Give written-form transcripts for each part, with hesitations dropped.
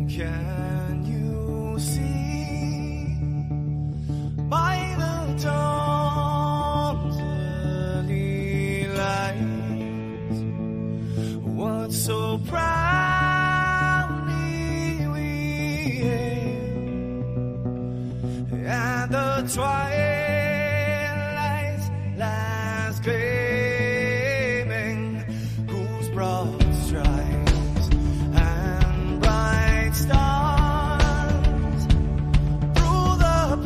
Can you see by the dawn's early light what so proudly we hailed at the twilight's last gleaming, whose broad stripes and bright stars through the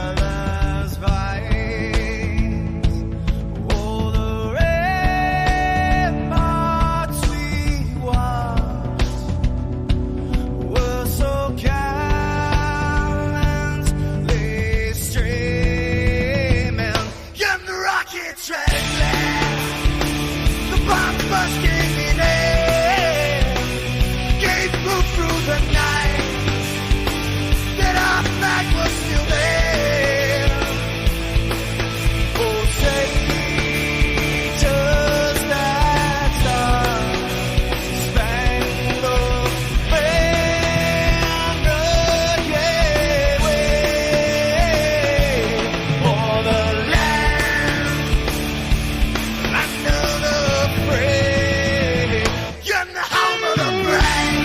perilous fights, oh, the ramparts we watched were so gallantly streaming, and the rocket trailing, the bombs bursting in air, gave proof through the night that our flag was still there. Oh, say, does that star-spangled banner yet wave for the land under the frame, and the home of the brave?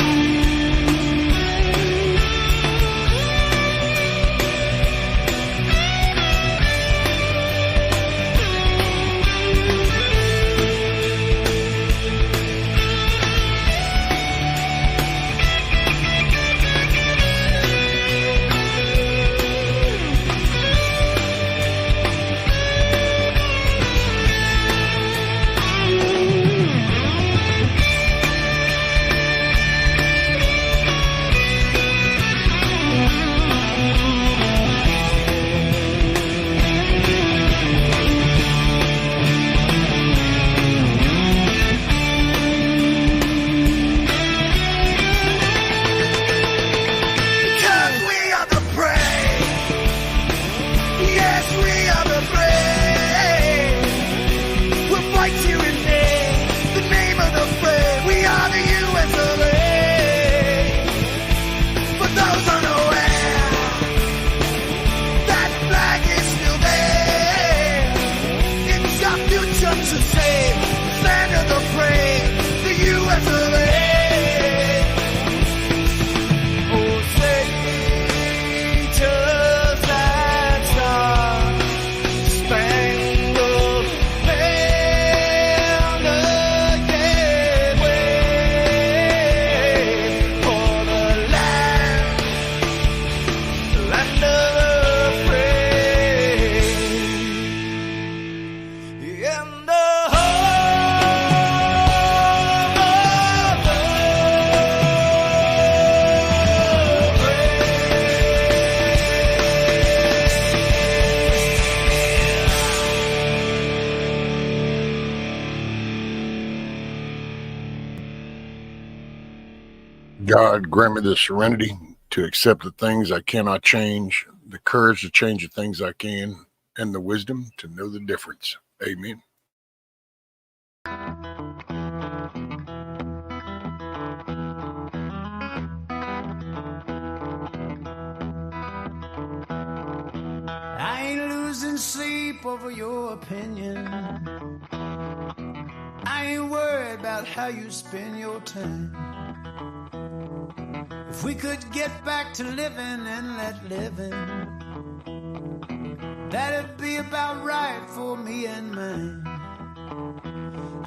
Because we are the brave. Yes, we are the brave. We'll fight you in the name of the brave. We are the US of A. For those unaware, that flag is still there. It's our future to save. Land of the brave, the US of A. Oh, say, does that star-spangled banner yet wave for the land of the free, and the God, grant me the serenity to accept the things I cannot change, the courage to change the things I can, and the wisdom to know the difference. Amen. I ain't losing sleep over your opinion. I ain't worried about how you spend your time. If we could get back to living and let living, that'd be about right for me and mine.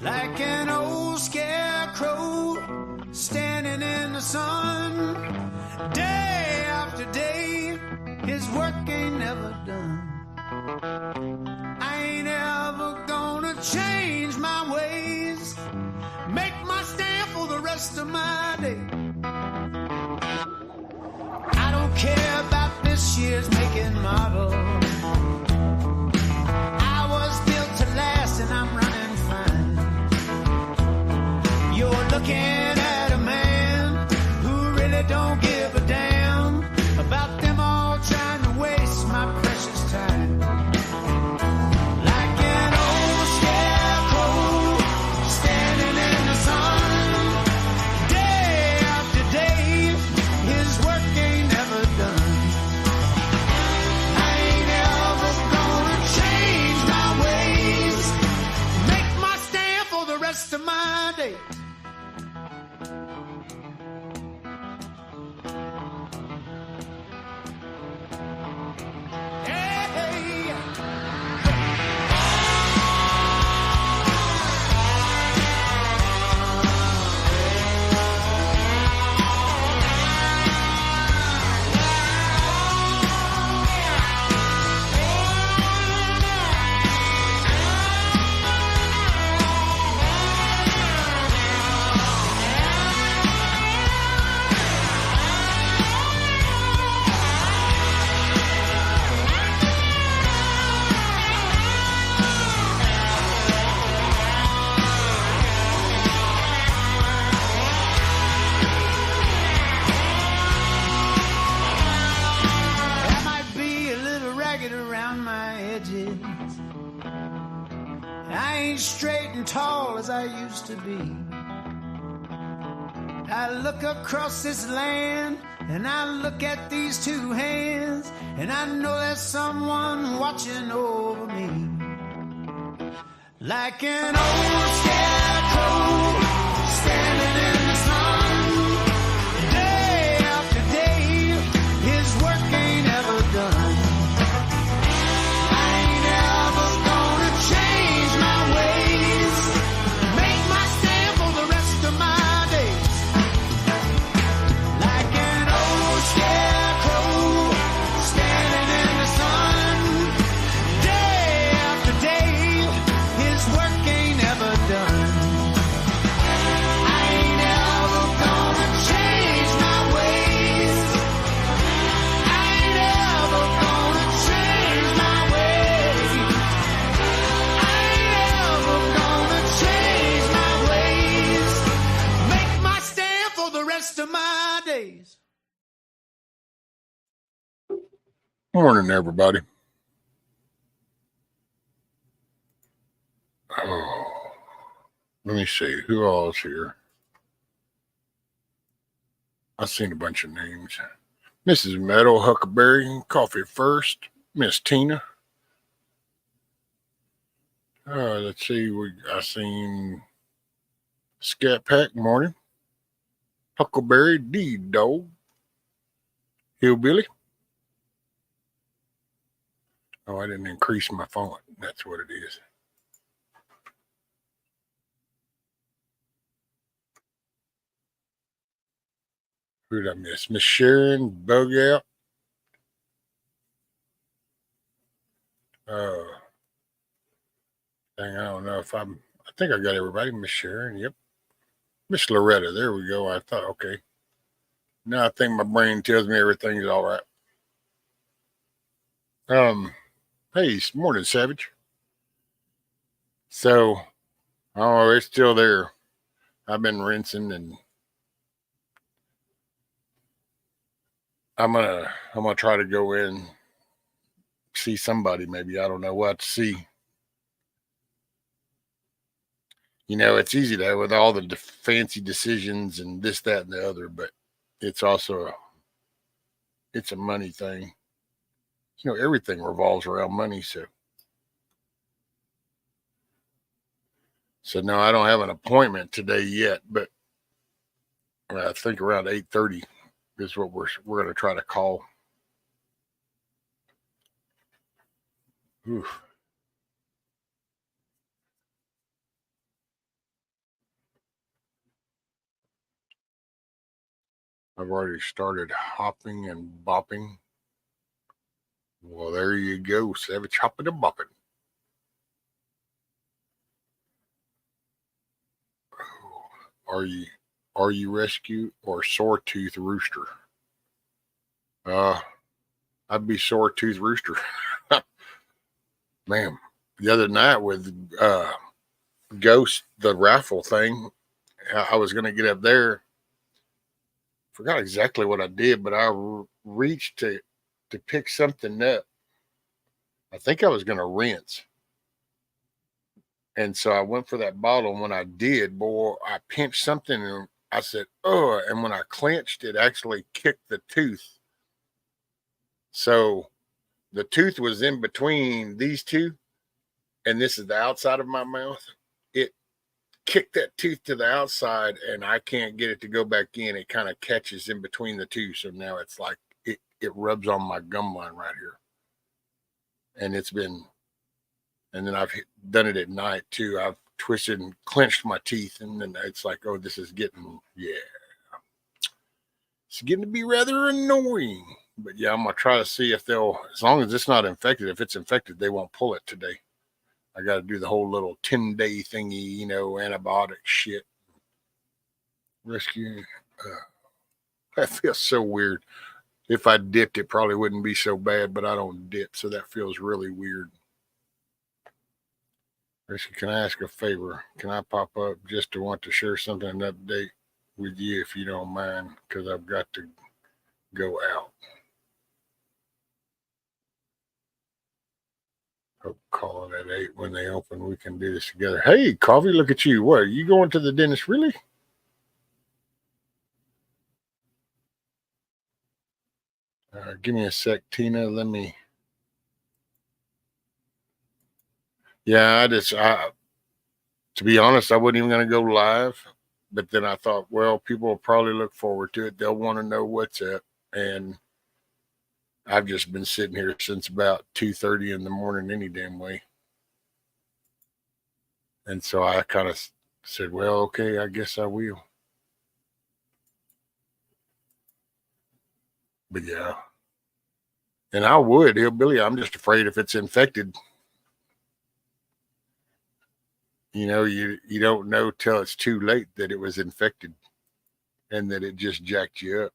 Like an old scarecrow standing in the sun, day after day, his work ain't never done. I ain't ever gonna change my ways, make my stand for the rest of my day. I don't care about this year's make and model. looking at a man who really don't give a damn about them all trying to waste my precious time. Like an old scarecrow standing in the sun, day after day, his work ain't never done. I ain't ever gonna change my ways, make my stand for the rest of my days. I might be a little ragged around my edges. I ain't straight and tall as I used to be. I look across this land and I look at these two hands, and I know there's someone watching over me. Like an old scarecrow standing in the sun, day after day, his work ain't ever done. I ain't ever gonna change my ways, make my stand for the rest of my days. Like an old scarecrow standing in the sun, day after day, his work ain't ever done. I ain't ever gonna change my ways, I ain't ever gonna change my ways, I ain't ever gonna change my ways, make my stand for the rest of my days. Morning, everybody. Oh, let me see who all is here. I've seen a bunch of names. Mrs. Meadow, Huckleberry, Coffee First, Miss Tina. Let's see. I seen Scat Pack, morning. Huckleberry, D Dog, Hillbilly. Oh, I didn't increase my font. That's what it is. Who did I miss? Miss Sharon, Bug Out. Dang, I don't know if I think I got everybody. Miss Sharon, yep. Miss Loretta, there we go. I thought, okay. Now I think my brain tells me everything's all right. Hey, morning, Savage. So, oh, it's still there. I've been rinsing, and I'm gonna try to go in, see somebody. Maybe I don't know what to see. You know, it's easy though with all the fancy decisions and this, that, and the other, but it's also it's a money thing. You know, everything revolves around money. So no, I don't have an appointment today yet, but I think around 8:30 is what we're going to try to call. Oof. I've already started hopping and bopping. Well, there you go, Savage, hopping and bopping. Are you rescue or sore tooth rooster? I'd be sore tooth rooster. Man, the other night with Ghost, the raffle thing, I was going to get up there. Forgot exactly what I did, but I reached to pick something up. I think I was going to rinse. And so I went for that bottle. And when I did, boy, I pinched something and I said, oh, and when I clenched, it actually kicked the tooth. So the tooth was in between these two, and this is the outside of my mouth. It kicked that tooth to the outside, and I can't get it to go back in. It kind of catches in between the two. So now it's like it rubs on my gum line right here. And it's been, and then I've done it at night too. I've twisted and clenched my teeth, and then it's like, oh, this is getting, it's getting to be rather annoying. But yeah, I'm gonna try to see if they'll, as long as it's not infected. If it's infected, they won't pull it today. I got to do the whole little 10-day thingy, antibiotic shit. Rescue. That feels so weird. If I dipped, it probably wouldn't be so bad, but I don't dip, so that feels really weird. Rescue, can I ask a favor? Can I pop up just to want to share something, an update with you, if you don't mind, because I've got to go out. Hope call it at 8 when they open. We can do this together. Hey, Coffee, look at you. What, are you going to the dentist, really? Give me a sec, Tina. Let me. Yeah, to be honest, I wasn't even going to go live, but then I thought, well, people will probably look forward to it. They'll want to know what's up. And I've just been sitting here since about 2:30 in the morning any damn way. And so I kind of said, well, okay, I guess I will. But yeah. And I would, Hillbilly. I'm just afraid if it's infected, you don't know till it's too late that it was infected and that it just jacked you up.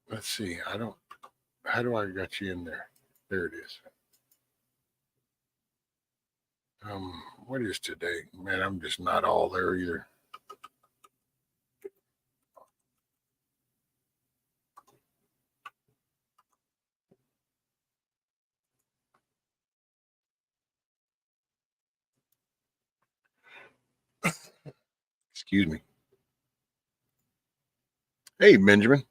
Let's see. How do I got you in there? There it is. What is today? Man, I'm just not all there either. Excuse me. Hey, Benjamin.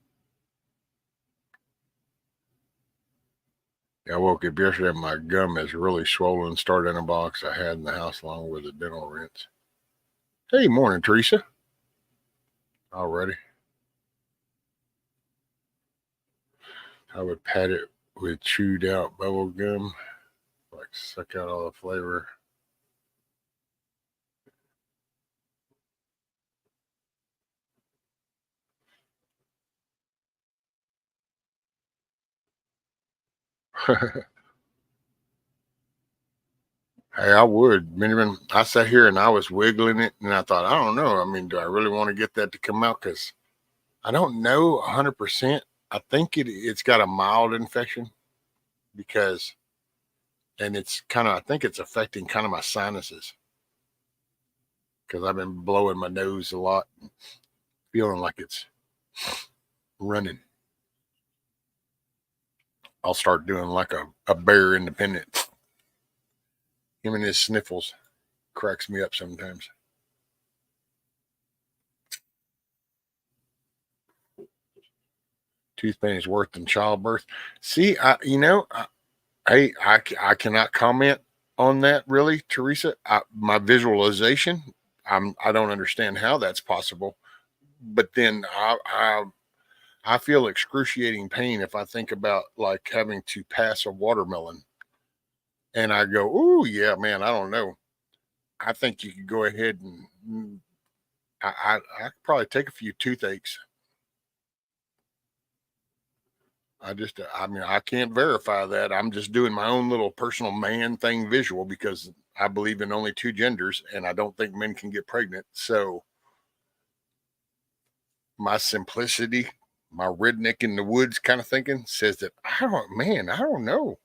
I woke up yesterday. My gum is really swollen. Started in a box I had in the house along with a dental rinse. Hey, morning, Teresa. Already. I would pat it with chewed out bubble gum, like suck out all the flavor. Hey, I would, Benjamin. I sat here and I was wiggling it, and I thought, I don't know. I mean, do I really want to get that to come out? Because I don't know 100%. I think it's got a mild infection because, and it's kind of, I think it's affecting kind of my sinuses because I've been blowing my nose a lot, and feeling like it's running. I'll start doing like a bear independent. Him and his sniffles cracks me up sometimes. Tooth pain is worse than childbirth. See, I cannot comment on that really, Teresa. My visualization, I don't understand how that's possible. But then I feel excruciating pain if I think about like having to pass a watermelon, and I go, "Ooh, yeah, man, I don't know. I think you could go ahead and I could probably take a few toothaches." I mean, I can't verify that. I'm just doing my own little personal man thing visual because I believe in only two genders and I don't think men can get pregnant. So my simplicity, my redneck in the woods kind of thinking says that I don't know.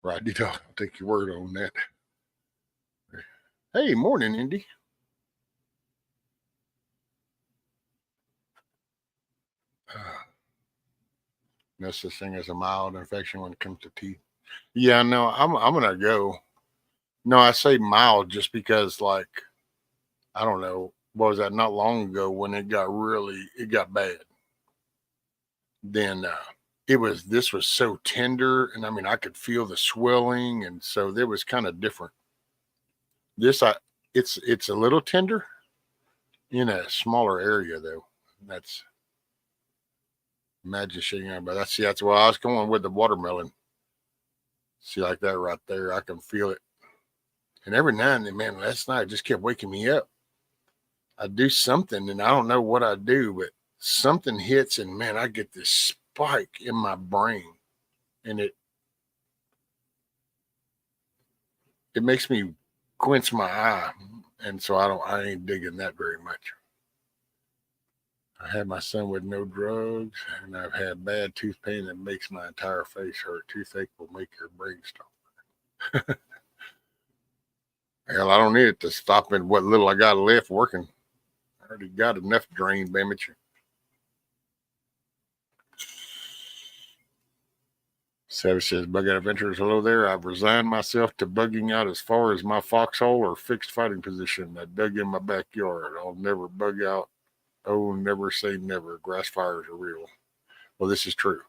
Right, I'll take your word on that. Hey, morning, Indy. No such thing as a mild infection when it comes to teeth. Yeah, no, I'm gonna go. No, I say mild just because, like, I don't know, what was that? Not long ago when it got bad. Then this was so tender, and I mean I could feel the swelling, and so it was kind of different. This it's a little tender in a smaller area though. That's imagine shaking out, but that's why I was going with the watermelon. See, like that right there, I can feel it. And every now and then, man, last night it just kept waking me up. I do something, and I don't know what I do, but something hits, and man, I get this spike in my brain, and it makes me quench my eye, and so I ain't digging that very much. I had my son with no drugs, and I've had bad tooth pain that makes my entire face hurt. Toothache will make your brain stop. Hell, I don't need it to stop it. What little I got left working, I already got enough drain damage. Savage says, Bug Out Adventures, hello there. I've resigned myself to bugging out as far as my foxhole or fixed fighting position. I dug in my backyard. I'll never bug out. Oh, never say never. Grass fires are real. Well, this is true.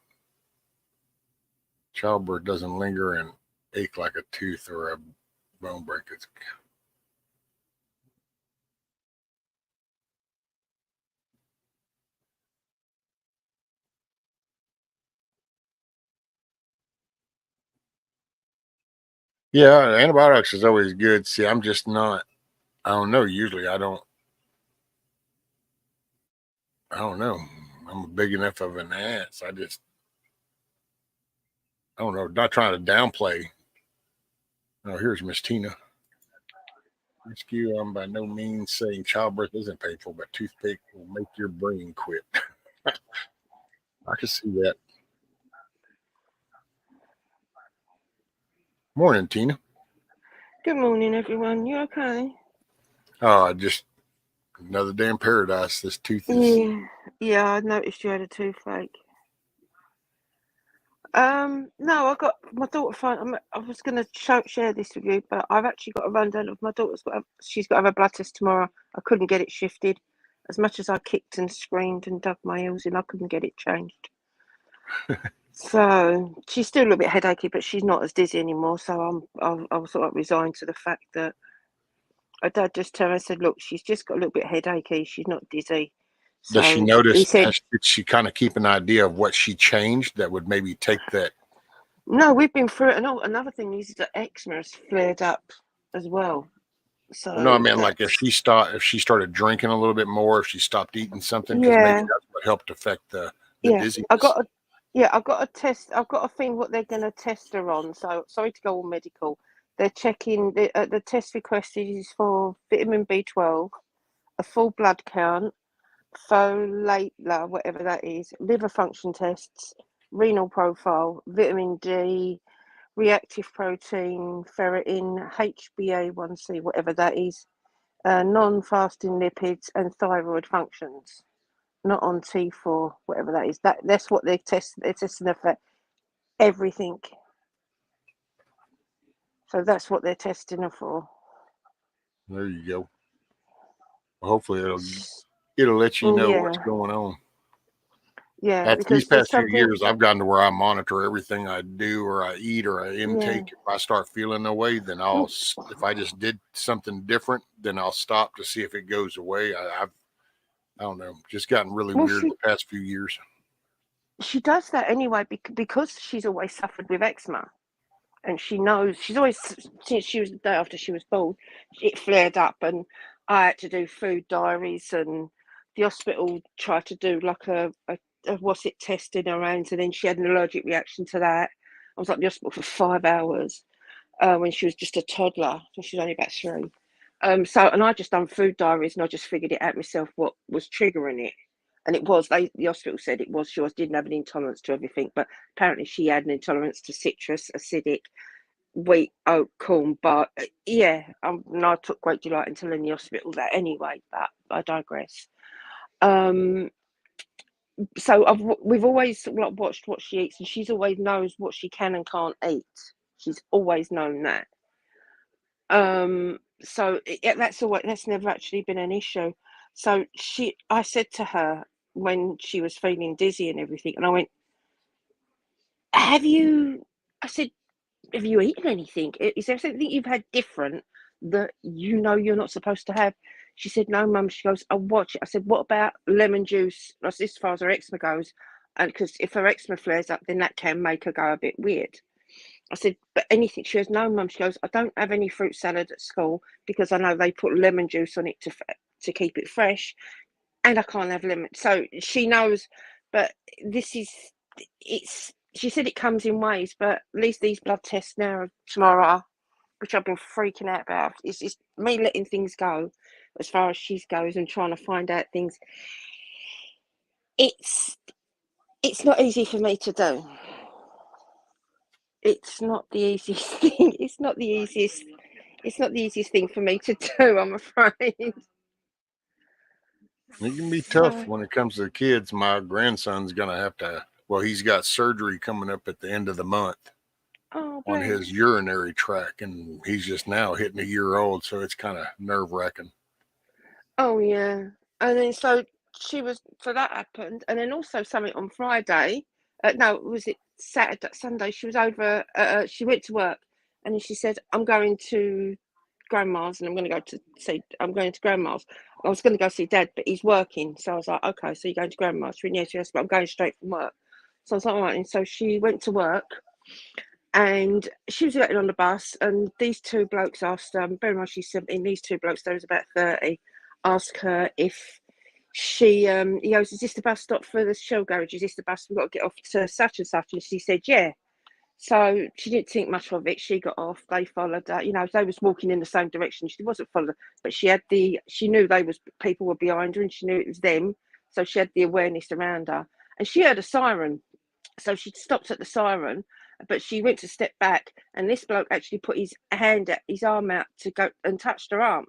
Childbirth doesn't linger and ache like a tooth or a bone break. Yeah, antibiotics is always good. See, I'm just not. I don't know. Usually, I don't know. I'm big enough of an ass. I don't know. Not trying to downplay. Oh, here's Miss Tina. Rescue. I'm by no means saying childbirth isn't painful, but toothpick will make your brain quit. I can see that. Morning, Tina. Good morning, everyone. You okay? Oh, just another day in paradise. This tooth is. Yeah, I noticed you had a toothache. No, I got my daughter. I was going to share this with you, but I've actually got a rundown of my daughter's she's got to have a blood test tomorrow. I couldn't get it shifted. As much as I kicked and screamed and dug my heels in, I couldn't get it changed. So she's still a little bit headachy, but she's not as dizzy anymore. So I was sort of resigned to the fact that my dad just turned and said, "Look, she's just got a little bit headachy. She's not dizzy." Does she So he notice? said, Did she kind of keep an idea of what she changed that would maybe take that? "No, we've been through it." And another thing is that eczema has flared up as well. Well, no, I So mean, like that's if she started drinking a little bit more, if she stopped eating something, because maybe yeah, that's what helped affect the yeah. dizziness. I've got a test. I've got a thing what they're going to test her on. So sorry to go all medical. They're checking the test requested is for vitamin B12, a full blood count, folate, whatever that is, liver function tests, renal profile, vitamin D, reactive protein, ferritin, HbA1c, whatever that is, non-fasting lipids, and thyroid functions. Not on T4, whatever that is. That's what they're testing. They're testing for everything. So that's what they're testing her for. There you go. Hopefully, it'll let you know what's Yeah, going on. yeah, After these because there's past few something. years, I've gotten to where I monitor everything I do or I eat or I Yeah. intake. If I start feeling no way, then if I just did something different, then I'll stop to see if it goes away. I don't know, just gotten really Well, weird the past few years. she does that anyway because she's always suffered with eczema. And she knows she's always since she was the day after she was born, it flared up, and I had to do food diaries, and the hospital tried to do like a what's it test in her hands, and then she had an allergic reaction to that. I was at the hospital for 5 hours when she was just a toddler, and she was only about 3. And I just done food diaries, and I just figured it out myself what was triggering it. And it was the hospital said it was didn't have an intolerance to everything, but apparently she had an intolerance to citrus, acidic, wheat, oat, corn, but yeah, I took great delight in telling the hospital that anyway, but I digress. So we've always like watched what she eats, and she's always knows what she can and can't eat. She's always known that. So that's never actually been an issue. So I said to her when she was feeling dizzy and everything, and I went, "Have you?" I said, "Have you eaten anything? Is there something you've had different that you know you're not supposed to have?" She said, "No, Mum." She goes, "I'll watch it." I said, "What about lemon juice?" That's as far as her eczema goes, and because if her eczema flares up, then that can make her go a bit weird. I said, "But anything?" She goes, "No, Mum." She goes, "I don't have any fruit salad at school because I know they put lemon juice on it to keep it fresh, and I can't have lemon." So she knows, but this is it's. She said it comes in waves, but at least these blood tests now tomorrow, which I've been freaking out about. It's me letting things go as far as she goes and trying to find out things. It's not easy for me to do. It's not the easiest thing. It's not the easiest. It's not the easiest thing for me to do, I'm afraid. It can be So, tough when it comes to the kids. My grandson's going to have to, well, he's got surgery coming up at the end of the month oh, on bless. his urinary tract, and he's just now hitting a year old, so it's kind of nerve wracking. Oh, yeah. And then so that happened. And then also something on Friday. No, was it Saturday, Sunday? She was over, she went to work and then she said, "I'm going to grandma's and I'm going to grandma's. I was going to go see Dad, but he's working." So I was like, "Okay, so you're going to grandma's?" She went, "Yes, but I'm going straight from work." So I was like, "All right." And so she went to work and she was getting on the bus and these two blokes asked her, very much she's 17, these two blokes, there was about 30, asked her if he goes, "Is this the bus stop for the Shell garage? Is this the bus we've got to get off to such and such?" And she said, "Yeah." So she didn't think much of it. She got off. They followed her. They was walking in the same direction. She wasn't followed, but she knew people were behind her, and she knew it was them. So she had the awareness around her, and she heard a siren. So she stopped at the siren, but she went to step back, and this bloke actually put his arm out to go and touched her arm,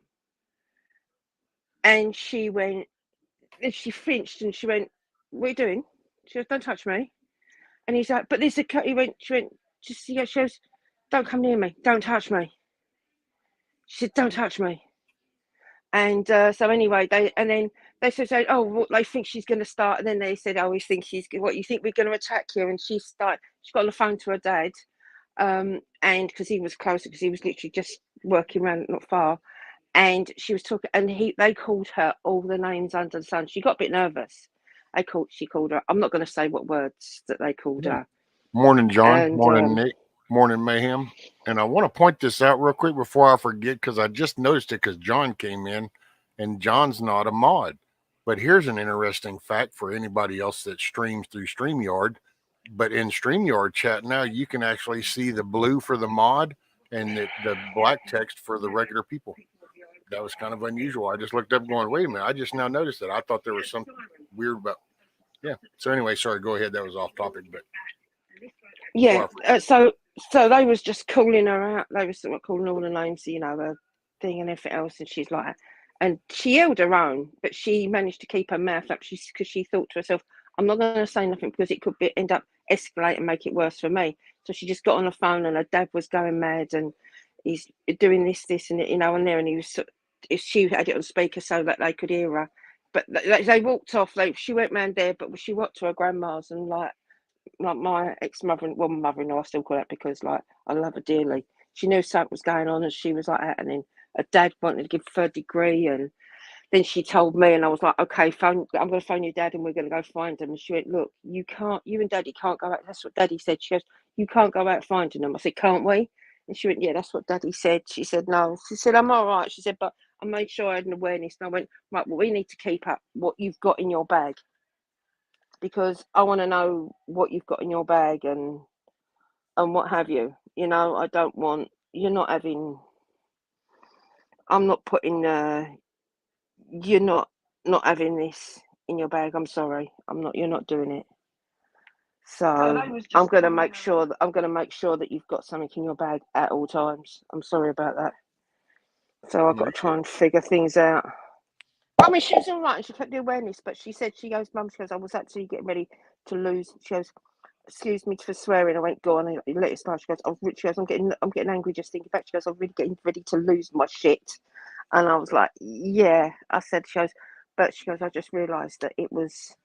and she went. And she flinched, and she went, "What are you doing?" She goes, "Don't touch me." And he's like, "But there's a cut." She went, "Just," she goes, "Don't come near me. Don't touch me." She said, "Don't touch me." And so anyway, they said, "Oh, well, they think she's going to start." And then they said, "Oh, we think what, you think we're going to attack you?" And she got on the phone to her dad, and because he was closer, because he was literally just working around not far, and she was talking, and they called her all the names under the sun. She got a bit nervous. She called her. I'm not going to say what words that they called her. Morning, John. And Morning, Nick. Morning, Mayhem. And I want to point this out real quick before I forget, because I just noticed it because John came in, and John's not a mod. But here's an interesting fact for anybody else that streams through StreamYard. But in StreamYard chat now, you can actually see the blue for the mod and the black text for the regular people. That was kind of unusual. I just looked up going, wait a minute, I just now noticed that. I thought there was something weird about. Yeah. So anyway, sorry, go ahead. That was off topic, but yeah, so they was just calling her out. They was sort of calling all the names, the thing and everything else. And she's like, and she held her own, but she managed to keep her mouth up. Because she thought to herself, "I'm not going to say nothing because it could end up escalate and make it worse for me." So she just got on the phone, and her dad was going mad, and he's doing this, and and there, and he was. She had it on speaker so that they could hear her. But they walked off. She went round there, but she walked to her grandma's, and like my mother-in-law, I still call that because like I love her dearly. She knew something was going on, and she was like that. And then her dad wanted to give third degree, and then she told me, and I was like, "Okay, I'm going to phone your dad, and we're going to go find him." And she went, "Look, you and Daddy can't go out." That's what Daddy said. She goes, "You can't go out finding them." I said, "Can't we?" And she went, "Yeah, that's what Daddy said." She said, "No." She said, "I'm all right." She said, "But I made sure I had an awareness." And I went, "Right, well, we need to keep up what you've got in your bag, because I want to know what you've got in your bag and what have you. I don't want you're not having. I'm not putting. You're not having this in your bag. I'm sorry. I'm not. You're not doing it." So I'm going to make sure that you've got something in your bag at all times. I'm sorry about that. So I've got to try and figure things out. I mean, she was all right, and she kept the awareness, but she said, she goes, Mum, she goes, I was actually getting ready to lose. She goes, excuse me for swearing. I went, go on, and let it start. She goes, I'm getting angry just thinking back. She goes, I'm really getting ready to lose my shit. And I was like, yeah. I said, she goes, I just realised that it was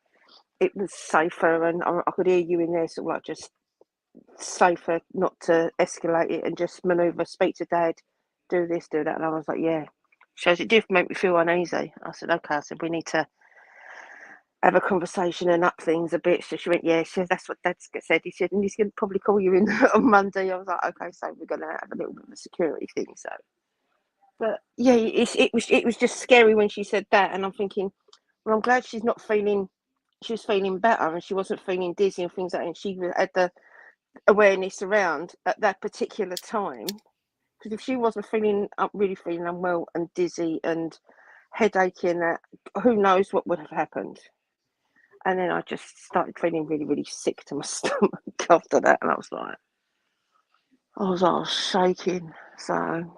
safer, and I could hear you in there, sort of like just safer not to escalate it and just manoeuvre, speak to Dad, do this, do that. And I was like, yeah. She goes, it did make me feel uneasy. I said, okay. I said, we need to have a conversation and up things a bit. So she went, yeah. She said, that's what Dad said. He said, and he's going to probably call you in on Monday. I was like, okay, so we're going to have a little bit of a security thing. So, but yeah, it was just scary when she said that, and I'm thinking, well, I'm glad she was feeling better, and she wasn't feeling dizzy and things like that, and she had the awareness around at that particular time. Because if she wasn't really feeling unwell and dizzy and headachy and that, who knows what would have happened. And then I just started feeling really, really sick to my stomach after that, and I was shaking. So,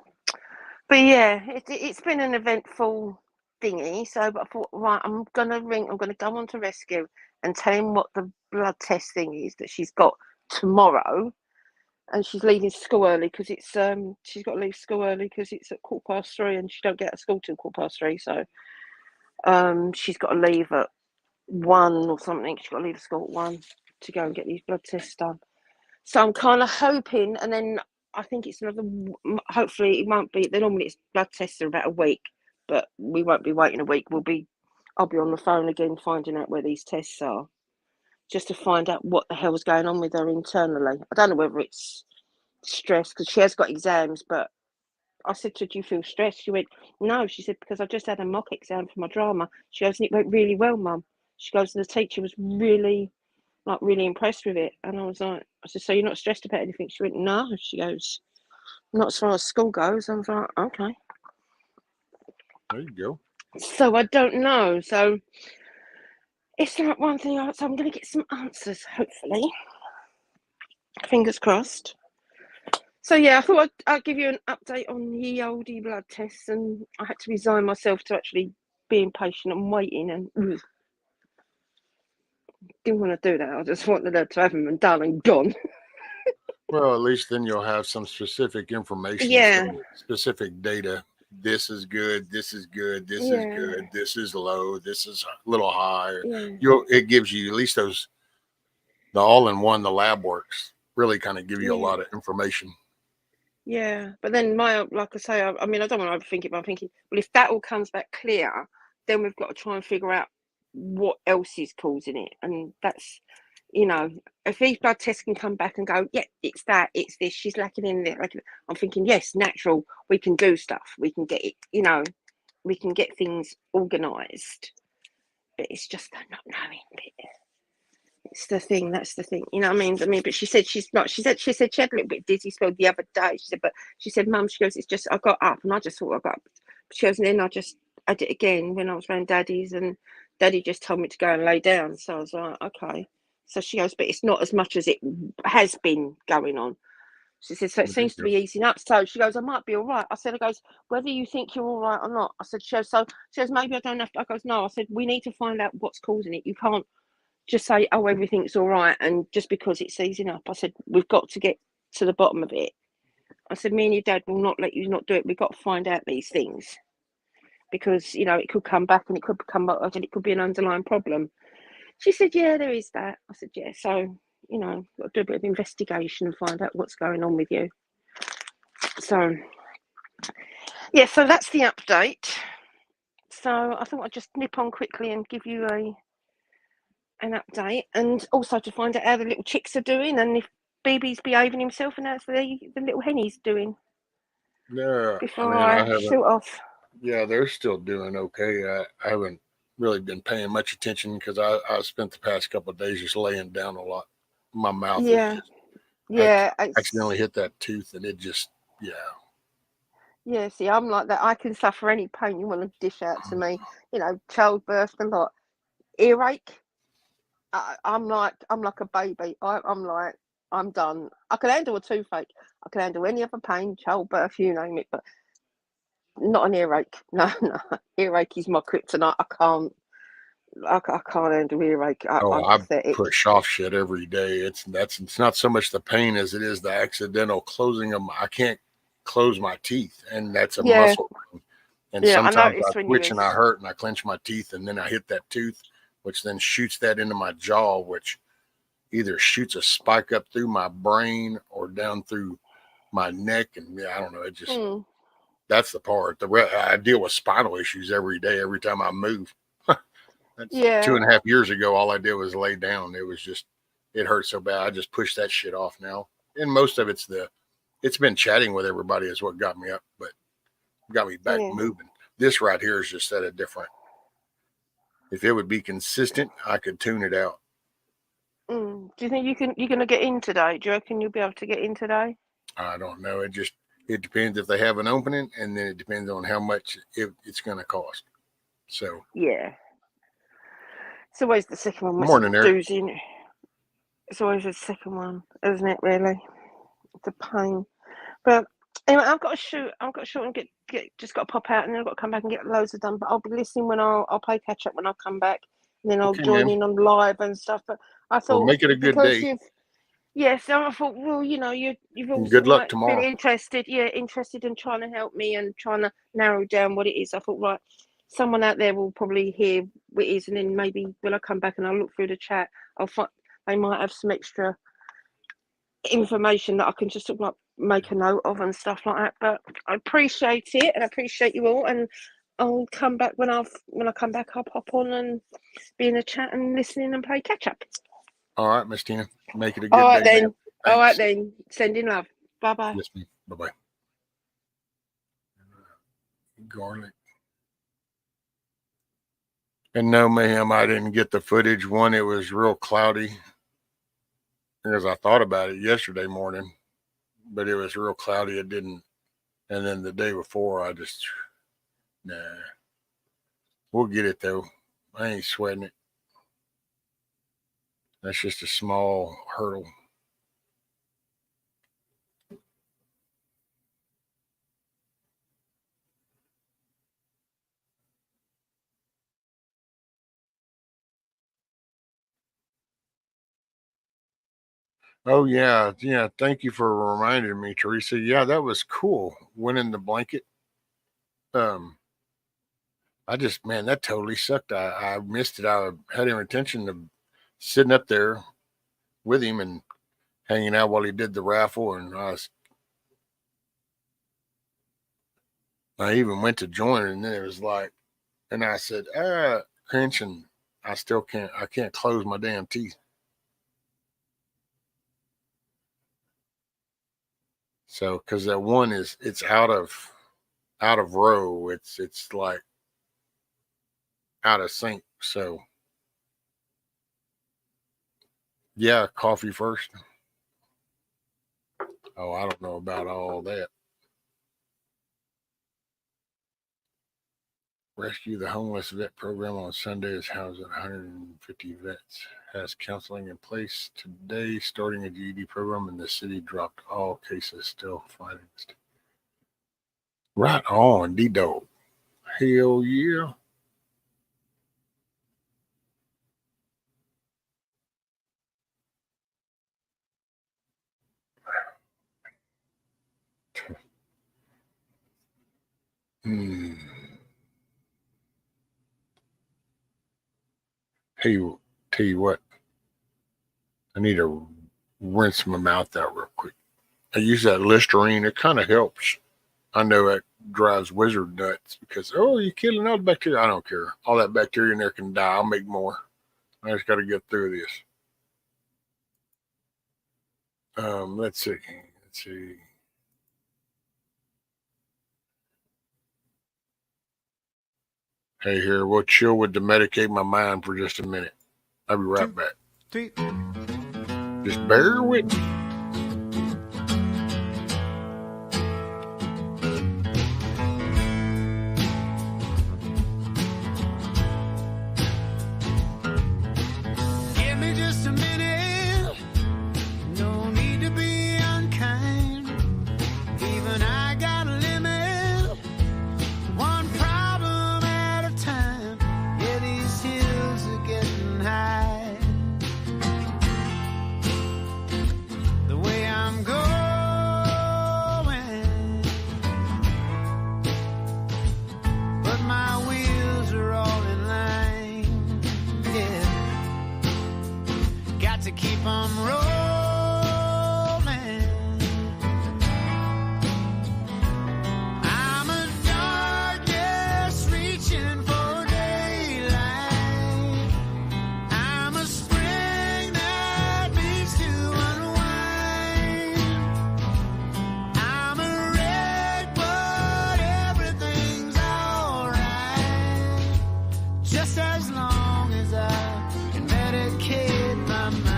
but yeah, it's been an eventful thingy. So, but I thought, right, I'm gonna go on to Rescue and tell him what the blood test thing is that she's got tomorrow. And she's leaving school early because it's she's got to leave school early because it's at 3:15, and she don't get out of school till 3:15. So she's got to leave at 1 or something. She's got to leave school at 1 to go and get these blood tests done. So I'm kind of hoping, and then I think it's another. Hopefully it won't be. Normally it's blood tests are about a week, but we won't be waiting a week. I'll be on the phone again finding out where these tests are, just to find out what the hell's going on with her internally. I don't know whether it's stress because she has got exams, but I said to her, do you feel stressed? She went, no. She said, because I just had a mock exam for my drama. She goes, and it went really well, Mum. She goes, and the teacher was really impressed with it. And I said, so you're not stressed about anything? She went, no. She goes, not as far as school goes. I was like, okay. There you go. So I don't know. So it's like one thing. So I'm going to get some answers, hopefully. Fingers crossed. So yeah, I thought I'd give you an update on the oldie blood tests, and I had to resign myself to actually being patient and waiting, and didn't want to do that. I just wanted to have them done and gone. Well, at least then you'll have some specific information, some specific data. This is good. This is good. This is good. This is low. This is a little high. It gives you at least the all-in-one, the lab works really kind of give you a lot of information. Yeah, but then like I say, I mean, I don't want to overthink it, but I'm thinking, well, if that all comes back clear, then we've got to try and figure out what else is causing it, and that's, if these blood tests can come back and go, yeah, it's that, it's this, she's lacking in there. I'm thinking, yes, natural, we can do stuff, we can get it, we can get things organised, but it's just the not knowing bit. It's the thing. That's the thing. You know what I mean? But she said she's not. She said she had a little bit dizzy spell the other day. She said, Mum, she goes, it's just I got up and I just thought I got up. She goes, and then I did it again when I was around Daddy's, and Daddy just told me to go and lay down. So I was like, okay. So she goes, but it's not as much as it has been going on. She said, so it seems to be easing up. So she goes, I might be all right. I said, whether you think you're all right or not. I said, she goes, maybe I don't have to. I goes, no. I said, we need to find out what's causing it. You can't just say, oh, everything's all right, and just because it's easing up. I said, we've got to get to the bottom of it. I said, me and your dad will not let you not do it. We've got to find out these things, because it could come back and it could become, and it could be an underlying problem. She said, yeah, there is that. I said, yeah, so got to do a bit of investigation and find out what's going on with you. So yeah, so that's the update. So I thought I'd just nip on quickly and give you an update, and also to find out how the little chicks are doing, and if BB's behaving himself, and how the little henny's doing. Yeah, Before I shoot off. Yeah, they're still doing okay. I haven't really been paying much attention because I spent the past couple of days just laying down a lot. My mouth is I accidentally hit that tooth, and it just Yeah, see, I'm like that. I can suffer any pain you want to dish out to me. Childbirth, a lot, earache. I'm like a baby. I'm like, I'm done. I can handle a toothache. I can handle any other pain, childbirth, you name it, but not an earache. No, earache is my kryptonite. I can't handle earache. I'm I pathetic. push off shit every day. It's not so much the pain as it is the accidental closing of I can't close my teeth, and that's a muscle thing. And sometimes I twitch and I hurt and I clench my teeth, and then I hit that tooth, which then shoots that into my jaw, which either shoots a spike up through my brain or down through my neck. And I don't know. It just that's the part. I deal with spinal issues every day, every time I move. That's 2.5 years ago. All I did was lay down. It was just, it hurt so bad. I just pushed that shit off now. And most of it's been chatting with everybody is what got me up, but got me back moving. This right here is just at a different, if it would be consistent, I could tune it out. Do you think you're going to get in today? Do you reckon you'll be able to get in today? I don't know. It depends if they have an opening, and then it depends on how much it's going to cost. So yeah, it's always the second one. Morning, Eric. It's always the second one, isn't it? Really, it's a pain. But anyway, I've got to shoot and get just got to pop out, and then I've got to come back and get loads of done. But I'll be listening when I'll play catch up when I come back, and then I'll join in on live and stuff. But I thought, make it a good day. So I thought, well, you've also good luck tomorrow. Been interested in trying to help me and trying to narrow down what it is. I thought, right, someone out there will probably hear what it is, and then maybe when I come back and I'll look through the chat, I'll find they might have some extra information that I can just sort of like make a note of and stuff like that. But I appreciate it, and I appreciate you all, and I'll come back when I come back. I'll pop on and be in the chat and listening and play catch up. All right, Miss Tina. Make it a good day. Then. All right then. Sending love. Bye-bye. Yes, ma'am. Bye-bye. Garlic. And no, ma'am, I didn't get the footage. One, it was real cloudy. Because I thought about it yesterday morning, but it was real cloudy. It didn't. And then the day before, I just, nah. We'll get it, though. I ain't sweating it. That's just a small hurdle. Oh, yeah. Thank you for reminding me, Teresa. Yeah, that was cool. Winning the blanket. That totally sucked. I missed it. I had an intention of sitting up there with him and hanging out while he did the raffle. And I even went to join, and then it was like, and I said, cringe, and I can't close my damn teeth. So, cause that one it's out of row. It's like out of sync. So yeah, coffee first. Oh, I don't know about all that. Rescue the Homeless Vet Program on Sundays houses 150 vets. Has counseling in place today, starting a GED program, and the city dropped all cases, still fighting. Right on, D-Dog. Hell yeah. Tell you what, I need to rinse my mouth out real quick. I use that Listerine. It kind of helps. I know that drives Wizard nuts because, you're killing all the bacteria. I don't care. All that bacteria in there can die. I'll make more. I just got to get through this. Let's see. Hey, here, we'll chill with the medicate my mind for just a minute. I'll be right back. Just bear with me. Give me come rolling. I'm a darkness reaching for daylight. I'm a spring that needs to unwind. I'm a wreck, but everything's alright. Just as long as I can medicate my mind.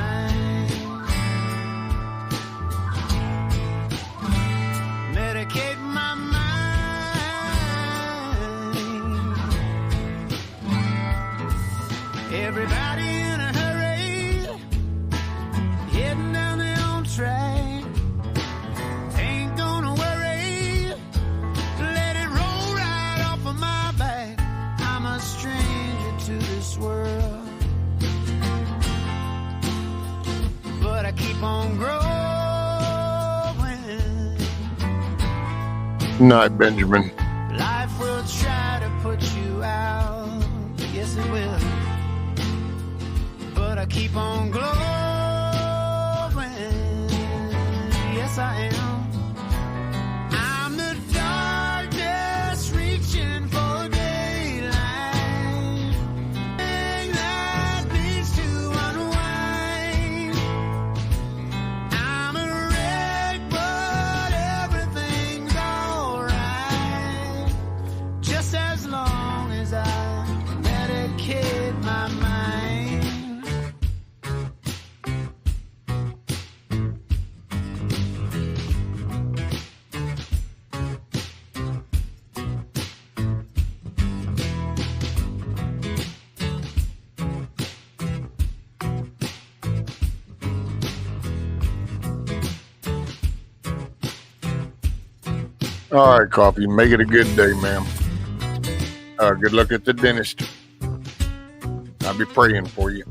Medicate my mind. Everybody in a hurry, heading down their own track. Ain't gonna worry, let it roll right off of my back. I'm a stranger to this world, but I keep on growing. Night, Benjamin. Life will try to put you out, yes it will, but I keep on glowing. Yes I am. I'm the darkness reaching for daylight. Thing that needs to unwind. I'm a wreck, but everything's alright. Just as long as I medicate my mind. All right, Coffee. Make it a good day, ma'am. Good luck at the dentist. I'll be praying for you.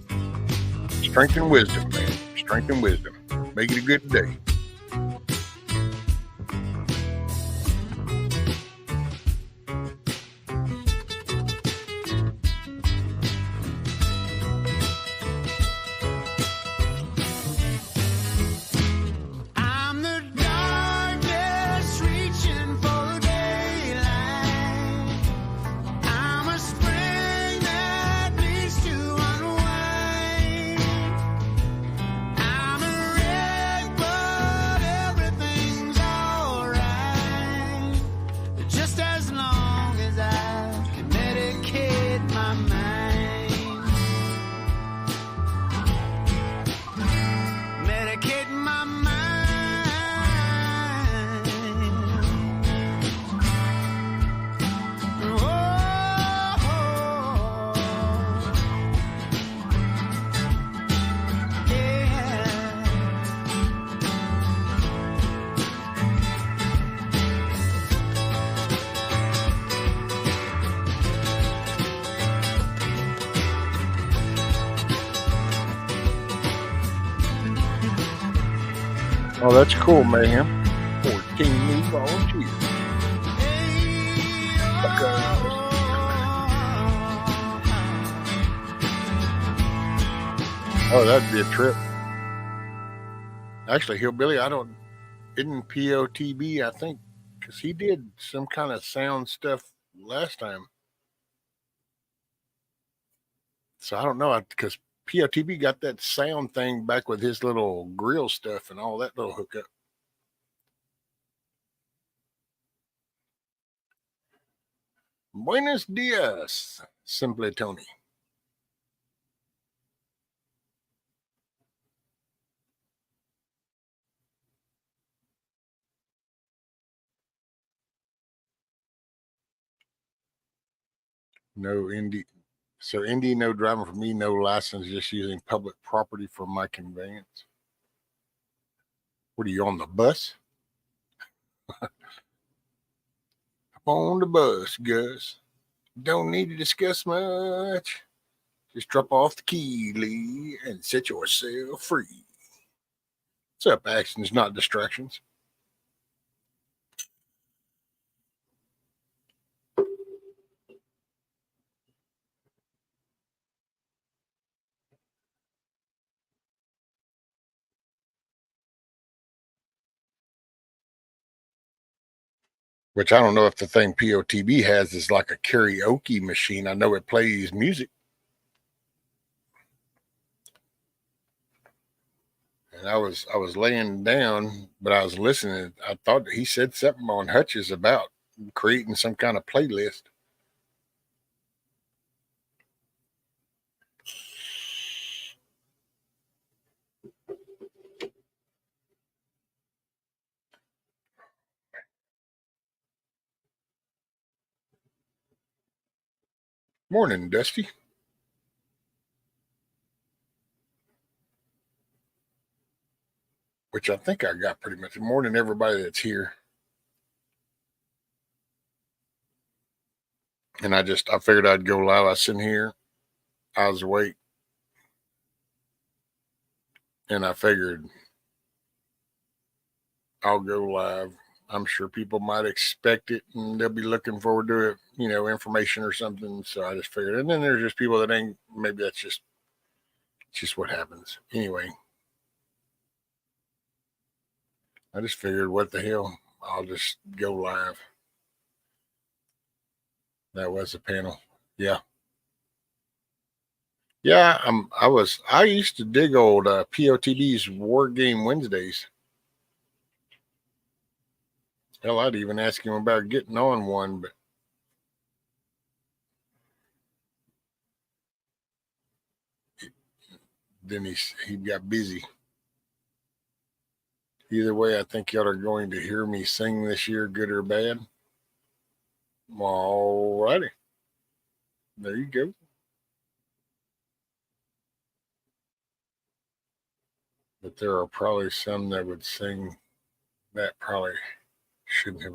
Strength and wisdom, man. Strength and wisdom. Make it a good day. I'm the darkness reaching for daylight. I'm a spring that needs to unwind. I'm a wreck, but everything's alright. Just as long as I can medicate my mind. Medicate my mind. Oh, that's cool, Mayhem. 14 new volunteers. Oh, that'd be a trip. Actually, Hillbilly, isn't POTB, I think, because he did some kind of sound stuff last time. So I don't know, because POTB got that sound thing back with his little grill stuff and all that little hookup. Buenos dias, Simply Tony. No Indy. So Indy, no driving for me, no license, just using public property for my conveyance. What are you on the bus? On the bus, Gus. Don't need to discuss much. Just drop off the key, Lee, and set yourself free. What's up, actions, not distractions? which I don't know if the thing POTB has is like a karaoke machine. I know it plays music. And I was laying down, but I was listening. I thought he said something on Hutch's about creating some kind of playlist. Morning, Dusty. Which I think I got pretty much. Morning, everybody that's here. And I figured I'd go live. I was sitting here. I was awake. And I figured I'll go live. I'm sure people might expect it and they'll be looking forward to it, information or something. So I just figured. And then there's just people that ain't, maybe that's just what happens. Anyway, I just figured, what the hell? I'll just go live. That was the panel. Yeah. Yeah, I used to dig old POTD's War Game Wednesdays. Hell, I'd even ask him about getting on one, but then he got busy. Either way, I think y'all are going to hear me sing this year, good or bad. All righty. There you go. But there are probably some that would sing that probably shouldn't have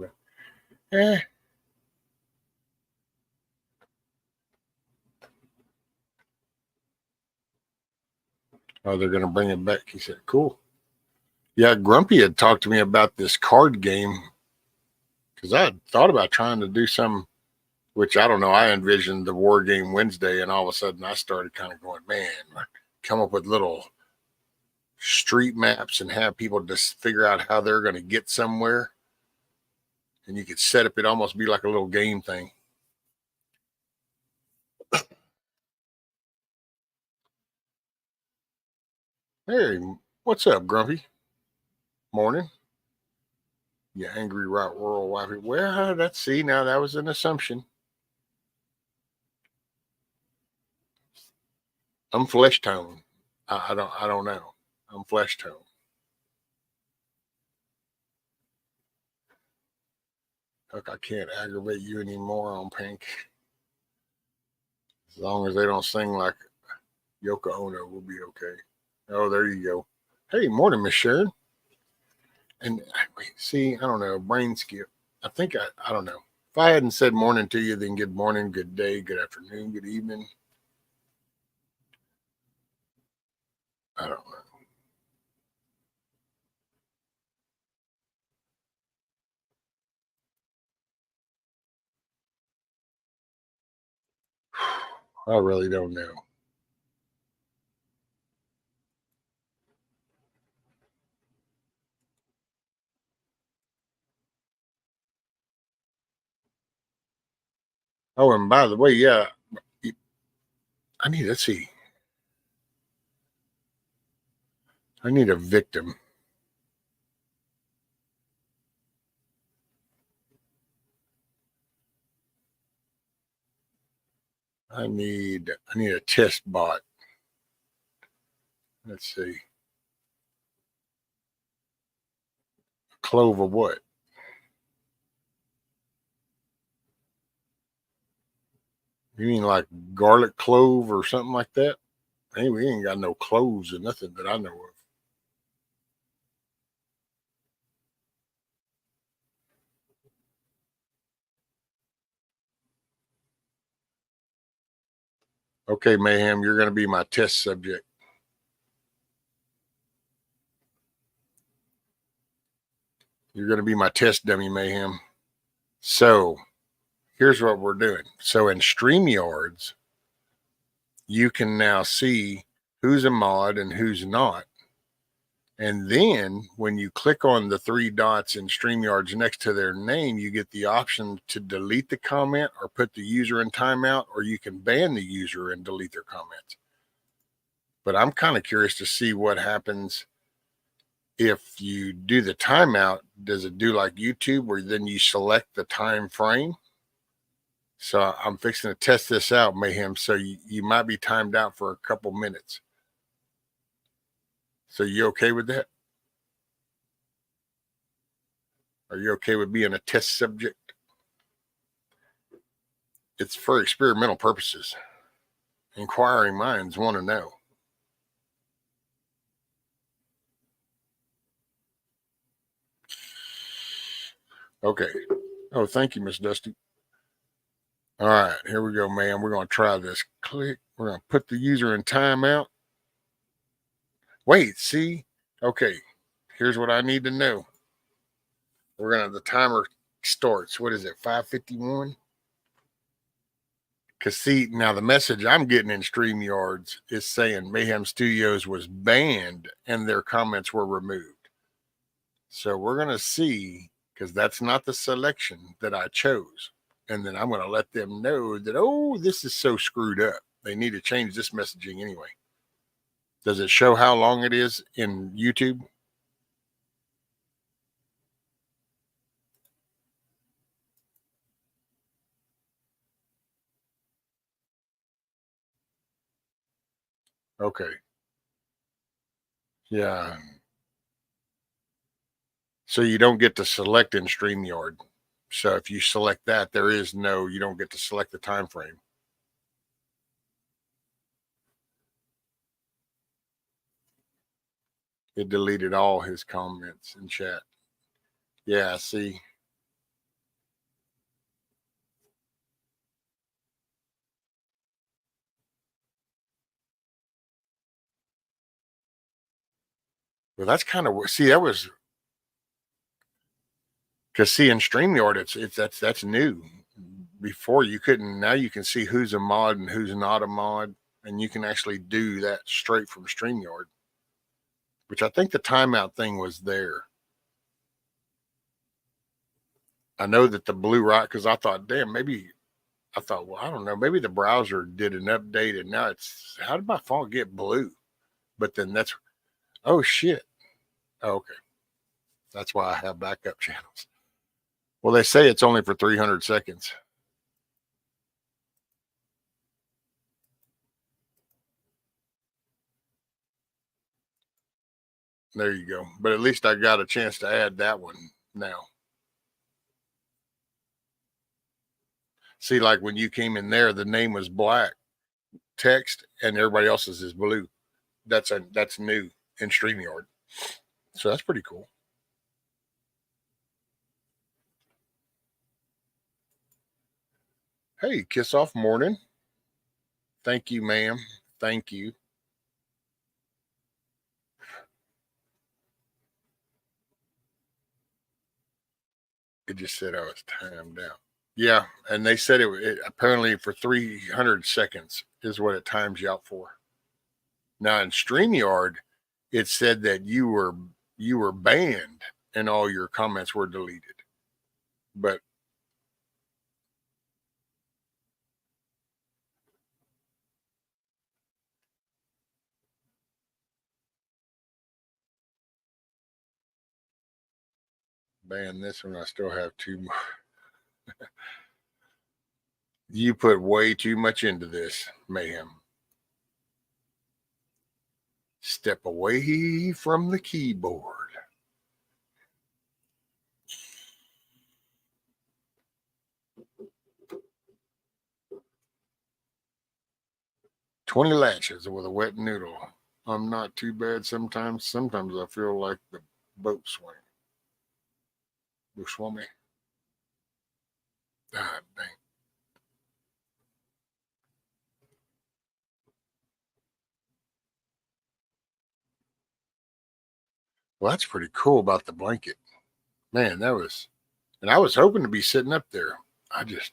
been. Oh, they're going to bring it back. He said, cool. Yeah, Grumpy had talked to me about this card game because I had thought about trying to do some, which I don't know. I envisioned the War Game Wednesday, and all of a sudden I started kind of going, man, come up with little street maps and have people just figure out how they're going to get somewhere. And you could set up, it almost be like a little game thing. Hey, what's up, Grumpy? Morning. You angry right world wifey. Well, let's see. Now that was an assumption. I'm flesh tone. I don't know. I'm flesh tone. Look, I can't aggravate you anymore on Pink. As long as they don't sing like Yoko Ono, we'll be okay. Oh, there you go. Hey, morning, Miss Sharon. And see, I don't know, brain skip. I think I don't know. If I hadn't said morning to you, then good morning, good day, good afternoon, good evening. I don't know. I really don't know. Oh, and by the way, yeah, let's see. I need a victim. I need a test bot. Let's see. Clove of what? You mean like garlic clove or something like that? Hey, we ain't got no cloves or nothing that I know of. Okay, Mayhem, you're going to be my test subject. You're going to be my test dummy, Mayhem. So here's what we're doing. So in StreamYards, you can now see who's a mod and who's not. And then when you click on the 3 dots in StreamYard's next to their name, you get the option to delete the comment or put the user in timeout, or you can ban the user and delete their comments. But I'm kind of curious to see what happens if you do the timeout. Does it do like YouTube where then you select the time frame? So I'm fixing to test this out, Mayhem. So you might be timed out for a couple minutes. So you okay with that? Are you okay with being a test subject? It's for experimental purposes. Inquiring minds want to know. Okay. Oh, thank you, Miss Dusty. All right, here we go, man. We're going to try this. Click. We're going to put the user in timeout. Wait, see? Okay, here's what I need to know. We're going to, the timer starts. What is it, 5:51? Because see, now the message I'm getting in StreamYards is saying Mayhem Studios was banned and their comments were removed. So we're going to see, because that's not the selection that I chose. And then I'm going to let them know that, oh, this is so screwed up. They need to change this messaging anyway. Does it show how long it is in YouTube? Okay. Yeah. So you don't get to select in StreamYard. So if you select that, there is no, you don't get to select the time frame. It deleted all his comments in chat. Yeah, see. Well, that's kind of, see, that was, because see, in StreamYard, that's new. Before you couldn't, now you can see who's a mod and who's not a mod, and you can actually do that straight from StreamYard, which I think the timeout thing was there. I know that the blue right, because I thought, damn, maybe, I thought, well, I don't know, maybe the browser did an update and now it's, how did my font get blue? But then that's, oh shit. Oh, okay. That's why I have backup channels. Well, they say it's only for 300 seconds. There you go. But at least I got a chance to add that one now. See, like when you came in there, the name was black text and everybody else's is blue. That's new in StreamYard. So that's pretty cool. Hey, kiss off morning. Thank you, ma'am. Thank you. It just said I was timed out. Yeah, and they said it apparently for 300 seconds is what it times you out for. Now in StreamYard, it said that you were banned and all your comments were deleted. But ban this one, I still have 2 more. You put way too much into this, Mayhem. Step away from the keyboard. "20 lashes with a wet noodle. I'm not too bad sometimes. Sometimes I feel like the boat swing. Swami. God dang. Well, that's pretty cool about the blanket. Man, that was, and I was hoping to be sitting up there. It's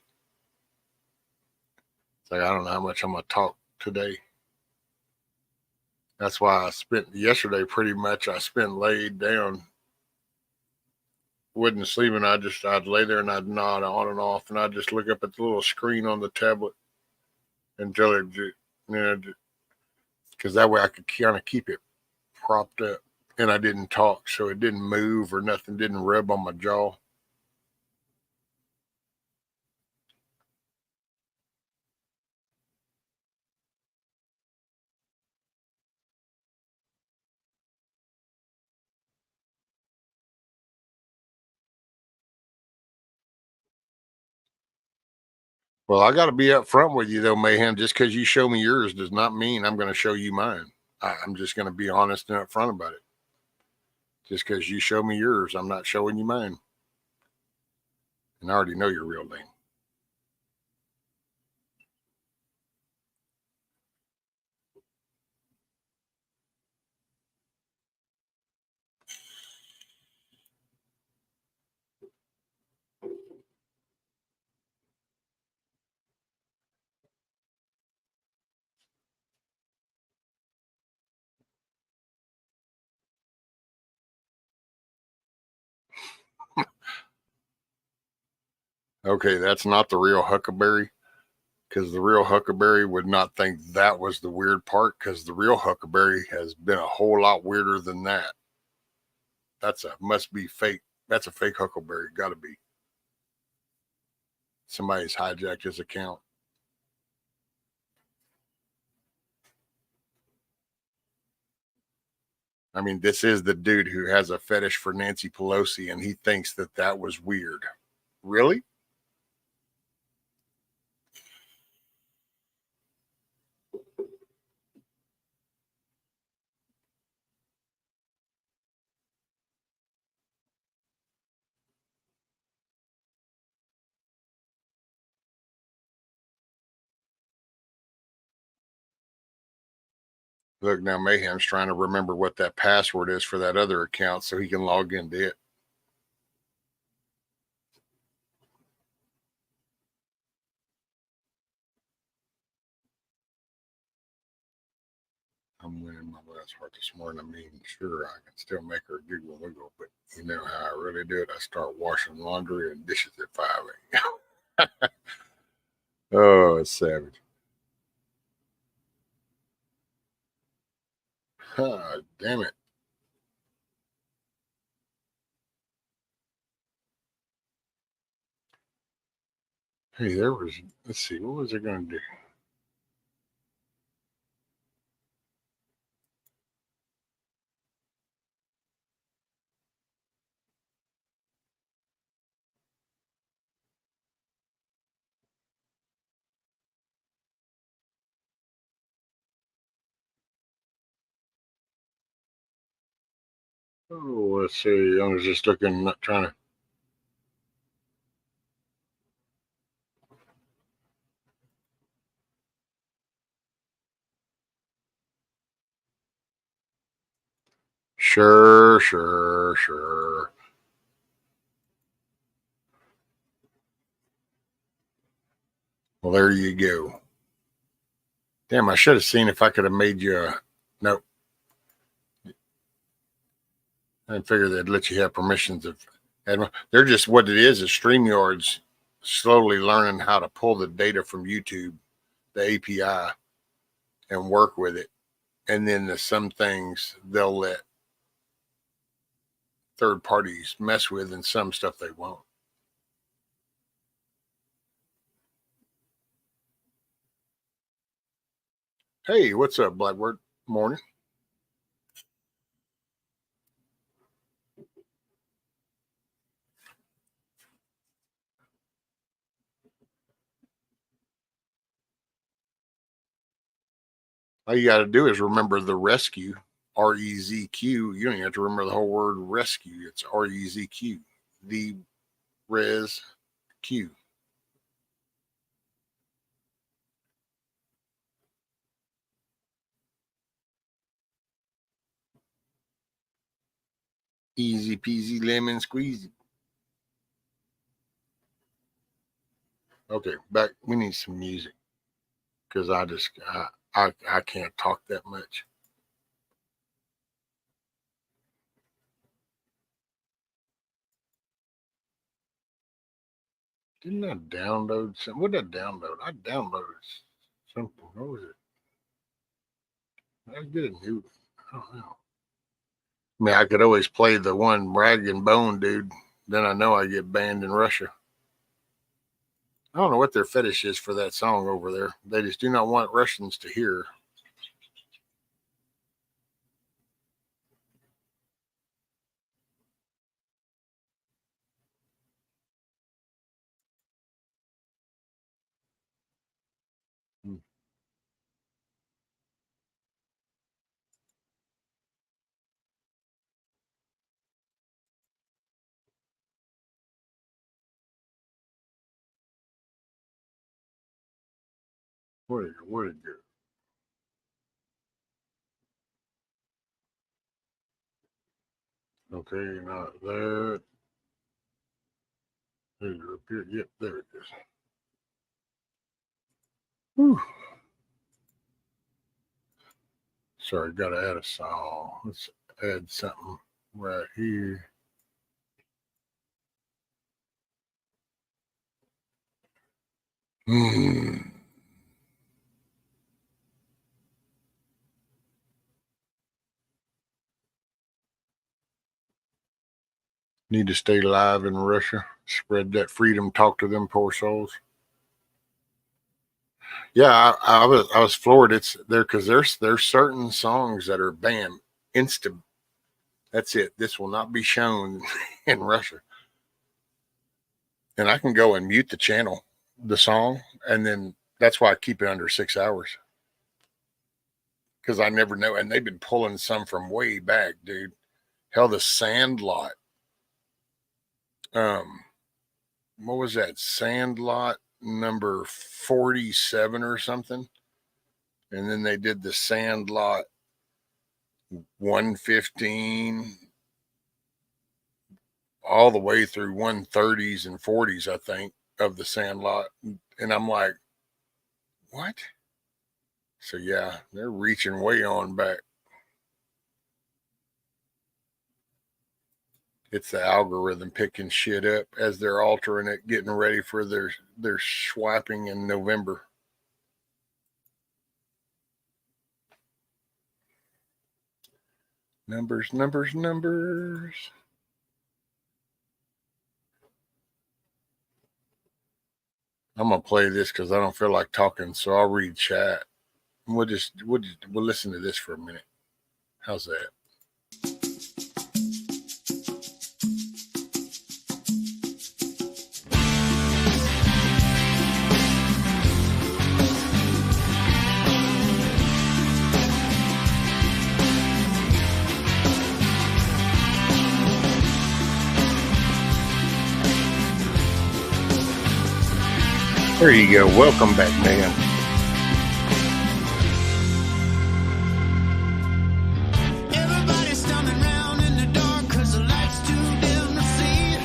like, I don't know how much I'm going to talk today. That's why I spent yesterday pretty much. I spent laid down, wasn't sleeping. I'd lay there and I'd nod on and off, and I'd just look up at the little screen on the tablet until it, because that way I could kind of keep it propped up, and I didn't talk, so it didn't move or nothing, didn't rub on my jaw. Well, I got to be up front with you though, Mayhem. Just because you show me yours does not mean I'm going to show you mine. I'm just going to be honest and upfront about it. Just because you show me yours, I'm not showing you mine. And I already know your real name. Okay, that's not the real Huckleberry, because the real Huckleberry would not think that was the weird part, because the real Huckleberry has been a whole lot weirder than that. Must be fake. That's a fake Huckleberry. Got to be. Somebody's hijacked his account. I mean, this is the dude who has a fetish for Nancy Pelosi, and he thinks that that was weird. Really? Look, now Mayhem's trying to remember what that password is for that other account so he can log into it. I'm winning my last heart this morning. I mean, sure, I can still make her giggle wiggle, but you know how I really do it. I start washing laundry and dishes at 5 a.m. Oh, it's savage. Oh, damn it. Hey, let's see, what was I going to do? Oh, let's see. I was just looking, not trying to. Sure, sure, sure. Well, there you go. Damn, I should have seen if I could have made you a. Nope. I didn't figure they'd let you have permissions of. They're just what it is StreamYard's slowly learning how to pull the data from YouTube, the API, and work with it. And then there's some things they'll let third parties mess with, and some stuff they won't. Hey, what's up, Blackbird? Morning. All you got to do is remember the rescue, REZQ. You don't even have to remember the whole word rescue. It's REZQ, the res Q. Easy peasy lemon squeezy. Okay, back. We need some music because I can't talk that much. Didn't I download something? What did I download? I downloaded something. What was it? I get a new. I don't know. I mean, I could always play the one Rag and Bone dude. Then I know I get banned in Russia. I don't know what their fetish is for that song over there. They just do not want Russians to hear. Where did it go? Okay, not that. There you go. Yep, there it is. Whew. Sorry, got to add a song. Let's add something right here. Need to stay alive in Russia. Spread that freedom. Talk to them poor souls. Yeah, I was floored. It's there because there's certain songs that are banned. That's it. This will not be shown in Russia. And I can go and mute the channel, the song, and then that's why I keep it under 6 hours. Because I never know. And they've been pulling some from way back, dude. Hell, the Sandlot. What was that? Sandlot number 47 or something. And then they did the Sandlot 115 all the way through 130s and 40s, I think, of the Sandlot. And I'm like, what? So yeah, they're reaching way on back. It's the algorithm picking shit up as they're altering it, getting ready for their swiping in November. Numbers. I'm gonna play this because I don't feel like talking, so I'll read chat. We'll listen to this for a minute. How's that? There you go. Welcome back, man. Everybody's standing around in the dark 'cause the light's too dim to see.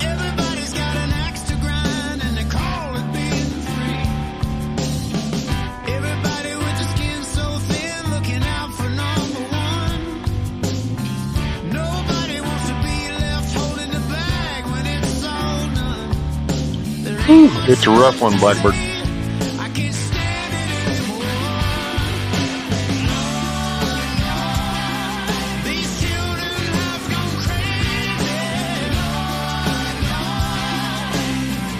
Everybody's got an axe to grind and they call it being free. Everybody with the skin so thin looking out for number one. Nobody wants to be left holding the bag when it's all done. It's a rough one, Blackbird. I can't stand it anymore. These children have gone crazy.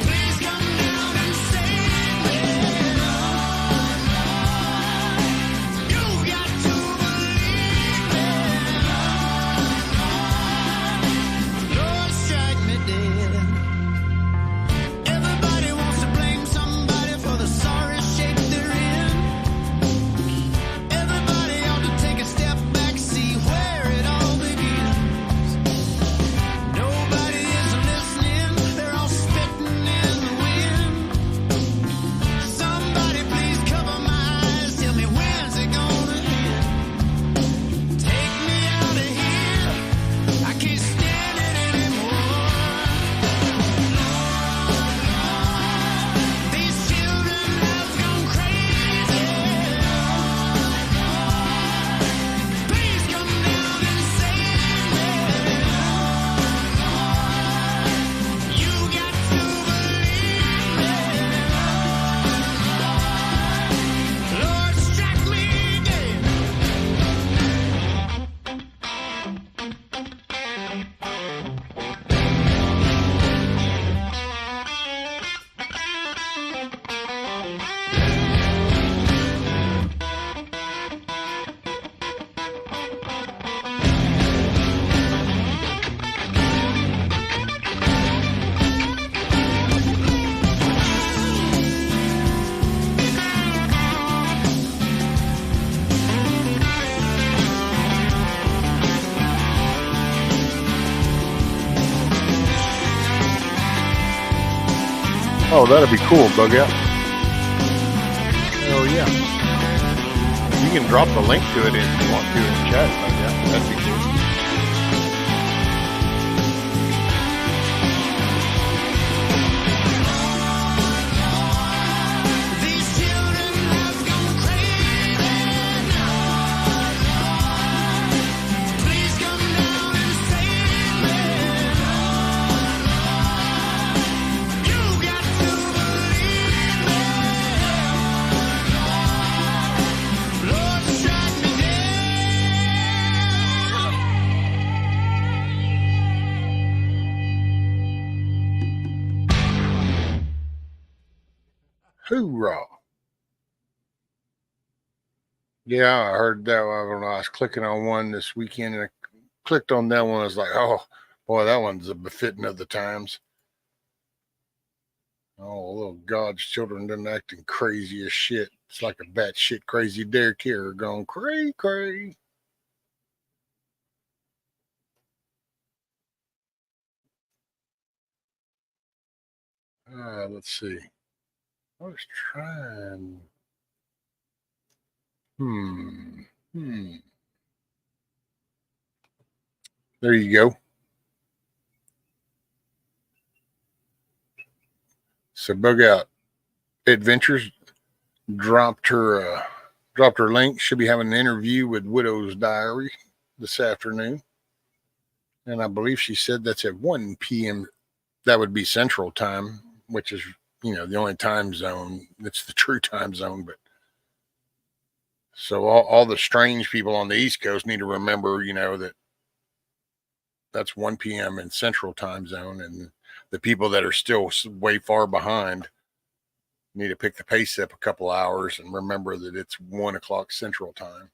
Please come down and save me. You got to believe me. Lord, strike me dead. Everybody wants to blame somebody Oh, that'd be cool, Bug Out. Oh yeah. You can drop the link to it if you want to in the chat, Bug Out. That'd be cool. Hoorah. Yeah, I heard that. I don't know. I was clicking on one this weekend and I clicked on that one. I was like, oh, boy, that one's a befitting of the times. Oh, little God's children done acting crazy as shit. It's like a batshit crazy dare care going cray cray. Let's see. I was trying. Hmm. There you go. So Bug Out Adventures dropped her link. She'll be having an interview with Widow's Diary this afternoon. And I believe she said that's at 1 p.m. That would be Central Time, which is, the only time zone. It's the true time zone. But so all the strange people on the East Coast need to remember, that that's 1 p.m. in Central Time Zone. And the people that are still way far behind need to pick the pace up a couple hours and remember that it's 1 o'clock Central Time.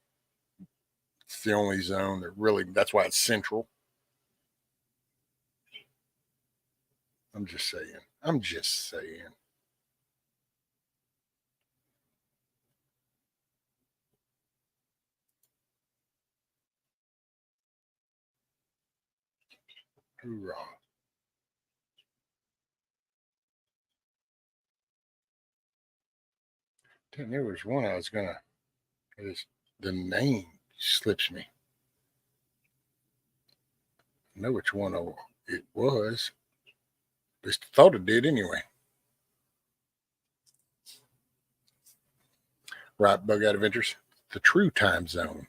It's the only zone that really, that's why it's Central. I'm just saying. Hoorah. Damn, there was one I was gonna. The name slips me. I know which one it was. At least I thought it did anyway. Right, Bug Out Adventures. The true time zone.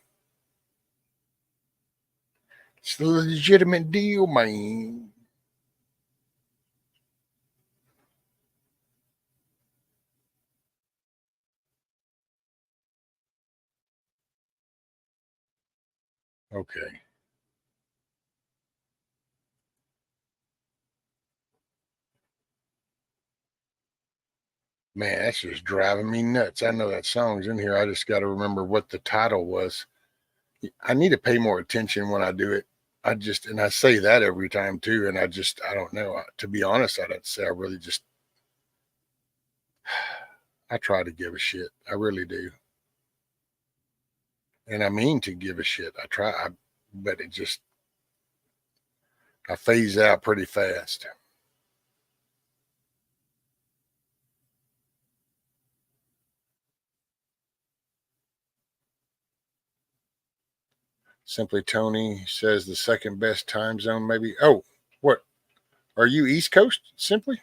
It's the legitimate deal, man. Okay. Man, that's just driving me nuts. I know that song's in here. I just got to remember what the title was. I need to pay more attention when I do it. And I say that every time too. And I don't know. To be honest, I'd have to say I really I try to give a shit. I really do. And I mean to give a shit. But I phase out pretty fast. Simply Tony says the second best time zone, maybe. Oh, what? Are you East Coast, Simply?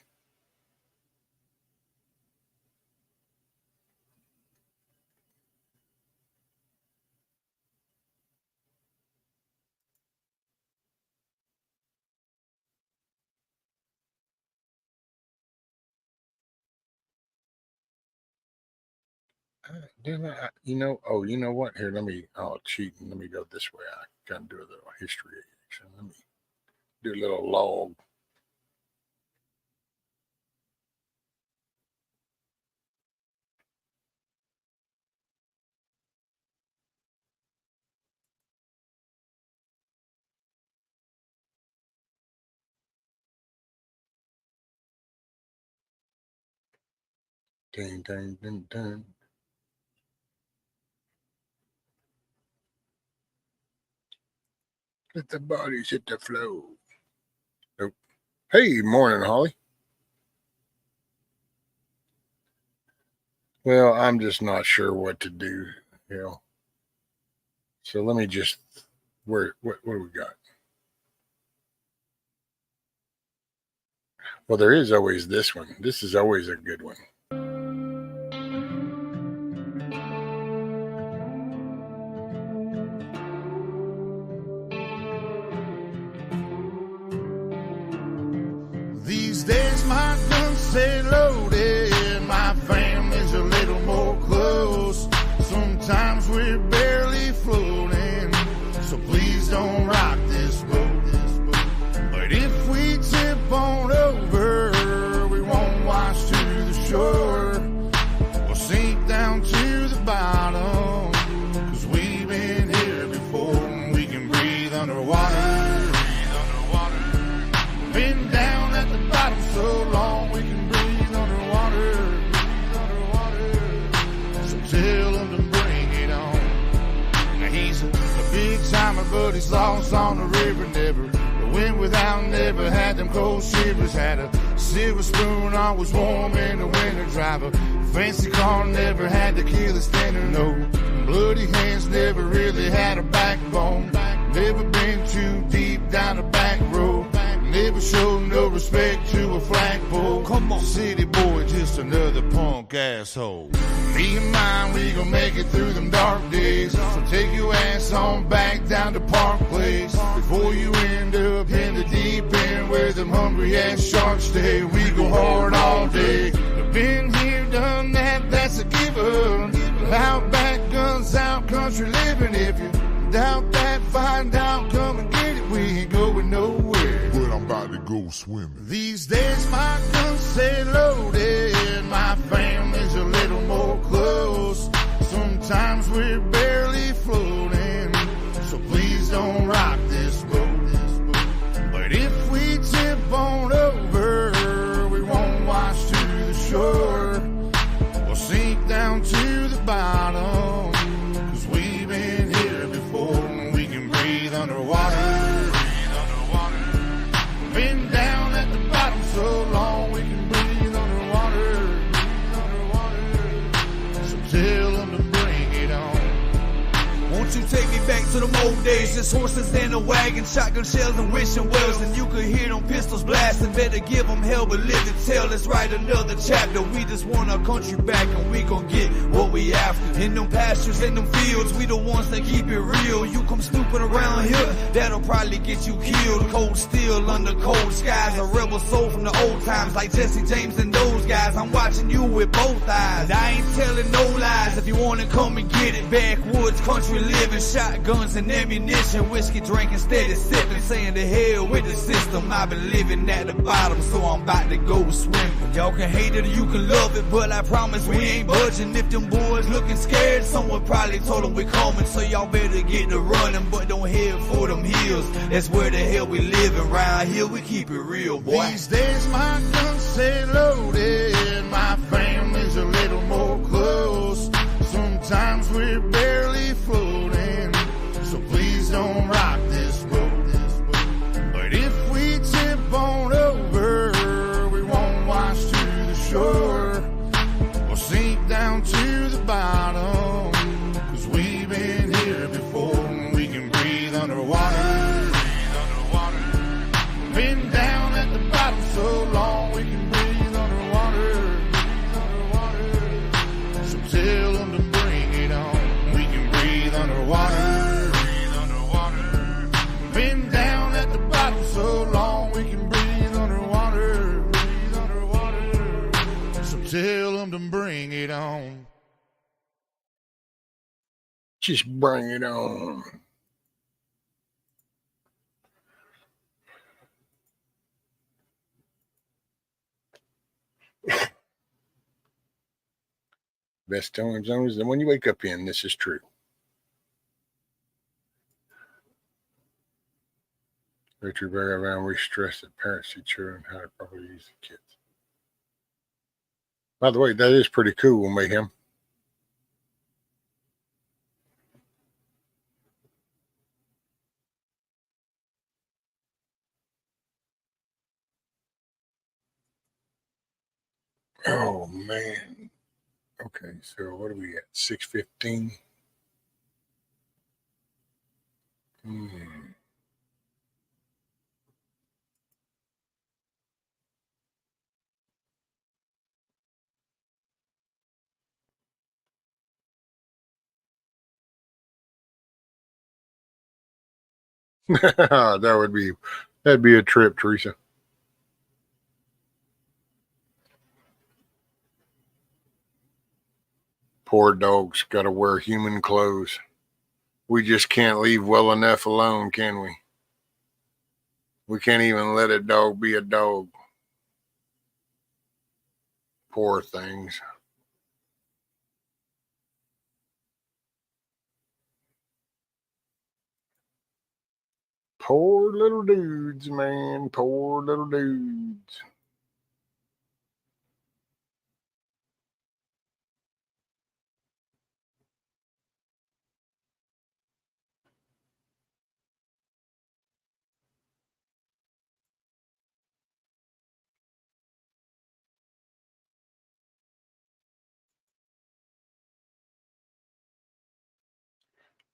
You know what? Here, cheat and let me go this way. I can do a little history action. Let me do a little log. Ding, ding, ding, ding. Let the bodies hit the flow. Nope. Hey, morning, Holly. Well, I'm just not sure what to do, you know. So let me just, what do we got? Well, there is always this one. This is always a good one. These days my guns stay loaded, my family's a little more close. Sometimes we're barely floating, so please don't rock this boat. But if we tip on over, we won't wash to the shore. We'll sink down to the bottom, 'cause we've been here before and we can breathe underwater. Been down at the bottom so long we can breathe underwater. So tell him to bring it on. Now he's a big timer, but he's lost on the river never. The wind without never had them cold shivers. Had a silver spoon, always warm in the winter. Drive a fancy car, never had to kill a standard. No bloody hands, never really had a backbone. Never been too deep down the back road. Never showed no respect to a flagpole. Come on, city boy, just another punk asshole. Me and mine, we gon' make it through them dark days. So take your ass on back down to Park Place before you end up in the deep end where them hungry ass sharks stay. We go hard all day. Been here, done that, that's a given. Out back, guns out, country living. If you doubt that, find out, come and get it. We ain't going nowhere, but I'm about to go swimming. These days my guns stay loaded, my family's a little more close. Sometimes we're barely floating, so please don't rock this boat. But if we tip on over, we won't wash to the shore. We'll sink down to the bottom, 'cause we've been here before and we can breathe underwater. Been down at the bottom so long we can breathe underwater. So tell them to bring it on. Won't you take me back to the old days? Just horses in a wagon, shotgun shells and wishing wells. And you could hear them pistols blasting. Better give them hell, but live to tell. Let's write another chapter. We just want our country back and we gon' get what we after. In them pastures, in them fields, we the ones that keep it real. You come snooping around here, that'll probably get you killed. Cold steel under cold skies. A rebel soul from the old times like Jesse James and those guys. I'm watching you with both eyes. I ain't telling no lies. If you wanna come and get it, backwoods country living, shotguns and ammunition, whiskey drinking, steady sipping, saying to hell with the system. I've been living at the bottom, so I'm about to go swimming. Y'all can hate it or you can love it, but I promise we ain't budging. If them boys looking scared, someone probably told them we coming, so y'all better get to running, but don't head for them hills. That's where the hell we living. Round here we keep it real, boy. These days my guns stay loaded, my family's a little more close. Sometimes we're barely floating, so please don't rock this boat. But if we tip on over, we won't wash to the shore. We'll sink down to the bottom, 'cause we've been here before and we can breathe underwater. Been down at the bottom so long we can breathe underwater. So tell them to bring it on. We can breathe underwater. Been down at the bottom so long we can breathe underwater. So tell them to bring it on. Just bring it on. Best time zones. And when you wake up in, this is true. Richard Berry around we stress that parents teach children how to properly use the kids. By the way, that is pretty cool, Mayhem. Oh man. Okay, so what are we at? 6:15. That'd be a trip, Teresa. Poor dog's got to wear human clothes. We just can't leave well enough alone, can we? We can't even let a dog be a dog. Poor things. Poor little dudes, man. Poor little dudes.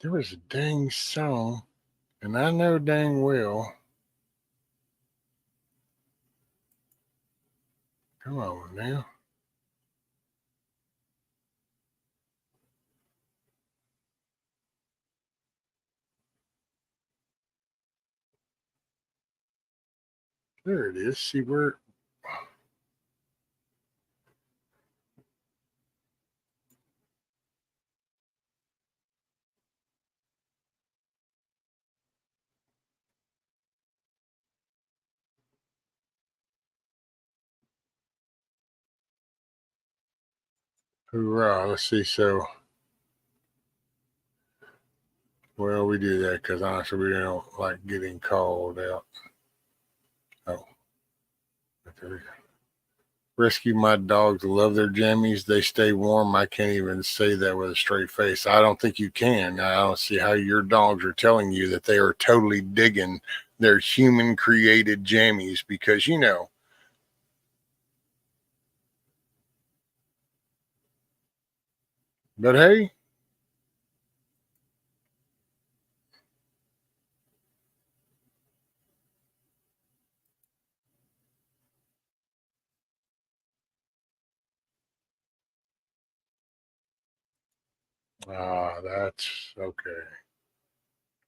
There was a dang song, and I know dang well. Come on now. There it is. See where. Hoorah. Let's see. So, well, we do that because honestly, we don't like getting called out. Oh, there we go. Rescue my dogs. Love their jammies. They stay warm. I can't even say that with a straight face. I don't think you can. I don't see how your dogs are telling you that they are totally digging their human created jammies because, you know. But hey, that's okay.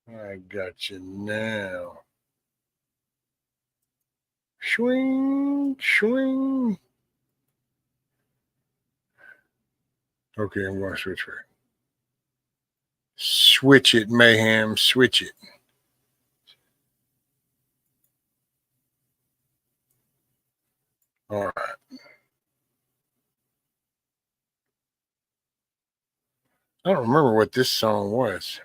I got you now. Swing, swing. Okay, I'm going to switch her. Switch it, mayhem. Switch it. All right. I don't remember what this song was.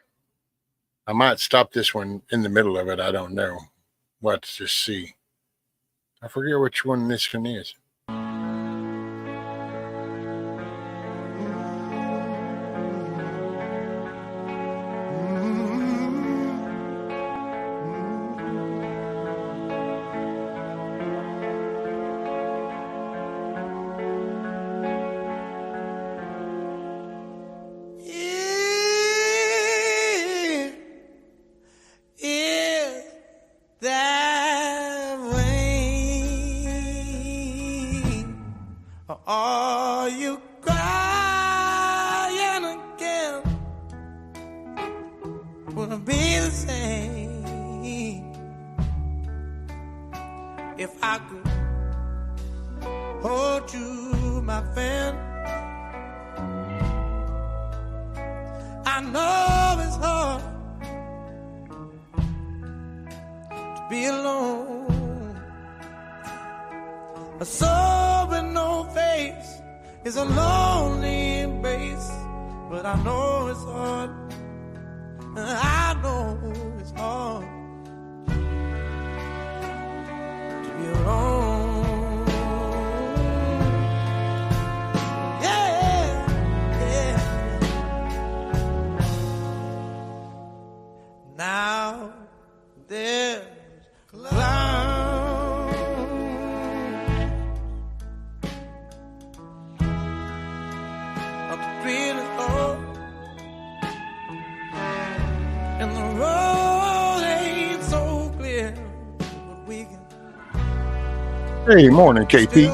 I might stop this one in the middle of it. I don't know. Let's just see. I forget which one this one is. Are you crying again? Would it be the same if I could hold you, my friend? I know it's hard to be alone. A soul with no face is a lonely embrace, but I know it's hard. I know it's hard to be alone. Yeah, yeah. Now there's clouds Hey, morning, KP.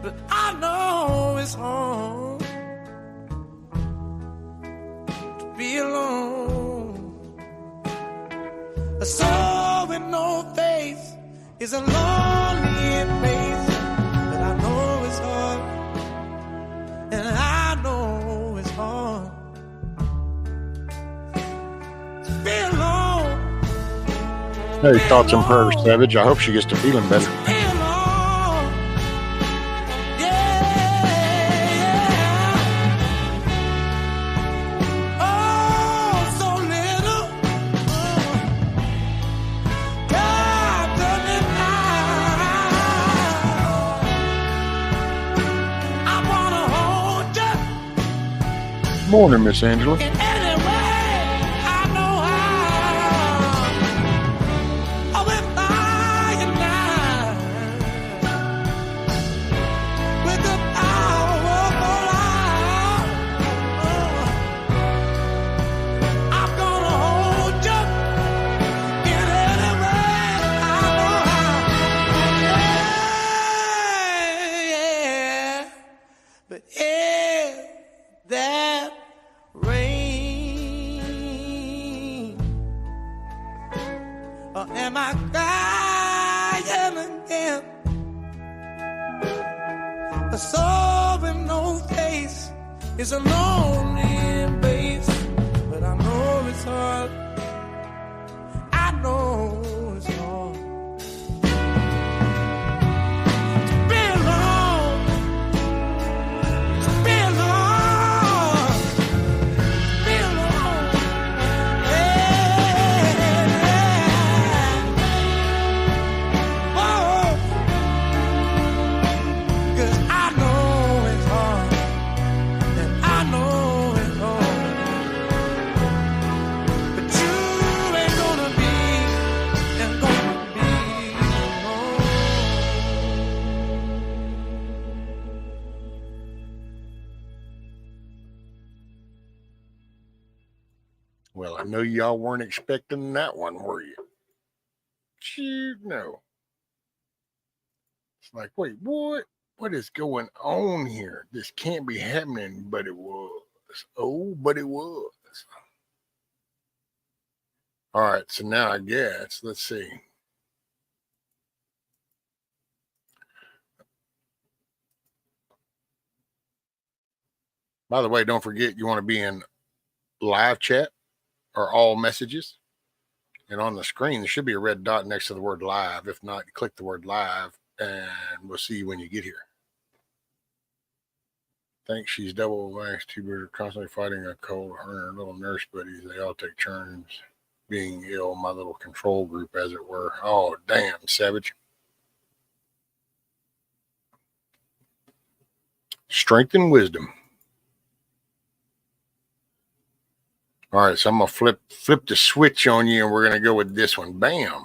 But I know it's hard to be alone. A soul with no face is a lonely place. But I know it's hard, and I know it's hard to be alone. Hey, thoughts and prayers, Savage. I hope she gets to feeling better. Morning, Miss Angela. Am I crying again? A soul with no face is a lonely place. But I know it's hard. I know it's hard to be alone. To be alone. To be alone. Well, I know y'all weren't expecting that one, were you? Shoot, no. It's like, wait, what? What is going on here? This can't be happening, but it was. Oh, but it was. All right, so now I guess, let's see. By the way, don't forget you want to be in live chat or all messages. And on the screen, there should be a red dot next to the word live. If not, click the word live and we'll see you when you get here. Thanks. She's double vaxxed. Two birds are constantly fighting a cold. Her and her little nurse buddies, they all take turns being ill. My little control group, as it were. Oh, damn, Savage. Strength and wisdom. All right, so I'm going to flip the switch on you, and we're going to go with this one. Bam.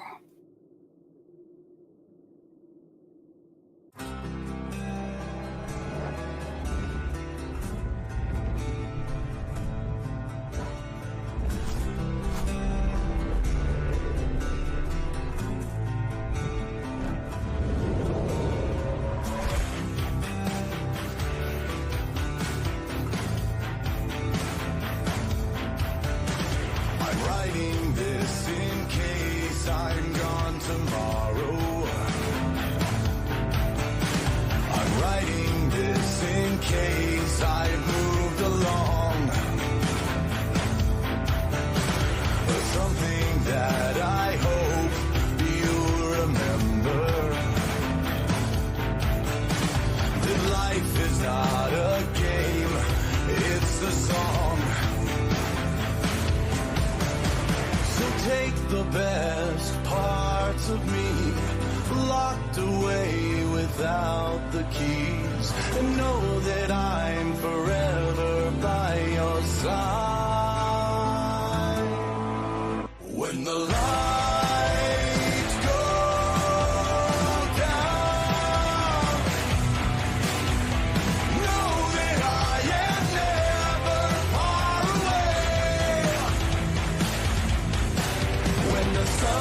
The sun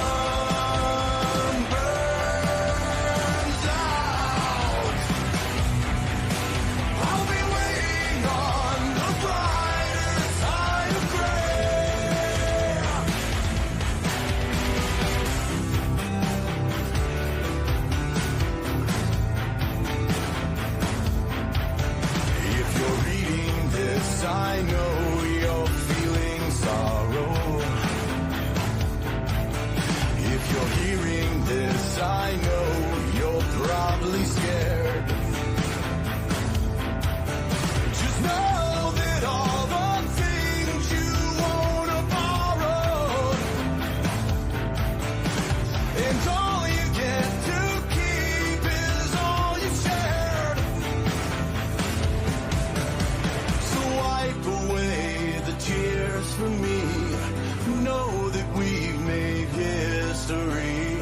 me know that we've made history.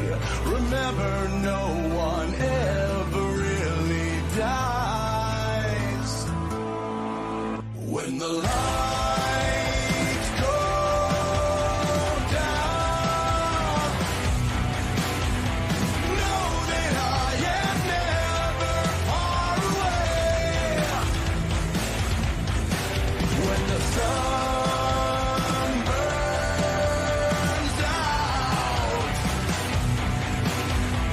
Remember, no one ever really dies. When the lights go down, know that I am never far away. When the sun burns out,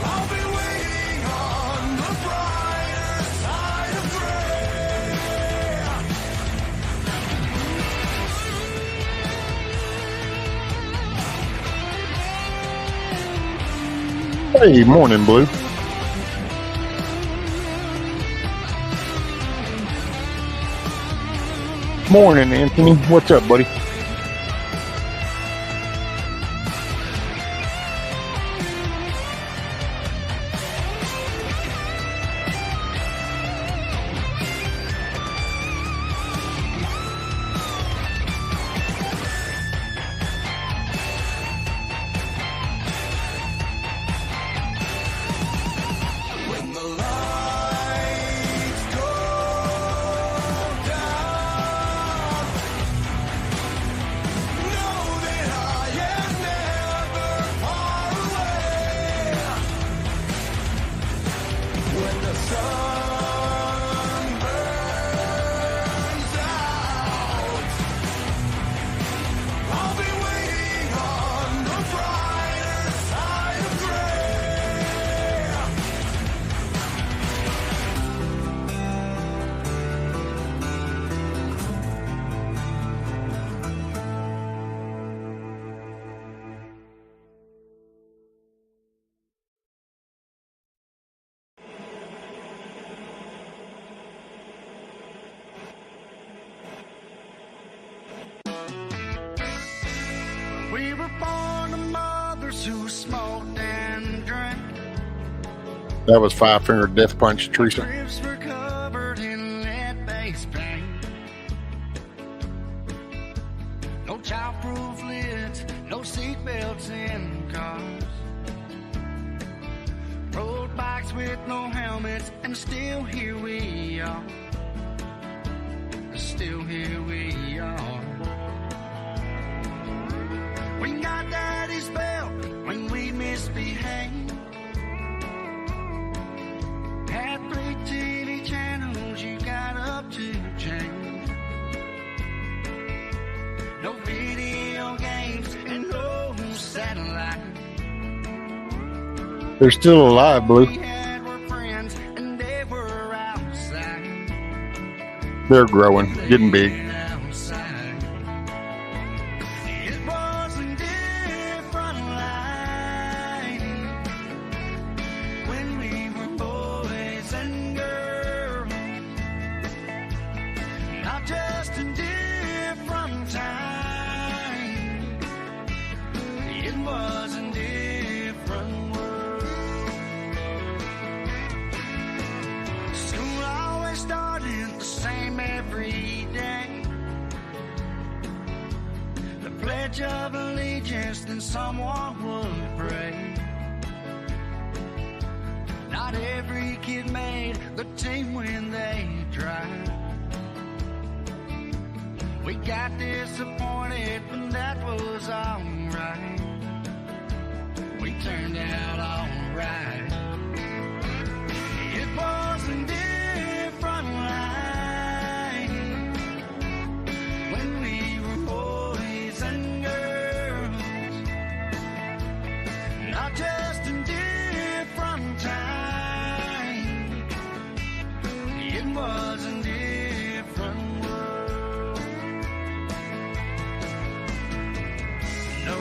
I'll be waiting on the brighter side of gray. Hey, morning, Blue. Morning, Anthony. What's up, buddy? When the lights go down, know that I am never far away. When the sun burns out, I'll be waiting on the brighter side of gray. We were born to mothers who smoked and drank. That was Five Finger Death Punch, Teresa. Ribs were covered in lead-based paint. No child-proof lids, no seatbelts in cars. Road bikes with no helmets, and still here we are. Still here we are. We got daddy's belt when we misbehaved. Had 3 TV channels, you got up to change. No video games and no satellite. They're still alive, Blue. We had were friends and they were outside. They're growing, getting big. Outside. It was a different life when we were boys and girls. Not just a different time. It was a different world. School always started the same every day. The Pledge of Allegiance, then someone would pray. Not every kid made the team when they tried. We got disappointed, but that was alright. We turned out alright. It was a different life when we were boys and girls. Not just a different time. It was a different world. No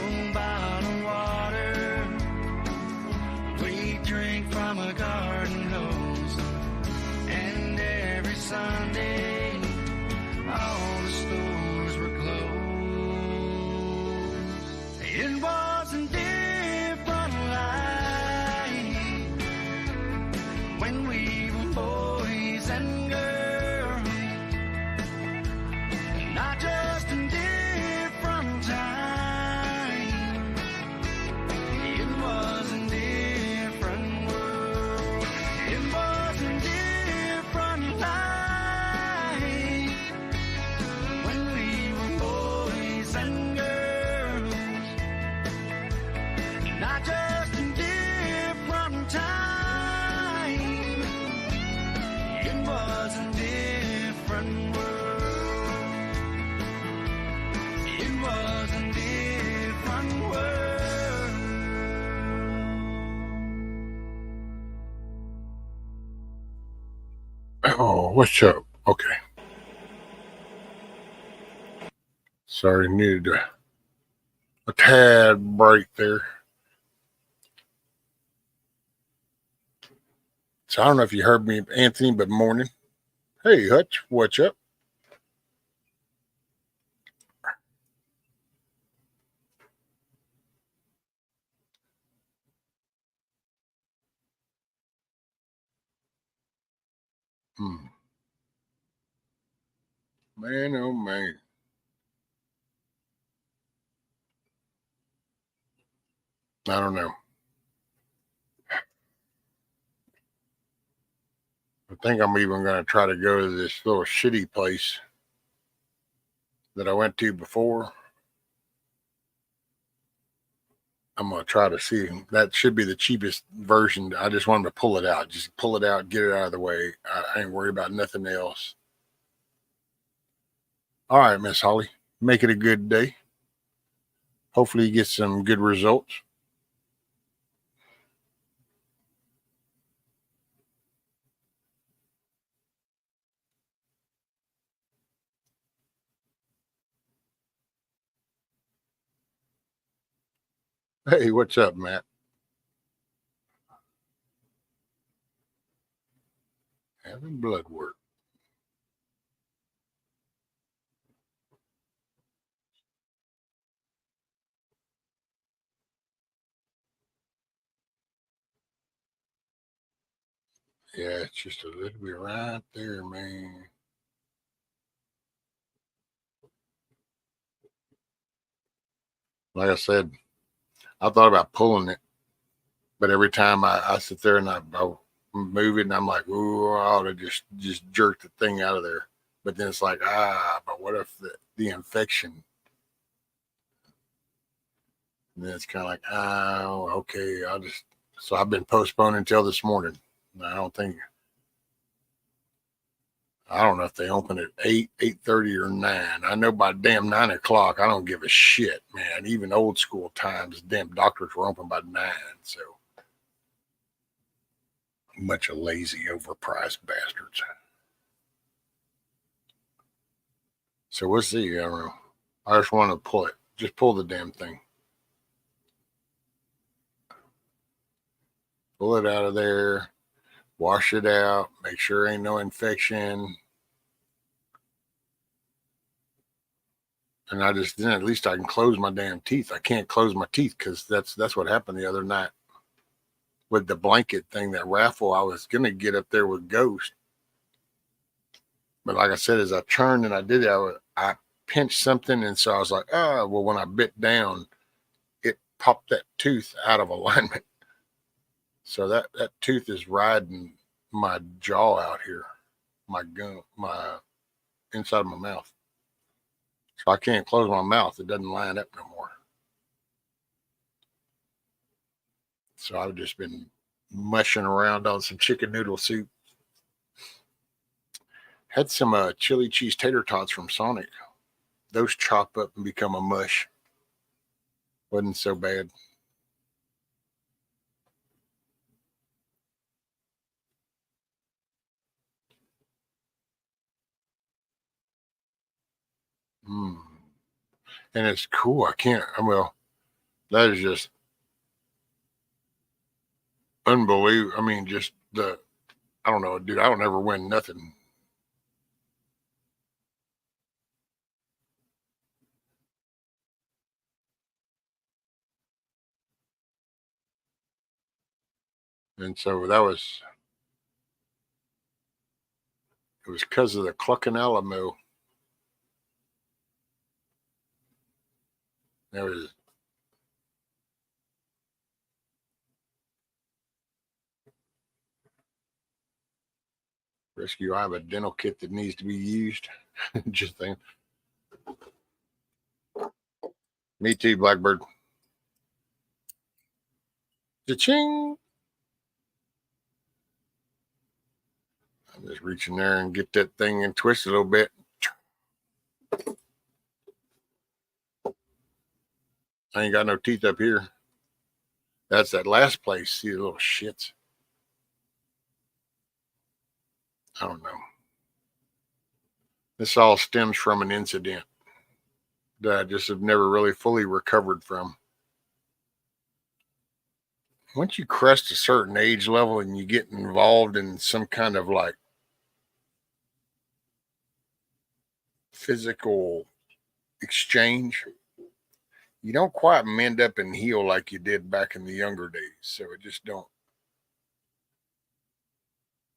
not just in different time. It was a different world. It was a different world. Oh, what's up? Okay. Sorry, needed a tad break there. So I don't know if you heard me, Anthony, but morning. Hey, Hutch, what's up? Man, oh man. I don't know. I think I'm even going to try to go to this little shitty place that I went to before. I'm going to try to see. That should be the cheapest version. I just wanted to pull it out. Just pull it out, get it out of the way. I ain't worried about nothing else. All right, Miss Holly. Make it a good day. Hopefully you get some good results. Hey, what's up, Matt? Having blood work. Yeah, it's just a little bit right there, man. Like I said, I thought about pulling it, but every time I sit there and I move it, and I'm like, ooh, I ought to just jerk the thing out of there. But then it's like, but what if the infection? And then it's kind of like, oh, okay, I'll just. So I've been postponing until this morning. I don't know if they open at 8, 8:30, or 9. I know by damn 9 o'clock, I don't give a shit, man. Even old school times, damn doctors were open by 9. So bunch of lazy, overpriced bastards. So we'll see. I don't know. I just want to pull it. Just pull the damn thing. Pull it out of there. Wash it out. Make sure ain't no infection. And then at least I can close my damn teeth. I can't close my teeth because that's what happened the other night with the blanket thing, that raffle. I was gonna get up there with Ghost, but like I said, as I turned and I did it, I pinched something, and so I was like, well, when I bit down, it popped that tooth out of alignment. So that tooth is riding my jaw out here, my gum, my inside of my mouth. So I can't close my mouth. It doesn't line up no more. So I've just been mushing around on some chicken noodle soup. Had some chili cheese tater tots from Sonic. Those chop up and become a mush. Wasn't so bad. And it's cool. Well, that is just unbelievable. I mean, I don't know, dude. I don't ever win nothing. And so it was because of the Cluckin Alamo. There was rescue. I have a dental kit that needs to be used. Just think. Me too, Blackbird. Cha-ching. I'll just reach in there and get that thing and twist a little bit. I ain't got no teeth up here. That's that last place. See the little shits. I don't know. This all stems from an incident that I just have never really fully recovered from. Once you crest a certain age level and you get involved in some kind of like physical exchange, you don't quite mend up and heal like you did back in the younger days. So it just don't.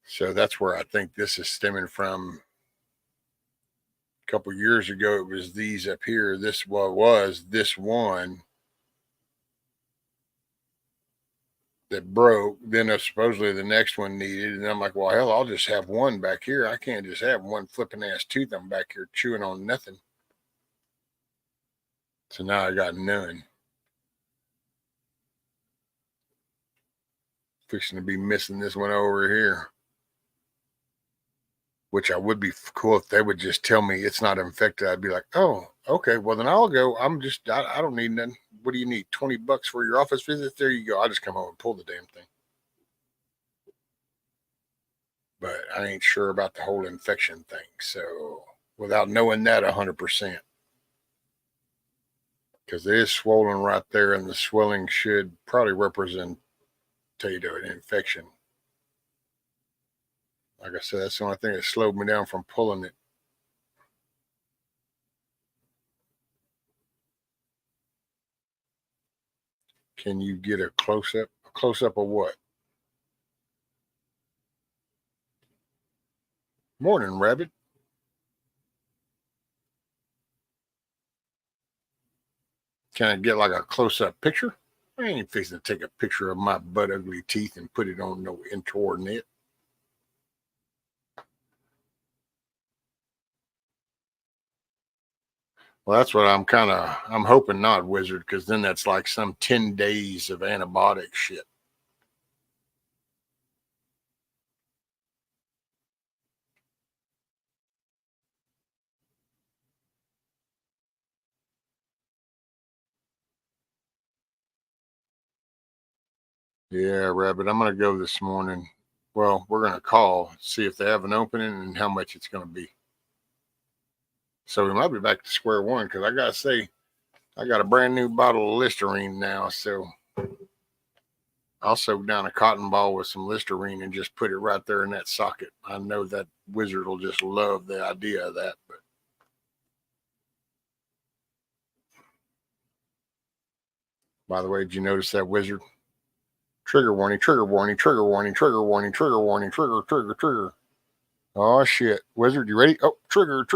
So that's where I think this is stemming from. A couple years ago, it was these up here. This was this one that broke. Then supposedly the next one needed. And I'm like, well, hell, I'll just have one back here. I can't just have one flipping ass tooth. I'm back here chewing on nothing. So now I got none. Fixing to be missing this one over here. Which I would be cool if they would just tell me it's not infected. I'd be like, oh, okay, well then I'll go. I don't need nothing. What do you need? $20 for your office visit? There you go. I'll just come home and pull the damn thing. But I ain't sure about the whole infection thing. So without knowing that 100%, because it is swollen right there, and the swelling should probably represent an infection. Like I said, that's the only thing that slowed me down from pulling it. Can you get a close-up? A close-up of what? Morning, Rabbit. Can I get like a close-up picture? I ain't fixing to take a picture of my butt ugly teeth and put it on no internet. Well, that's what I'm hoping not, Wizard, because then that's like some 10 days of antibiotic shit. Yeah, Rabbit, I'm going to go this morning. Well, we're going to call, see if they have an opening and how much it's going to be. So we might be back to square one, because I got to say, I got a brand new bottle of Listerine now, so I'll soak down a cotton ball with some Listerine and just put it right there in that socket. I know that Wizard will just love the idea of that. But by the way, did you notice that, Wizard? Trigger warning, trigger warning, trigger warning, trigger warning, trigger warning, trigger. Oh, shit. Wizard, you ready? Oh, trigger.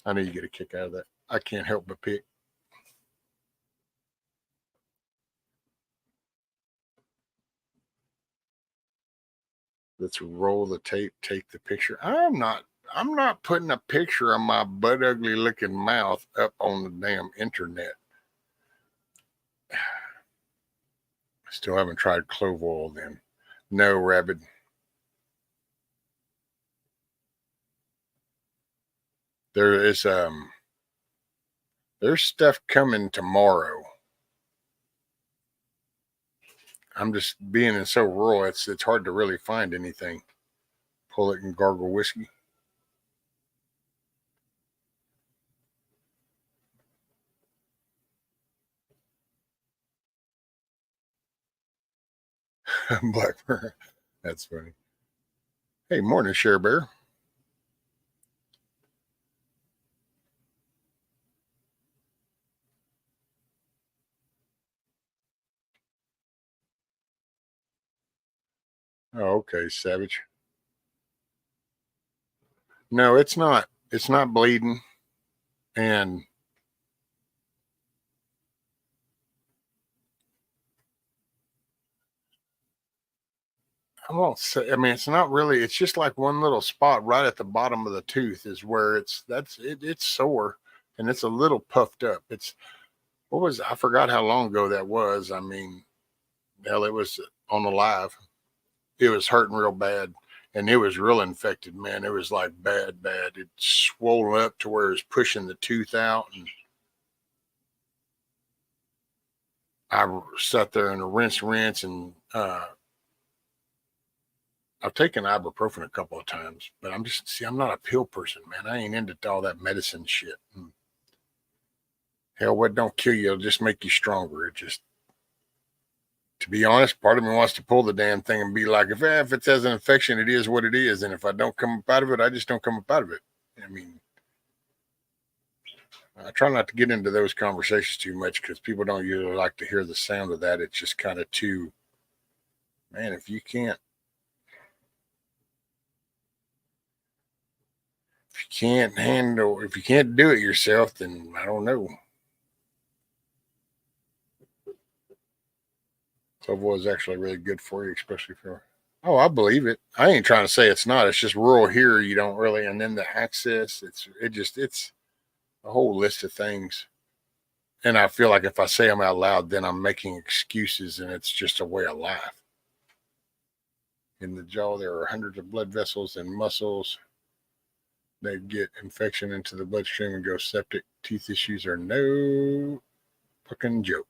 I know you get a kick out of that. I can't help but pick. Let's roll the tape, take the picture. I'm not putting a picture of my butt ugly looking mouth up on the damn internet. I still haven't tried clove oil then. No, Rabbit. There is there's stuff coming tomorrow. I'm just being so rural, it's hard to really find anything. Pull it and gargle whiskey. Blackbird. That's funny. Hey, morning, Share Bear. Oh, okay, Savage. No, it's not. It's not bleeding. And I won't say, I mean, it's not really, it's just like one little spot right at the bottom of the tooth is where it's sore and it's a little puffed up. I forgot how long ago that was. I mean, hell, it was on the live. It was hurting real bad. And it was real infected, man. It was like bad. It swollen up to where it was pushing the tooth out. And I sat there in a rinse. And I've taken ibuprofen a couple of times. But I'm not a pill person, man. I ain't into all that medicine shit. And hell, what don't kill you, it'll just make you stronger. To be honest, part of me wants to pull the damn thing and be like, if it has an infection, it is what it is. And if I don't come up out of it, I just don't come up out of it. I mean, I try not to get into those conversations too much because people don't usually like to hear the sound of that. It's just kind of too, man, if you can't do it yourself, then I don't know. Clover is actually really good for you, especially if you're. Oh, I believe it. I ain't trying to say it's not. It's just rural here. You don't really, and then the access. It's a whole list of things. And I feel like if I say them out loud, then I'm making excuses, and it's just a way of life. In the jaw, there are hundreds of blood vessels and muscles. They get infection into the bloodstream and go septic. Teeth issues are no fucking joke.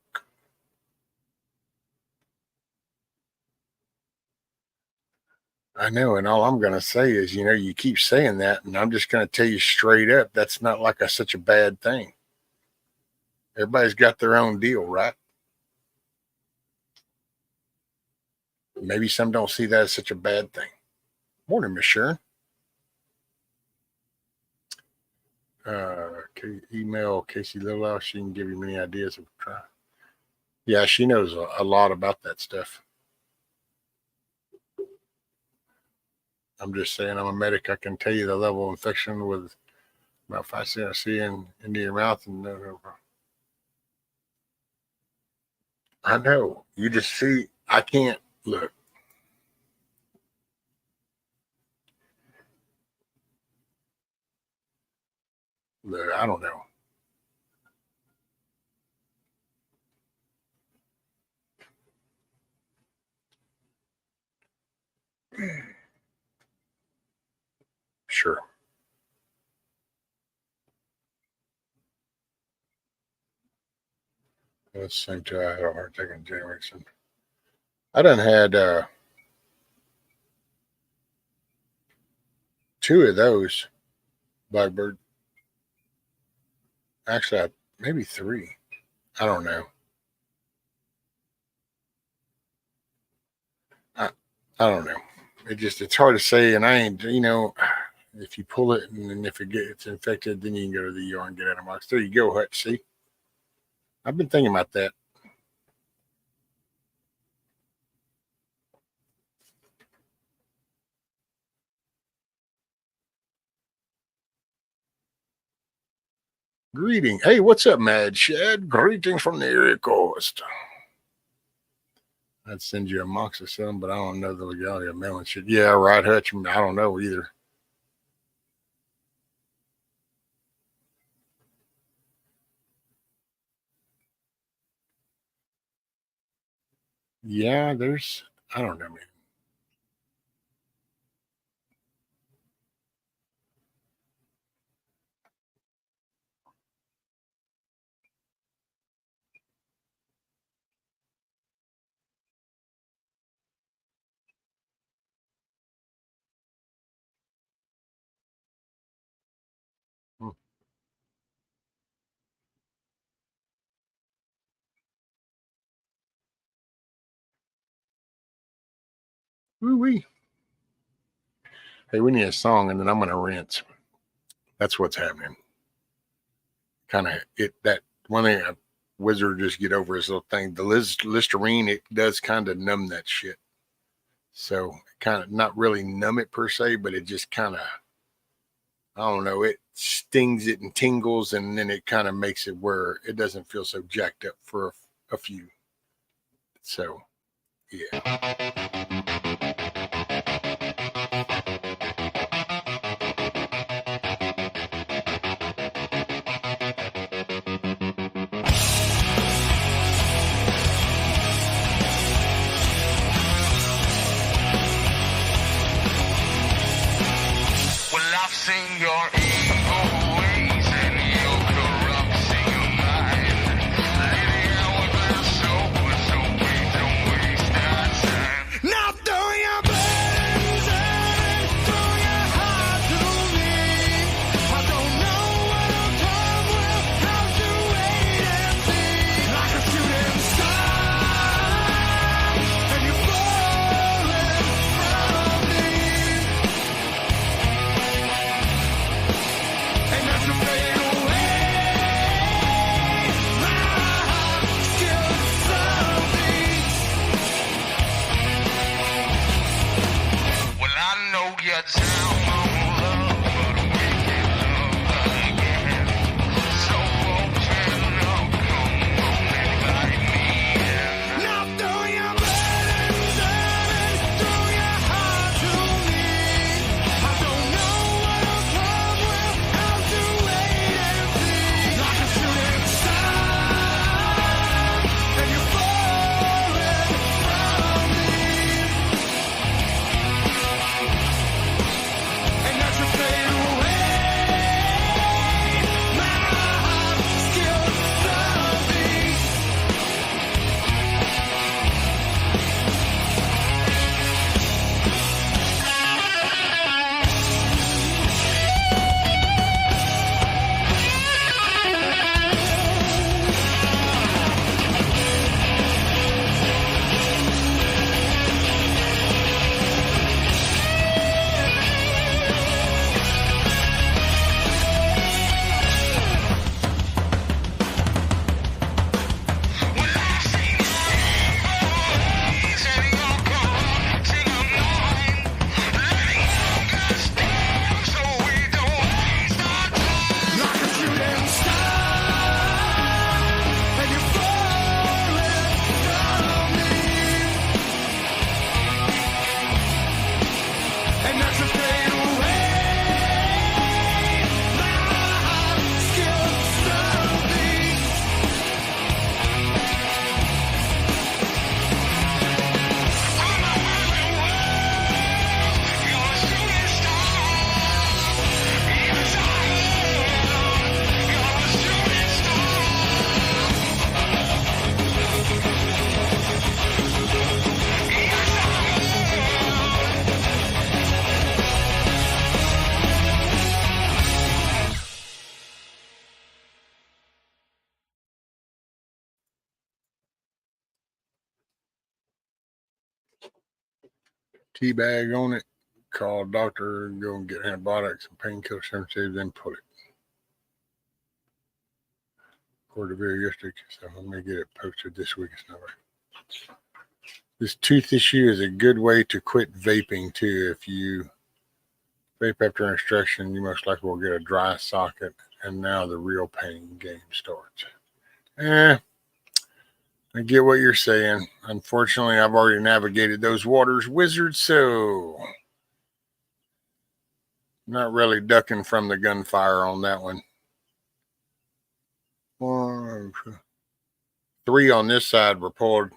I know, and all I'm going to say is, you keep saying that, and I'm just going to tell you straight up, that's not like such a bad thing. Everybody's got their own deal, right? Maybe some don't see that as such a bad thing. Morning, Miss Sharon. Email Casey Lillow. She can give you many ideas of try. Yeah, she knows a lot about that stuff. I'm just saying, I'm a medic. I can tell you the level of infection with about 5 cc into your mouth. And I know. You just see, I can't look. Look, I don't know. Sure. At the same time, I had a heart attack in January. So I done had 2 of those Blackbird. Actually, maybe 3. I don't know. I don't know. It's hard to say, and I ain't, if you pull it and if it gets infected, then you can go to the ER and get antibiotics. There you go, Hutch. See, I've been thinking about that. Greeting. Hey, what's up, Mad Shad? Greetings from the area coast. I'd send you a amoxicillin, but I don't know the legality of mailing shit. Yeah, right, Hutch. I don't know either. Yeah, I don't know, man. Woo-wee. Hey, we need a song, and then I'm going to rinse. That's what's happening. Kind of that one thing a wizard just get over his little thing. The Listerine, it does kind of numb that shit. So kind of not really numb it per se, but it just kind of, I don't know, it stings it and tingles, and then it kind of makes it where it doesn't feel so jacked up for a few. So, yeah. tea bag on it, call a doctor, go and get antibiotics and painkillers, then pull it. Recorded the video yesterday, so I'm going to get it posted this week. It's not right. This tooth issue is a good way to quit vaping too. If you vape after instruction, you most likely will get a dry socket, and now the real pain game starts. I get what you're saying. Unfortunately, I've already navigated those waters, wizard, so not really ducking from the gunfire on that one. 1, 3 on this side were pulled.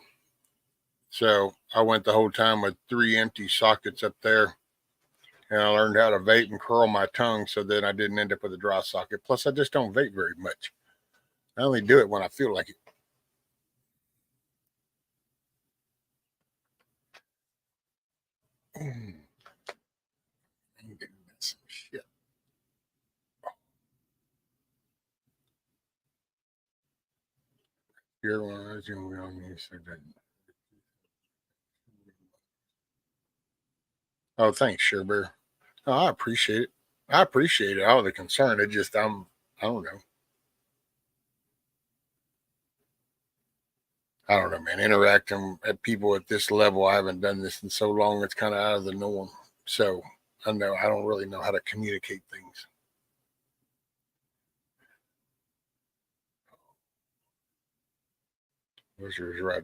So I went the whole time with 3 empty sockets up there. And I learned how to vape and curl my tongue so that I didn't end up with a dry socket. Plus, I just don't vape very much. I only do it when I feel like it. I'm getting some shit. Here, one of those young men said that. Oh, thanks, Sure Bear. Oh, I appreciate it. I appreciate it. All the concern. It just, I don't know. I don't know, man. Interacting at people at this level, I haven't done this in so long. It's kind of out of the norm. So I don't really know how to communicate things. Where's yours? Right.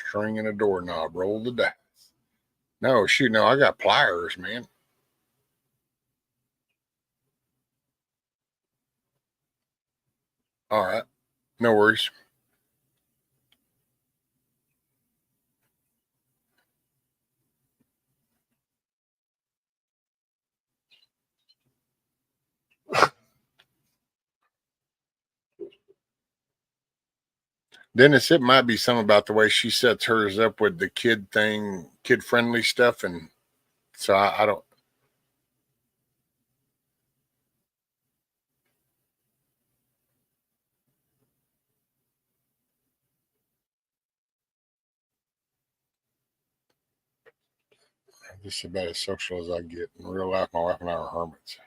Stringing a doorknob, roll the dice. No, shoot, no, I got pliers, man. All right, no worries. Dennis, it might be something about the way she sets hers up with the kid thing, kid friendly stuff. And so I don't. This is about as social as I get. In real life, my wife and I are hermits.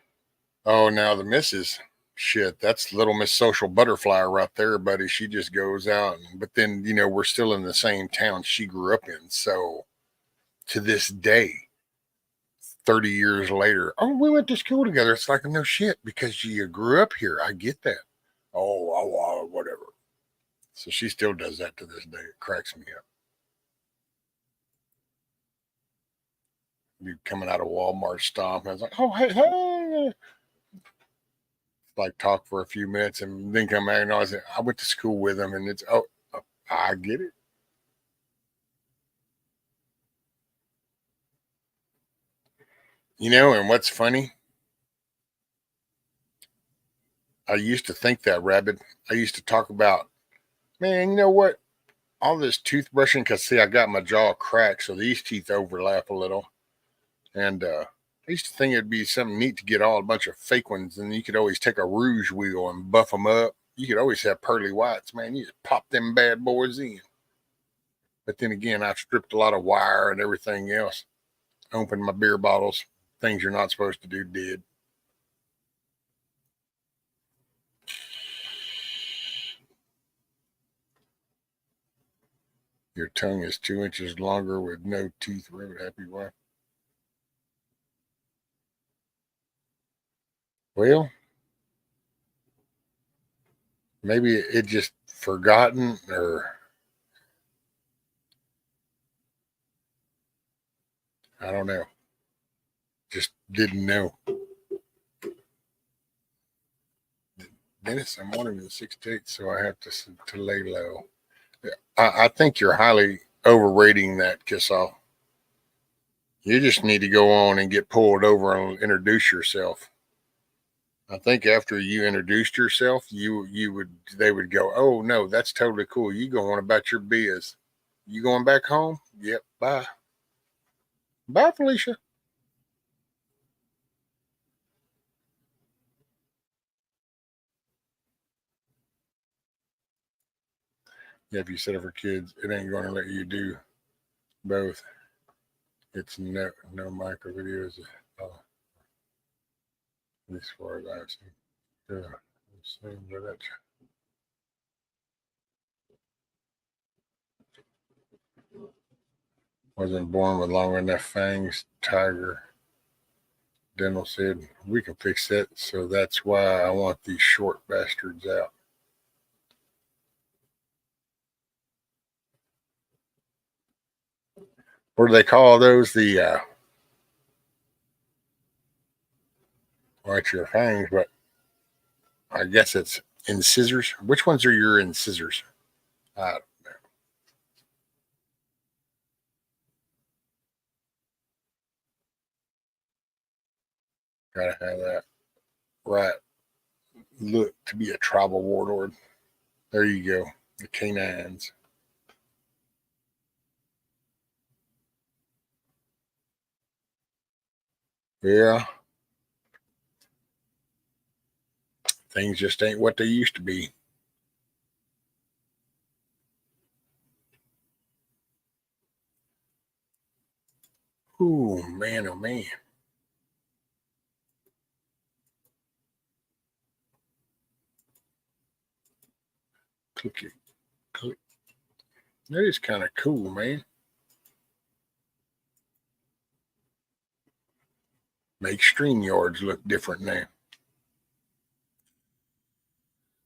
Oh, now the missus, shit, that's little Miss Social Butterfly right there, buddy. She just goes out. But then, we're still in the same town she grew up in. So to this day, 30 years later, oh, we went to school together. It's like, no shit, because you grew up here. I get that. Oh, whatever. So she still does that to this day. It cracks me up. You coming out of Walmart stomp, and I was like, oh, hey. Like talk for a few minutes and then come back and I went to school with him, and it's, I get it. And what's funny? I used to think that, Rabbit. I used to talk about, man, you know what? All this toothbrushing, because see, I got my jaw cracked, so these teeth overlap a little. And I used to think it'd be something neat to get all a bunch of fake ones, and you could always take a rouge wheel and buff them up. You could always have pearly whites, man. You just pop them bad boys in. But then again, I've stripped a lot of wire and everything else. Opened my beer bottles. Things you're not supposed to do did. Your tongue is 2 inches longer with no teeth. Road happy wife. Well, maybe it just forgotten, or I don't know. Just didn't know. Dennis, I'm wanting the 6'8", so I have to lay low. I think you're highly overrating that, Kiss-Off. You just need to go on and get pulled over and introduce yourself. I think after you introduced yourself, they would go, oh no, that's totally cool. You go on about your biz. You going back home? Yep. Bye. Bye, Felicia. Yeah, if you set it for kids, it ain't going to let you do both. It's no micro videos. Oh, as far as I've seen. Yeah, that. Wasn't born with long enough fangs, Tiger. Dental said, we can fix that, so that's why I want these short bastards out. What do they call those? The, well, it's your fangs, but I guess it's incisors. Which ones are your incisors? I don't know. Gotta have that right look to be a tribal warlord. There you go. The canines. Yeah. Things just ain't what they used to be. Ooh, man, oh man. Click it. Click. That is kind of cool, man. Make StreamYards look different now.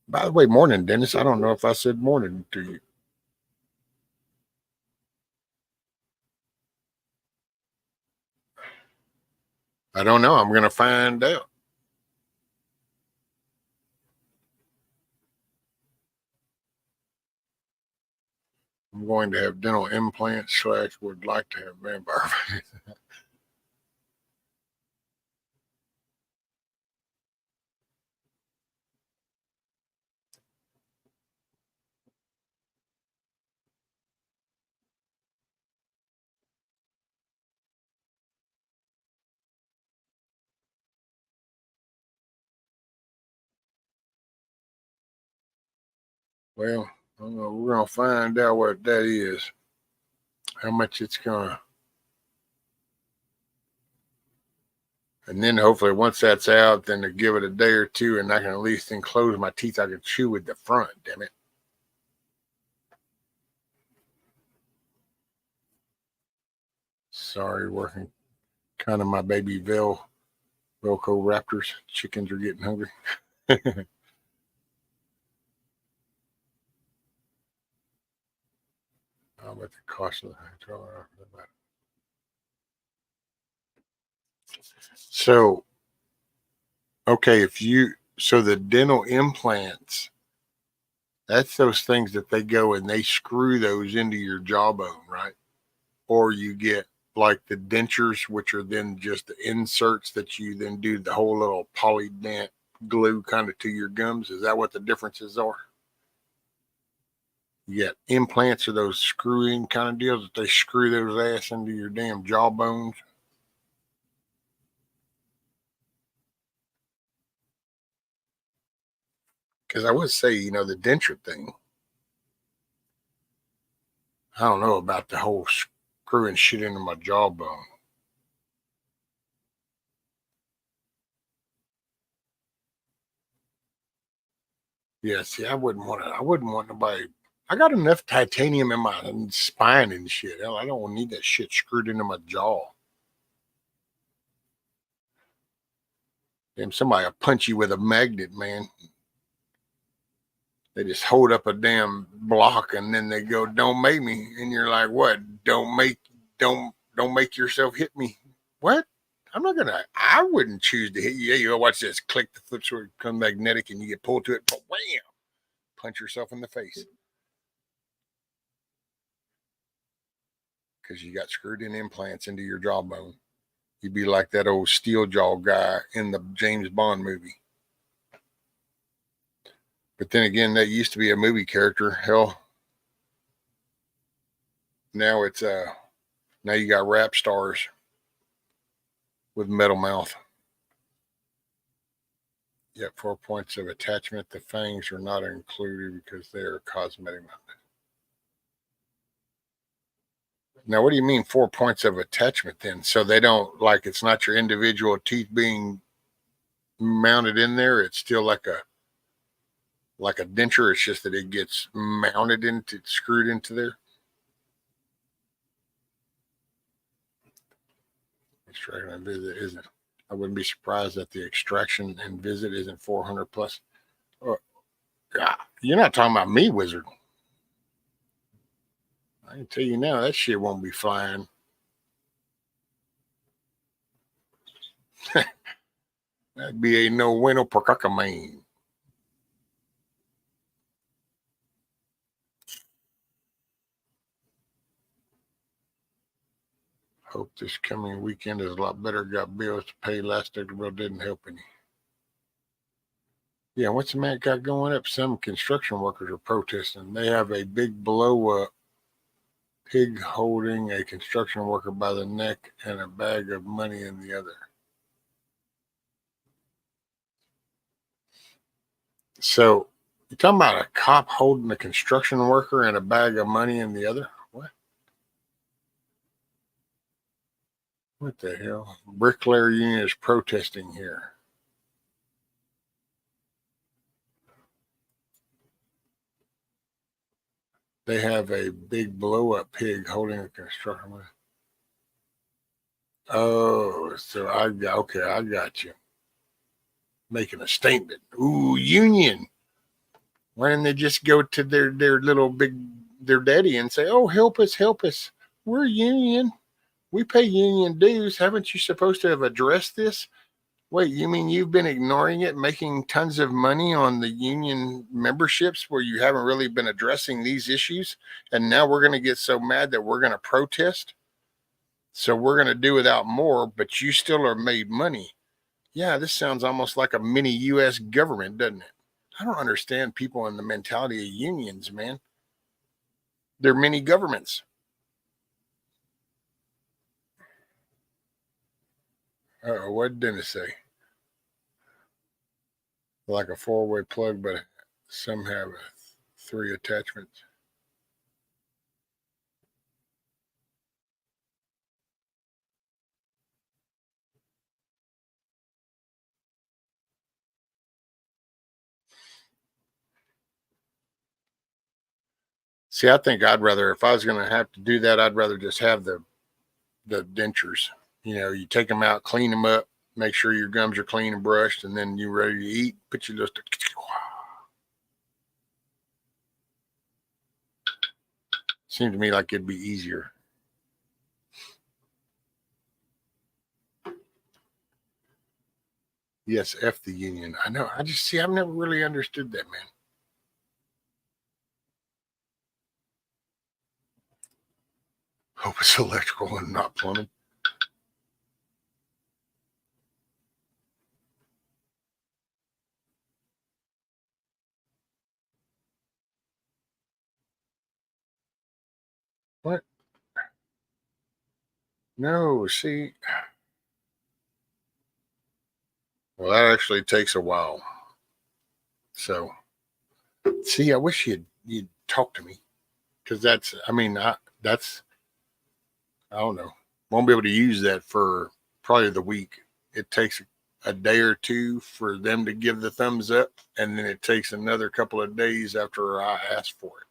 By the way, morning, Dennis. I don't know if I said morning to you. I don't know. I'm going to find out. I'm going to have dental implants / would like to have vampire face. Well, I don't know. We're going to find out what that is. How much it's going to. And then hopefully once that's out, then to give it a day or two and I can at least enclose my teeth. I can chew with the front, damn it. Sorry, working kind of my baby Velco Raptors. Chickens are getting hungry. How about the cost of the controller? So, okay, so the dental implants, that's those things that they go and they screw those into your jawbone, right? Or you get like the dentures, which are then just the inserts that you then do the whole little polydent glue kind of to your gums. Is that what the differences are? You got implants or those screw-in kind of deals that they screw those ass into your damn jawbones. Because I would say, the denture thing, I don't know about the whole screwing shit into my jawbone. Yeah, see, I wouldn't want it. I wouldn't want nobody. I got enough titanium in my spine and shit. Hell, I don't need that shit screwed into my jaw. Damn, somebody will punch you with a magnet, man. They just hold up a damn block and then they go, "Don't make me," and you're like, "What? Don't make yourself hit me." What? I'm not gonna. I wouldn't choose to hit you. Yeah, you go watch this. Click the flip sword, become magnetic, and you get pulled to it. Wham! Punch yourself in the face because you got screwed in implants into your jawbone. You'd be like that old steel jaw guy in the James Bond movie. But then again, that used to be a movie character. Hell, now it's now you got rap stars with metal mouth. Yet 4 points of attachment. The fangs are not included because they are cosmetic. Now, what do you mean 4 points of attachment then? So they don't, like, it's not your individual teeth being mounted in there. It's still like a denture. It's just that it gets mounted into, screwed into there. Extraction and visit isn't. I wouldn't be surprised that the extraction and visit isn't 400 plus. Oh, you're not talking about me, wizard. I can tell you now, that shit won't be flying. That'd be a no bueno por cacamane. Hope this coming weekend is a lot better. Got bills to pay. Last bill didn't help any. Yeah, what's the man got going up? Some construction workers are protesting. They have a big blow up pig holding a construction worker by the neck and a bag of money in the other. So you're talking about a cop holding a construction worker and a bag of money in the other? What? What the hell? Bricklayer Union is protesting here. They have a big blow-up pig holding a construction worker. Oh, so I got you. Making a statement. Ooh, union. Why didn't they just go to their daddy and say, "Oh, help us. We're union. We pay union dues. Haven't you supposed to have addressed this?" Wait, you mean you've been ignoring it, making tons of money on the union memberships where you haven't really been addressing these issues? And now we're going to get so mad that we're going to protest? So we're going to do without more, but you still are made money. Yeah, this sounds almost like a mini U.S. government, doesn't it? I don't understand people in the mentality of unions, man. They're mini governments. What did Dennis say? Like a four-way plug, but some have 3 attachments. See, I think I'd rather, if I was going to have to do that, I'd rather just have the dentures. You know, you take them out, clean them up, make sure your gums are clean and brushed, and then you're ready to eat. Put your just. Seems to me like it'd be easier. Yes, F the union. I know. I've never really understood that, man. Hope it's electrical and not plumbing. What? No, see. Well, that actually takes a while. So, see, I wish you'd talk to me, because I don't know. Won't be able to use that for probably the week. It takes a day or two for them to give the thumbs up, and then it takes another couple of days after I ask for it.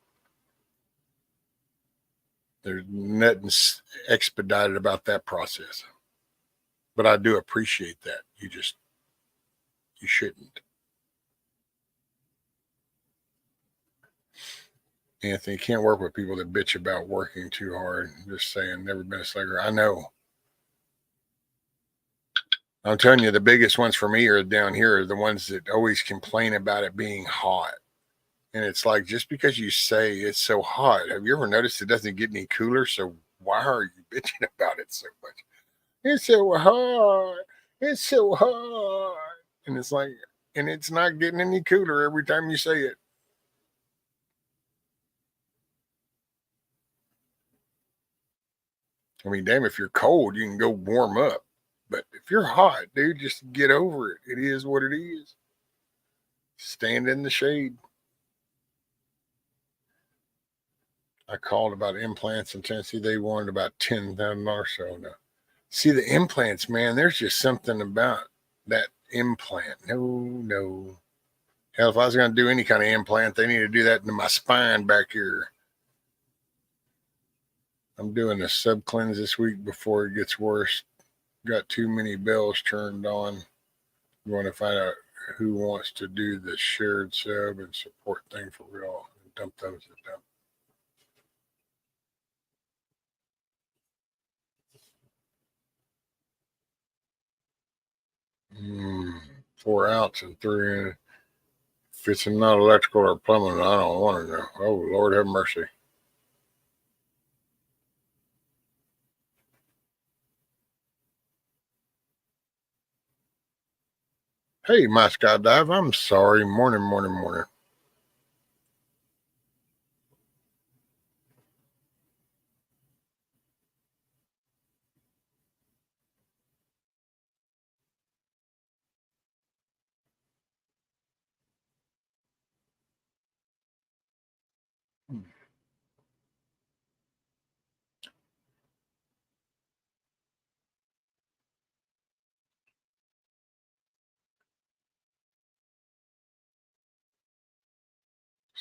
There's nothing expedited about that process. But I do appreciate that. You shouldn't. Anthony, can't work with people that bitch about working too hard. Just saying, never been a slugger. I know. I'm telling you, the biggest ones for me are down here, are the ones that always complain about it being hot. And it's like, just because you say it's so hot, have you ever noticed it doesn't get any cooler? So why are you bitching about it so much? It's so hot. It's so hot. And it's like, and it's not getting any cooler every time you say it. I mean, damn, if you're cold, you can go warm up. But if you're hot, dude, just get over it. It is what it is. Stand in the shade. I called about implants in Tennessee. They wanted about $10,000. So no. See the implants, man. There's just something about that implant. No. Hell, if I was going to do any kind of implant, they need to do that into my spine back here. I'm doing a sub cleanse this week before it gets worse. Got too many bells turned on. You want to find out who wants to do the shared sub and support thing for real. Dump those at them. 4 outs and 3 in. If it's not electrical or plumbing, I don't want to know. Oh, Lord have mercy. Hey, my skydive, I'm sorry. Morning.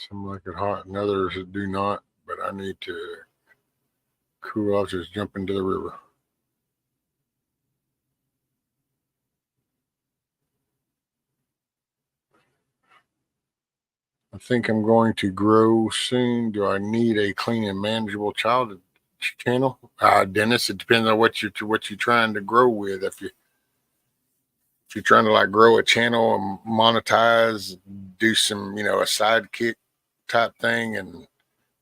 Some like it hot and others that do not, but I need to cool off, just jump into the river. I think I'm going to grow soon. Do I need a clean and manageable child channel? Dennis, it depends on what you're trying to grow with. If you're trying to like grow a channel and monetize, do some, a sidekick type thing and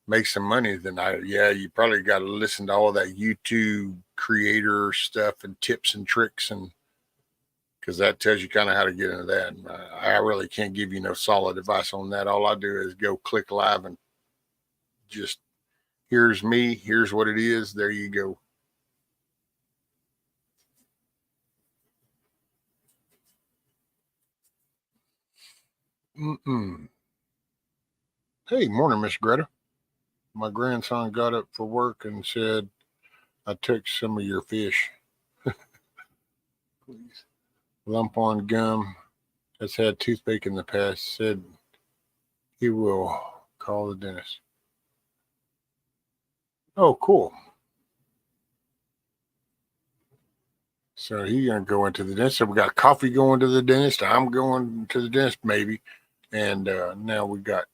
make some money, then you probably got to listen to all that YouTube creator stuff and tips and tricks, and because that tells you kind of how to get into that. I really can't give you no solid advice on that. All I do is go click live and just, here's me, here's what it is. There you go. Hey, morning, Miss Greta. My grandson got up for work and said, I took some of your fish. Please. Lump on gum. Has had toothache in the past. Said he will call the dentist. Oh, cool. So he's going to go into the dentist. So we got Coffee going to the dentist. I'm going to the dentist maybe. And now we got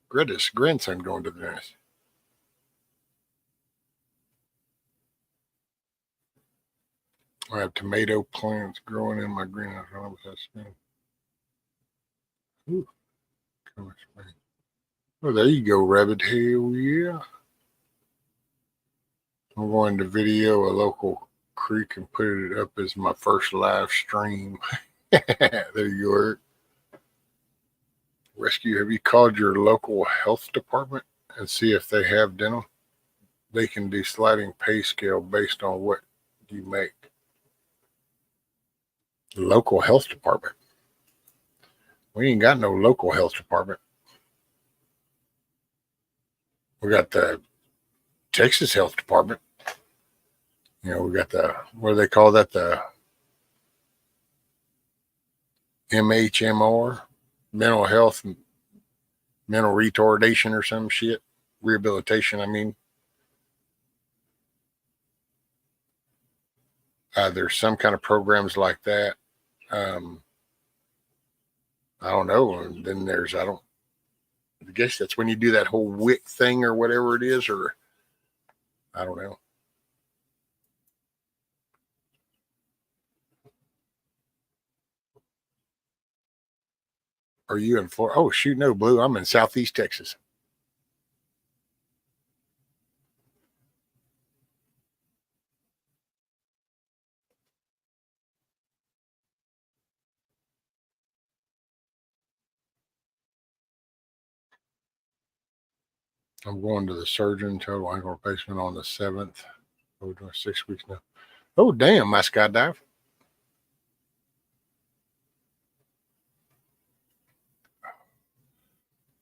Greta's grandson going to the dentist. I have tomato plants growing in my greenhouse. I don't know what that's Ooh, oh, there you go, Rabbit. Hell yeah. I'm going to video a local creek and put it up as my first live stream. There you go, Eric. Rescue, have you called your local health department and see if they have dental? They can do sliding pay scale based on what you make. Local health department. We ain't got no local health department. We got the Texas Health Department. We got the, what do they call that? The MHMR, mental health, mental retardation or some shit. Rehabilitation, I mean. There's some kind of programs like that. I don't know. And then there's, I guess that's when you do that whole WIC thing or whatever it is, or I don't know. Are you in Florida? Oh, shoot, no, Blue. I'm in Southeast Texas. I'm going to the surgeon, total ankle replacement on the 7th. Oh, 6 weeks now. Oh, damn, my skydive.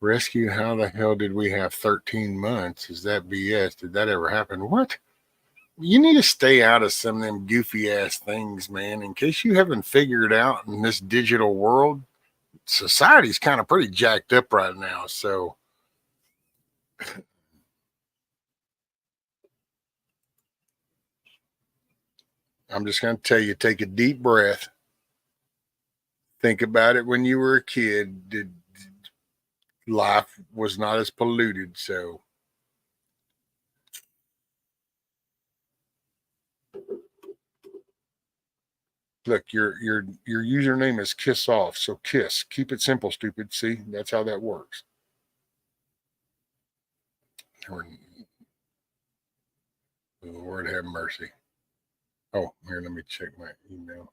Rescue, how the hell did we have 13 months? Is that BS? Did that ever happen? What? You need to stay out of some of them goofy ass things, man. In case you haven't figured out, in this digital world, society's kind of pretty jacked up right now. So I'm just going to tell you, take a deep breath. Think about it when you were a kid. Life was not as polluted. So look, your username is Kiss Off. So kiss. Keep it simple, stupid. See, that's how that works. Lord have mercy. Oh, here, let me check my email.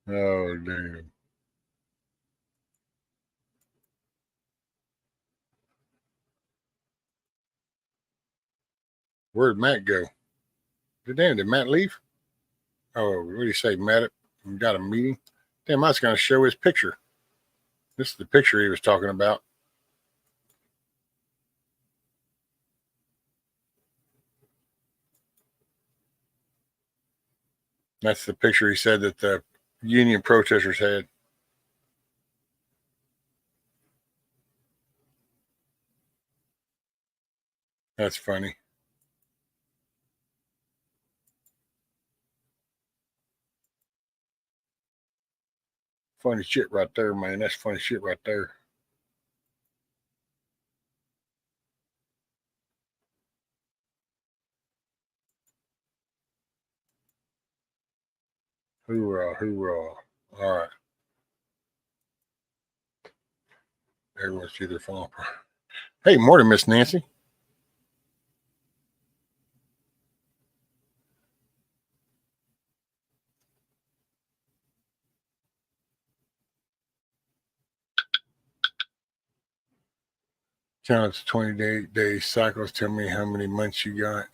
Oh, damn. Where'd Matt go? Damn, did Matt leave? Oh, what do you say, Matt? Got a meeting? Damn, I was going to show his picture. This is the picture he was talking about. That's the picture he said that the union protesters had. That's funny. Funny shit right there, man. That's funny shit right there. Hoorah, hoorah. All right. Everyone's to their phone. Hey, morning, Miss Nancy. Counts 20-day cycles. Tell me how many months you got.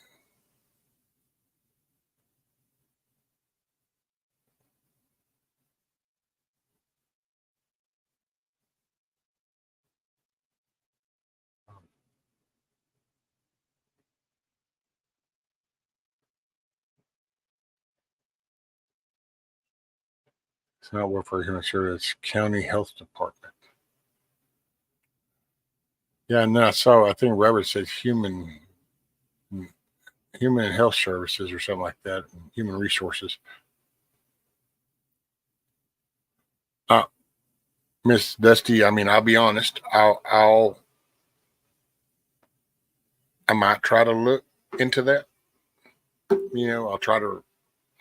It's not Welfare Human Services, it's County Health Department. Yeah, and then I think Robert said human and health services or something like that, human resources. Miss Dusty, I mean, I'll be honest. I might try to look into that. I'll try to.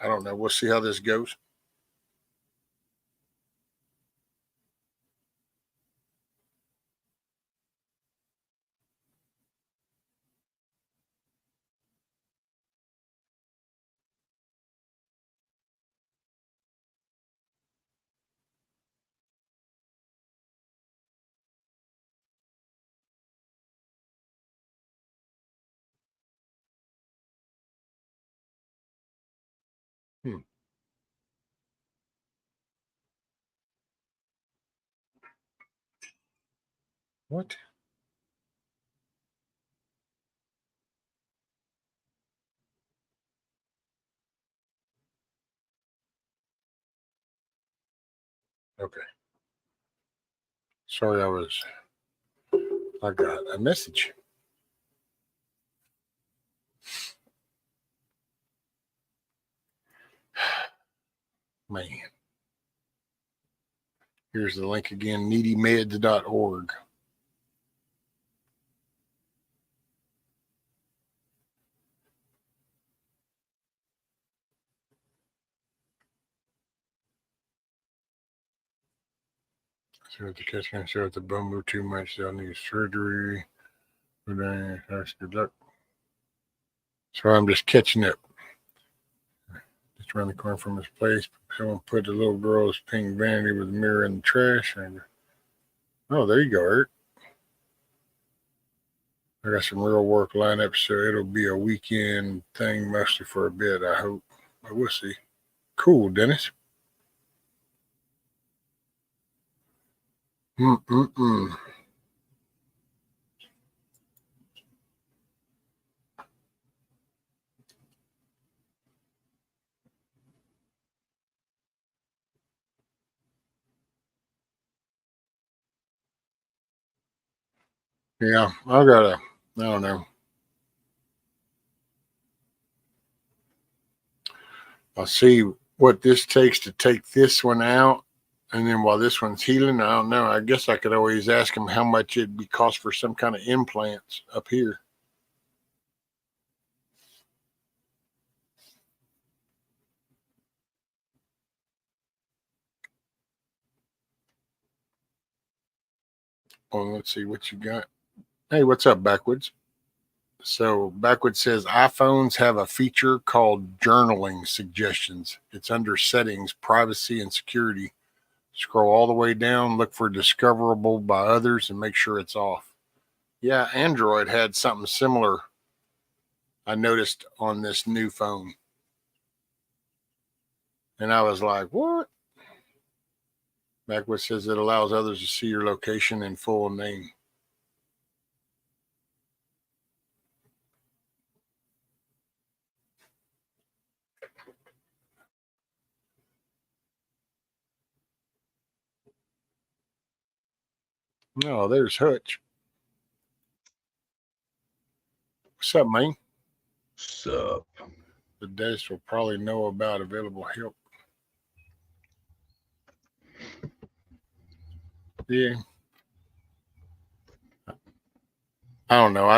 I don't know. We'll see how this goes. What? Okay. Sorry, I got a message. Man. Here's the link again, needymeds.org. So if the cat's going to show if the bone move too much, they'll need surgery. Good luck. So I'm just catching up. Just around the corner from his place. Someone put the little girl's pink vanity with a mirror in the trash. And oh, there you go, Eric. I got some real work lined up, so it'll be a weekend thing, mostly for a bit, I hope. But we'll see. Cool, Dennis. Mm-mm-mm. Yeah, I don't know. I'll see what this takes to take this one out. And then while this one's healing, I don't know. I guess I could always ask him how much it'd be cost for some kind of implants up here. Oh, let's see what you got. Hey, what's up, Backwards? So Backwards says iPhones have a feature called journaling suggestions. It's under settings, privacy, and security. Scroll all the way down, look for discoverable by others, and make sure it's off. Yeah, Android had something similar I noticed on this new phone. And I was like, what? Backwards says it allows others to see your location and full name. No, there's Hutch. What's up, man? What's up? The desk will probably know about available help. Yeah. I don't know. I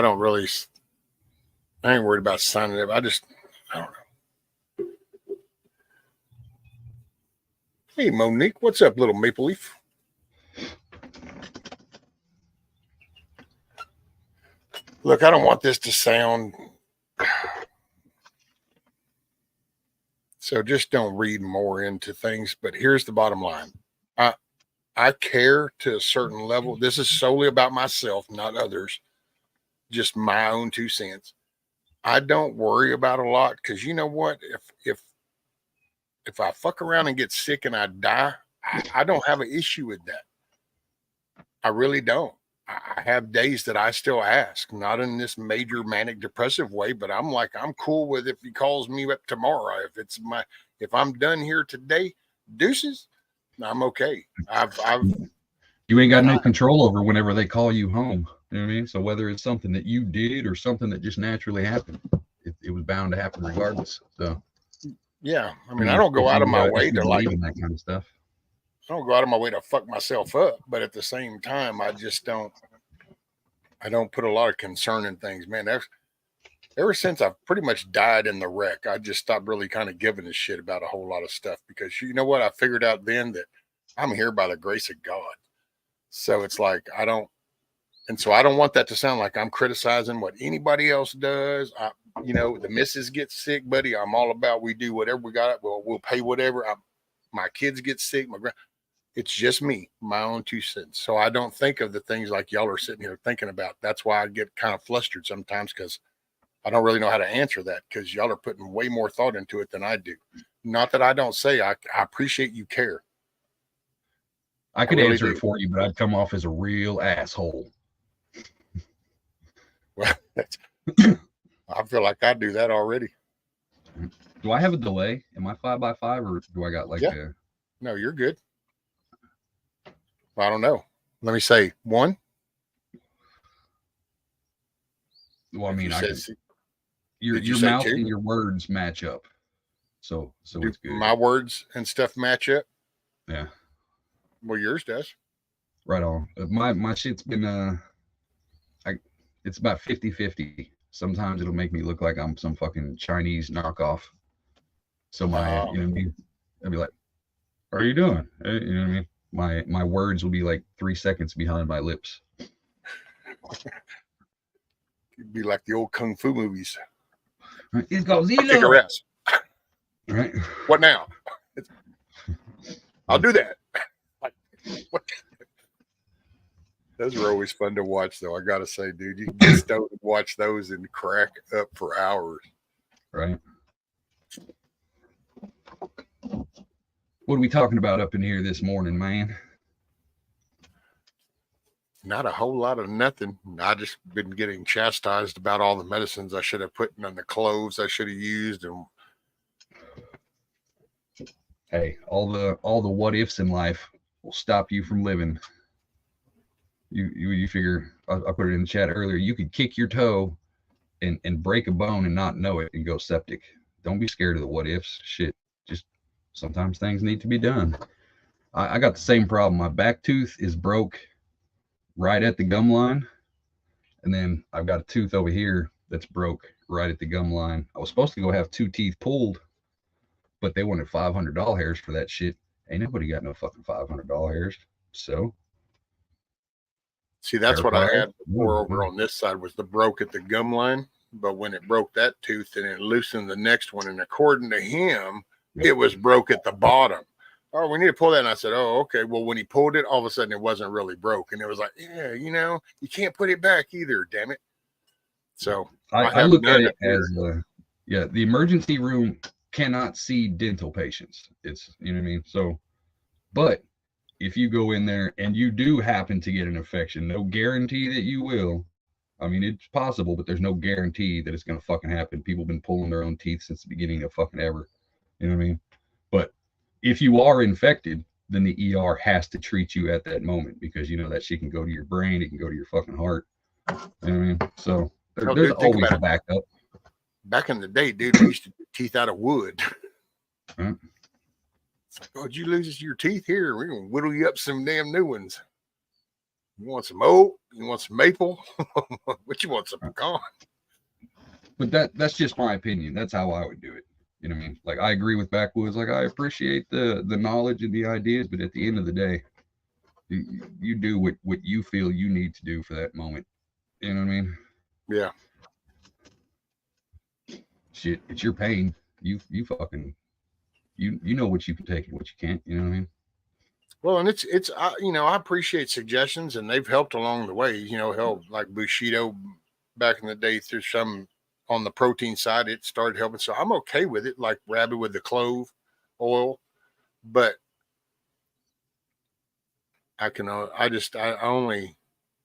ain't worried about signing up. I don't know. Hey, Monique, what's up, little maple leaf? Look, I don't want this to sound... So just don't read more into things. But here's the bottom line. I care to a certain level. This is solely about myself, not others. Just my own 2 cents. I don't worry about a lot because you know what? If I fuck around and get sick and I die, I don't have an issue with that. I really don't. I have days that I still ask, not in this major manic depressive way, but I'm like, I'm cool with if he calls me up tomorrow. If I'm done here today, deuces, I'm okay. You ain't got no control over whenever they call you home. You know what I mean? So whether it's something that you did or something that just naturally happened, it was bound to happen regardless. So yeah, I mean, I don't go out of my way to like that kind of stuff. I don't go out of my way to fuck myself up, but at the same time, I don't put a lot of concern in things, man. Ever since I've pretty much died in the wreck, I just stopped really kind of giving a shit about a whole lot of stuff because you know what? I figured out then that I'm here by the grace of God. So it's like, so I don't want that to sound like I'm criticizing what anybody else does. The missus gets sick, buddy. I'm all about, we do whatever we got. We'll pay whatever. My kids get sick. It's just me, my own 2 cents. So I don't think of the things like y'all are sitting here thinking about. That's why I get kind of flustered sometimes because I don't really know how to answer that because y'all are putting way more thought into it than I do. Not that I don't say I appreciate you care. I could really answer it for you, but I'd come off as a real asshole. Well, I feel like I do that already. Do I have a delay? Am I 5x5 or do I got like a... No, you're good. I don't know. Let me say 1. Well, I mean, your mouth and your words match up. So it's good. My words and stuff match up? Yeah. Well, yours does. Right on. My shit's been it's about 50-50. Sometimes it'll make me look like I'm some fucking Chinese knockoff. So you know what I mean? I'll be like, "How are you doing?" You know what I mean? My words will be like 3 seconds behind my lips. It'd be like the old kung fu movies. It's Godzilla. Kick her ass. Right. What now? I'll do that. Like, what? Those are always fun to watch, though. I gotta say, dude, you can get stoned and watch those and crack up for hours. Right. What are we talking about up in here this morning, man? Not a whole lot of nothing. I just been getting chastised about all the medicines I should have put in the cloves I should have used, and Hey, all the what ifs in life will stop you from living. You figure, I put it in the chat earlier, you could kick your toe and break a bone and not know it and go septic. Don't be scared of the what ifs. Shit, just sometimes things need to be done. I got the same problem. My back tooth is broke right at the gum line, and then I've got a tooth over here that's broke right at the gum line. I was supposed to go have 2 teeth pulled, but they wanted $500 for that shit. Ain't nobody got no fucking $500. So see, that's what I had before over on this side was the broke at the gum line. But when it broke that tooth and it loosened the next one, and according to him, it was broke at the bottom. Oh, we need to pull that. And I said, oh, okay. Well, when he pulled it, all of a sudden it wasn't really broke. And it was like, yeah, you can't put it back either, damn it. So I look at it as, the emergency room cannot see dental patients. It's, you know what I mean? So, but if you go in there and you do happen to get an infection, no guarantee that you will. I mean, it's possible, but there's no guarantee that it's going to fucking happen. People have been pulling their own teeth since the beginning of fucking ever. You know what I mean? But if you are infected, then the ER has to treat you at that moment because, that shit can go to your brain. It can go to your fucking heart. You know what I mean? So there's always a backup. Back in the day, dude, we used to do teeth out of wood. Huh? It's like, oh, did you lose your teeth? Here, we're going to whittle you up some damn new ones. You want some oak? You want some maple? What you want, some pecan? But that's just my opinion. That's how I would do it. You know what I mean? Like, I agree with Backwoods. Like, I appreciate the knowledge and the ideas, but at the end of the day, you do what you feel you need to do for that moment. You know what I mean? Yeah. Shit, it's your pain. You fucking, you know what you can take and what you can't. You know what I mean? Well, and it's I appreciate suggestions, and they've helped along the way. Help like Bushido back in the day through some on the protein side, it started helping. So I'm okay with it, like Rabbit with the clove oil, but I only,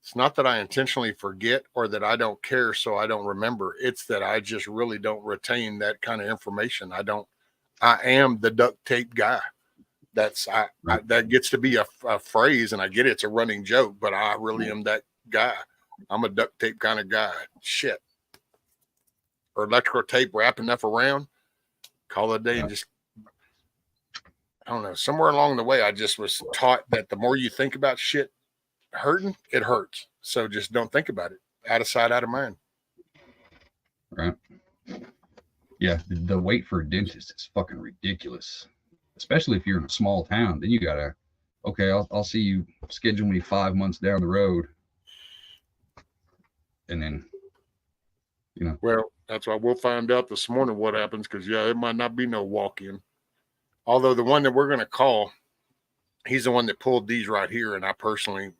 it's not that I intentionally forget or that I don't care, so I don't remember. It's that I just really don't retain that kind of information. I am the duct tape guy. That gets to be a phrase, and I get it's a running joke, but I really am that guy. I'm a duct tape kind of guy. Shit. Or electrical tape, wrap enough around, call it a day, and just, I don't know, somewhere along the way, I just was taught that the more you think about shit hurting, it hurts. So just don't think about it. Out of sight, out of mind. Right. Yeah, the wait for a dentist is fucking ridiculous. Especially if you're in a small town, then you gotta, okay, I'll see you, schedule me 5 months down the road. And then, Well, that's why we'll find out this morning what happens, because it might not be no walk-in. Although the one that we're gonna call, he's the one that pulled these right here, and I personally,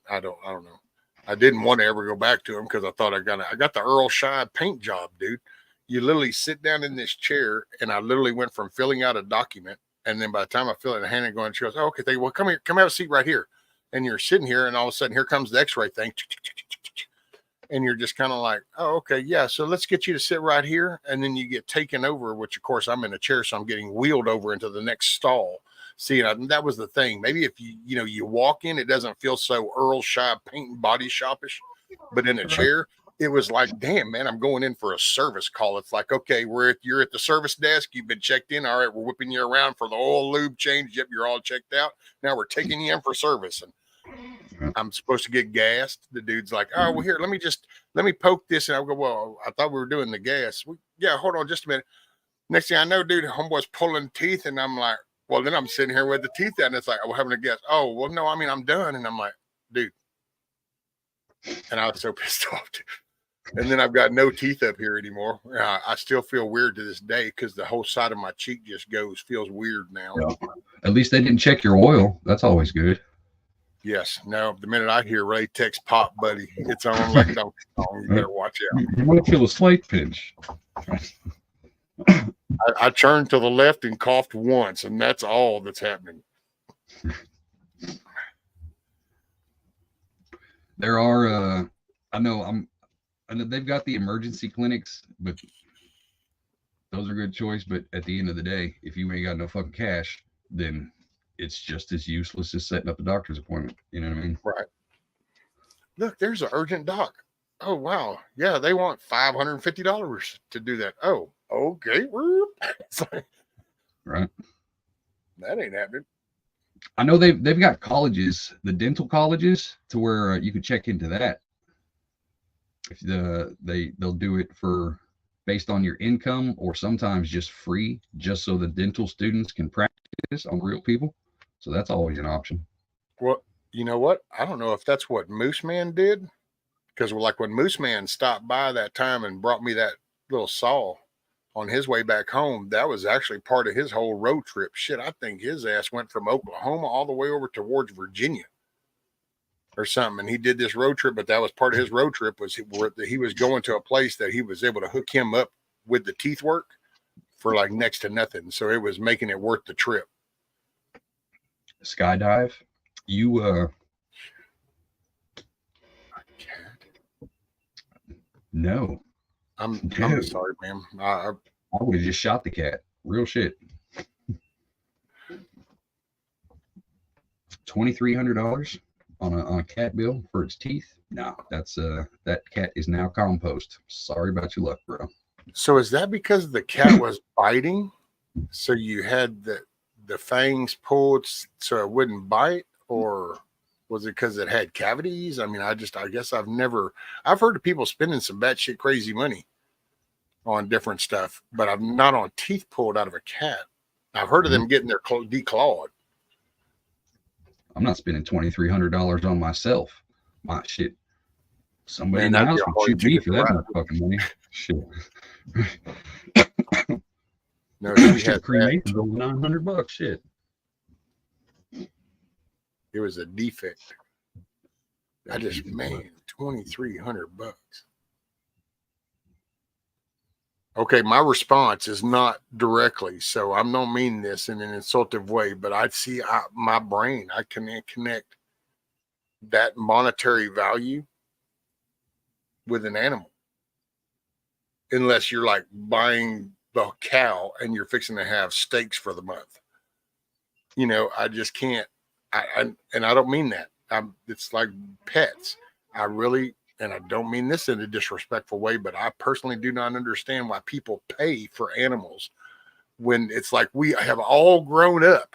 I don't know. I didn't want to ever go back to him because I thought I got the Earl Shide paint job, dude. You literally sit down in this chair, and I literally went from filling out a document, and then by the time I fill it in a hand and going, she goes, oh, okay, well, come here, come have a seat right here. And you're sitting here, and all of a sudden, here comes the x-ray thing. And you're just kind of like, oh, okay, yeah, so let's get you to sit right here. And then you get taken over, which, of course, I'm in a chair, so I'm getting wheeled over into the next stall. See, that was the thing. Maybe if you walk in, it doesn't feel so Earl Shide paint and body shopish. But in a chair, it was like, damn, man, I'm going in for a service call. It's like, okay, you're at the service desk. You've been checked in. All right, we're whipping you around for the oil lube change. Yep, you're all checked out. Now we're taking you in for service. And I'm supposed to get gassed. The dude's like, oh, well, here, let me poke this. And I'll go, well, I thought we were doing the gas. Yeah, hold on just a minute. Next thing I know, dude, homeboy's pulling teeth. And I'm like, well, then I'm sitting here with the teeth out. And it's like, we're having a gas. Oh, well, no, I mean, I'm done. And I'm like, dude. And I was so pissed off, dude. And then I've got no teeth up here anymore. I still feel weird to this day because the whole side of my cheek just feels weird now. Yeah. At least they didn't check your oil. That's always good. Yes. No, the minute I hear Ray text pop, buddy, it's on like don't. You better watch out. You might feel a slight pinch. I turned to the left and coughed once, and that's all that's happening. There are, I know they've got the emergency clinics, but those are a good choice. But at the end of the day, if you ain't got no fucking cash, then it's just as useless as setting up a doctor's appointment. You know what I mean? Right. Look, there's an urgent doc. Oh, wow. Yeah, they want $550 to do that. Oh, okay. Right. That ain't happening. I know they've got colleges, the dental colleges, to where you could check into that. If they'll do it for based on your income, or sometimes just free, just so the dental students can practice on real people. So that's always an option. Well, you know what? I don't know if that's what Moose Man did, because like when Moose Man stopped by that time and brought me that little saw on his way back home, that was actually part of his whole road trip. Shit, I think his ass went from Oklahoma all the way over towards Virginia or something. And he did this road trip, but that was part of his road trip was he was going to a place that he was able to hook him up with the teeth work for like next to nothing. So it was making it worth the trip. Skydive, no. I'm sorry, ma'am. I would have just shot the cat. Real shit. $2,300 on a cat bill for its teeth. No, that's that cat is now compost. Sorry about your luck, bro. So is that because the cat was biting? So you had the fangs pulled so it wouldn't bite, or was it because it had cavities? I mean, I guess I've heard of people spending some batshit crazy money on different stuff, but I've not on teeth pulled out of a cat. I've heard of them getting their declawed. I'm not spending $2,300 on myself. My shit. Somebody in the house would shoot me for that much fucking money. Shit. No, she had cremations over $900. Shit. It was a defect. I just, man, $2,300. Okay, my response is not directly, so I don't mean this in an insultive way, but I see my brain, I can connect that monetary value with an animal. Unless you're like buying the cow and you're fixing to have steaks for the month. You know, I just can't. And I don't mean that. It's like pets. And I don't mean this in a disrespectful way, but I personally do not understand why people pay for animals when it's like we have all grown up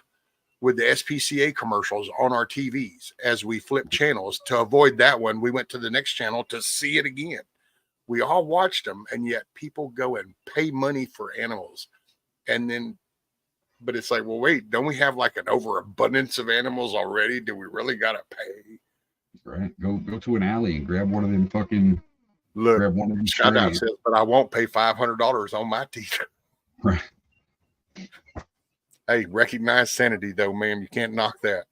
with the SPCA commercials on our TVs. As we flip channels to avoid that one, we went to the next channel to see it again. We all watched them, and yet people go and pay money for animals. And then, but it's like, well, wait, don't we have like an overabundance of animals already? Do we really got to pay? Right. Go to an alley and grab one of them fucking. Look, grab one of them Skydive says, but I won't pay $500 on my teeth. Right. Hey, recognize sanity though, ma'am. You can't knock that.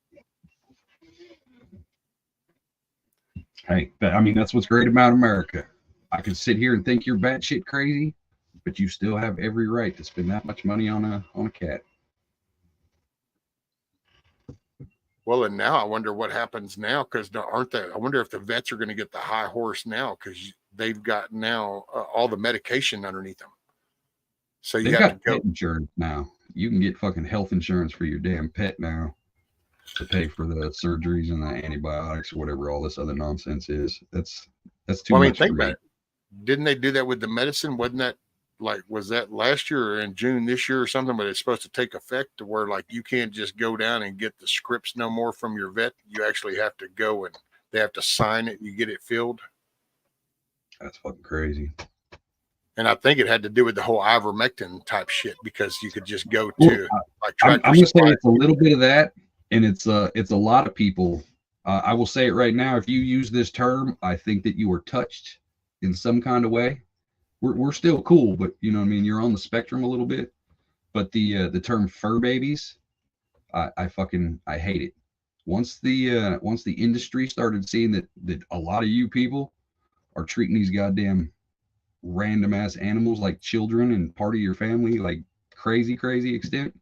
Hey, I mean, that's what's great about America. I can sit here and think you're batshit crazy, but you still have every right to spend that much money on a cat. Well, and now I wonder what happens now, because I wonder if the vets are going to get the high horse now, because they've got now all the medication underneath them. So you have to go. Pet insurance now. You can get fucking health insurance for your damn pet now to pay for the surgeries and the antibiotics or whatever all this other nonsense is. That's too much. I mean, think about it. Didn't they do that with the medicine? Wasn't that was that last year or in June this year or something? But it's supposed to take effect to where like you can't just go down and get the scripts no more from your vet. You actually have to go and they have to sign it and you get it filled. That's fucking crazy. And I think it had to do with the whole ivermectin type shit, because you could just go to I'm gonna say it's a little bit of that, and it's a lot of people. I will say it right now. If you use this term, I think that you are touched in some kind of way. We're still cool, but you know what I mean, you're on the spectrum a little bit. But the term fur babies, I hate it. Once the industry started seeing that a lot of you people are treating these goddamn random ass animals like children and part of your family, like crazy extent,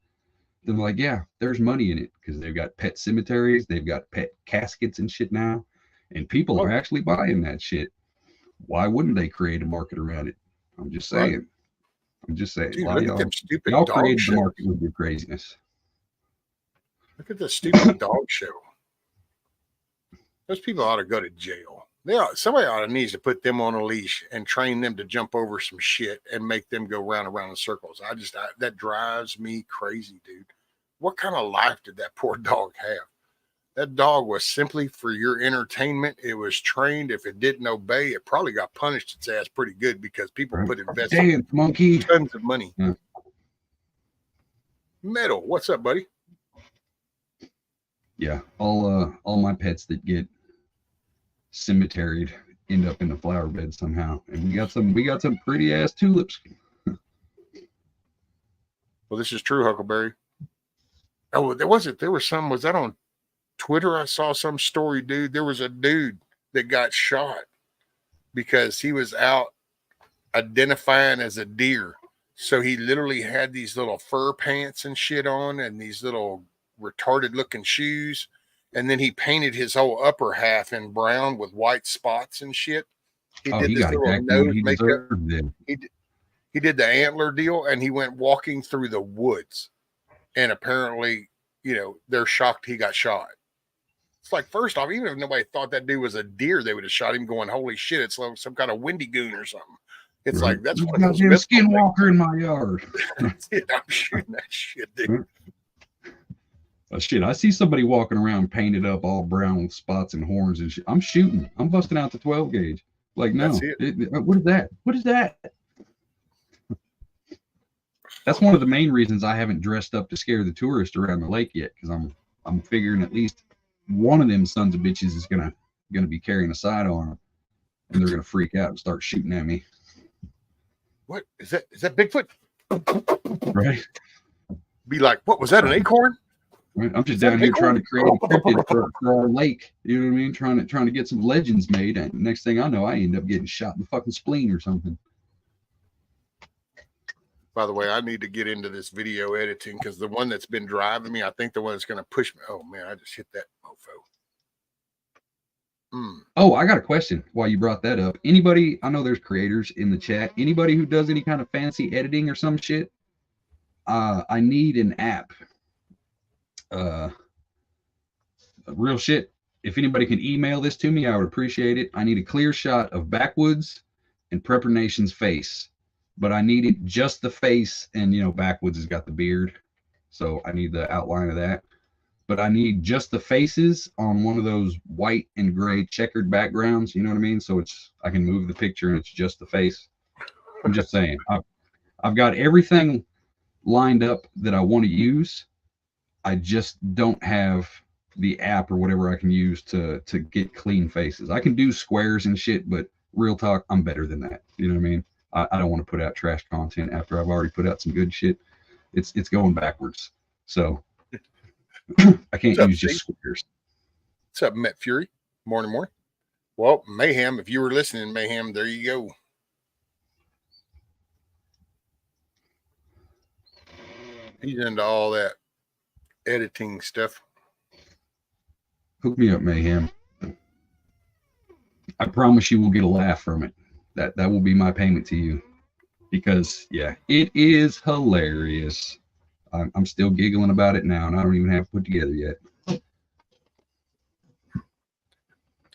they're like, yeah, there's money in it because they've got pet cemeteries, they've got pet caskets and shit now, and people are actually buying that shit. Why wouldn't they create a market around it? I'm just saying. Right. I'm just saying. Dude, look at them stupid y'all dog created show. The market with your craziness. Look at the stupid dog show. Those people ought to go to jail. Somebody needs to put them on a leash and train them to jump over some shit and make them go round and round in circles. That drives me crazy, dude. What kind of life did that poor dog have? That dog was simply for your entertainment. It was trained. If it didn't obey, it probably got punished its ass pretty good because people put monkey tons of money. Yeah. Metal, what's up, buddy? Yeah, all my pets that get cemeteried end up in the flower bed somehow, and we got some pretty ass tulips. Well, this is true, Huckleberry. Oh, was that on Twitter? I saw some story, dude. There was a dude that got shot because he was out identifying as a deer. So he literally had these little fur pants and shit on and these little retarded looking shoes. And then he painted his whole upper half in brown with white spots and shit. He did this little nose makeup. He did the antler deal, and he went walking through the woods. And apparently, they're shocked he got shot. It's like, first off, even if nobody thought that dude was a deer, they would have shot him going, holy shit, it's like some kind of windy goon or something. It's like, that's one of those skinwalker in my yard. I'm shooting that shit, dude. Shit, I see somebody walking around painted up all brown with spots and horns and shit. I'm shooting. I'm busting out the 12 gauge. Like, no. What is that? What is that? That's one of the main reasons I haven't dressed up to scare the tourists around the lake yet, because I'm figuring at least one of them sons of bitches is gonna be carrying a sidearm, and they're gonna freak out and start shooting at me. What is that? Is that Bigfoot? Right. Be like, what was that? An acorn? Right. I'm just down here trying to create a cryptid for our lake. You know what I mean? Trying to get some legends made, and next thing I know, I end up getting shot in the fucking spleen or something. By the way, I need to get into this video editing because the one that's been driving me, I think the one that's going to push me. Oh man, I just hit that mofo. Oh, I got a question while you brought that up. Anybody, I know there's creators in the chat. Anybody who does any kind of fancy editing or some shit, I need an app. Real shit. If anybody can email this to me, I would appreciate it. I need a clear shot of Backwoods and Prepper Nation's face, but I need it just the face, and Backwoods has got the beard, so I need the outline of that. But I need just the faces on one of those white and gray checkered backgrounds. You know what I mean? So I can move the picture and it's just the face. I'm just saying. I've got everything lined up that I want to use. I just don't have the app or whatever I can use to get clean faces. I can do squares and shit, but real talk, I'm better than that. You know what I mean? I don't want to put out trash content after I've already put out some good shit. It's going backwards. So I can't use just squares. What's up, Met Fury? Morning. Well, Mayhem, if you were listening, Mayhem, there you go. He's into all that editing stuff. Hook me up, Mayhem. I promise you will get a laugh from it. That will be my payment to you, because it is hilarious. I'm still giggling about it now, and I don't even have it put together yet.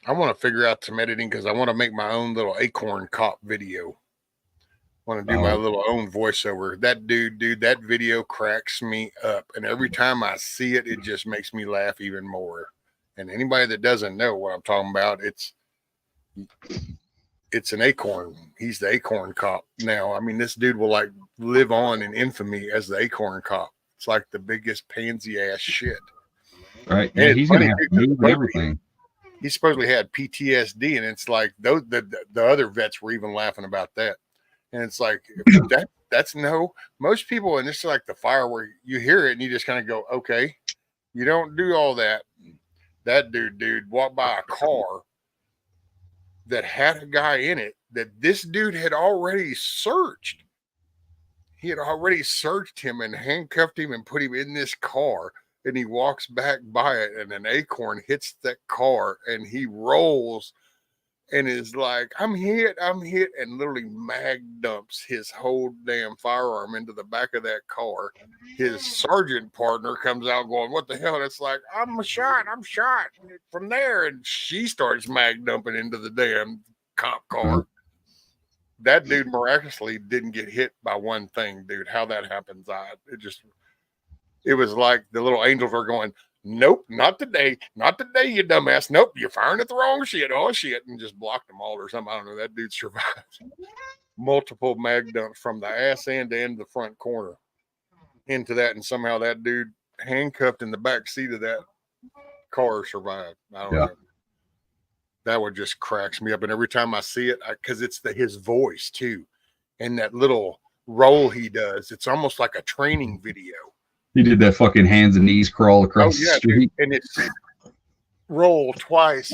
I want to figure out some editing because I want to make my own little acorn cop video. I want to do my little own voiceover. That dude, that video cracks me up, and every time I see it, it just makes me laugh even more. And anybody that doesn't know what I'm talking about, it's an acorn. He's the acorn cop now. I mean, this dude will live on in infamy as the acorn cop. It's like the biggest pansy ass shit. Right. Yeah, he's gonna have to move everything. he supposedly had PTSD, and it's like those the other vets were even laughing about that. And it's like that's no, most people, and this is like the fire where you hear it and you just kind of go, okay, you don't do all that. That dude walked by a car that had a guy in it that this dude had already searched. He had already searched him and handcuffed him and put him in this car. And he walks back by it, and an acorn hits that car, and he rolls and is like, I'm hit, and literally mag dumps his whole damn firearm into the back of that car. His sergeant partner comes out going, what the hell? And it's like, I'm shot from there. And she starts mag dumping into the damn cop car. That dude miraculously didn't get hit by one thing, dude. How that happens, it was like the little angels are going, nope, not today, you dumbass. Nope, you're firing at the wrong shit. Oh shit, and just blocked them all or something. I don't know. That dude survived multiple mag dumps from the ass end to end of the front corner into that, and somehow that dude handcuffed in the back seat of that car survived. I don't know. That one just cracks me up, and every time I see it, because it's his voice too, and that little roll he does, it's almost like a training video. He did that fucking hands and knees crawl across the street. Dude. And it's roll twice.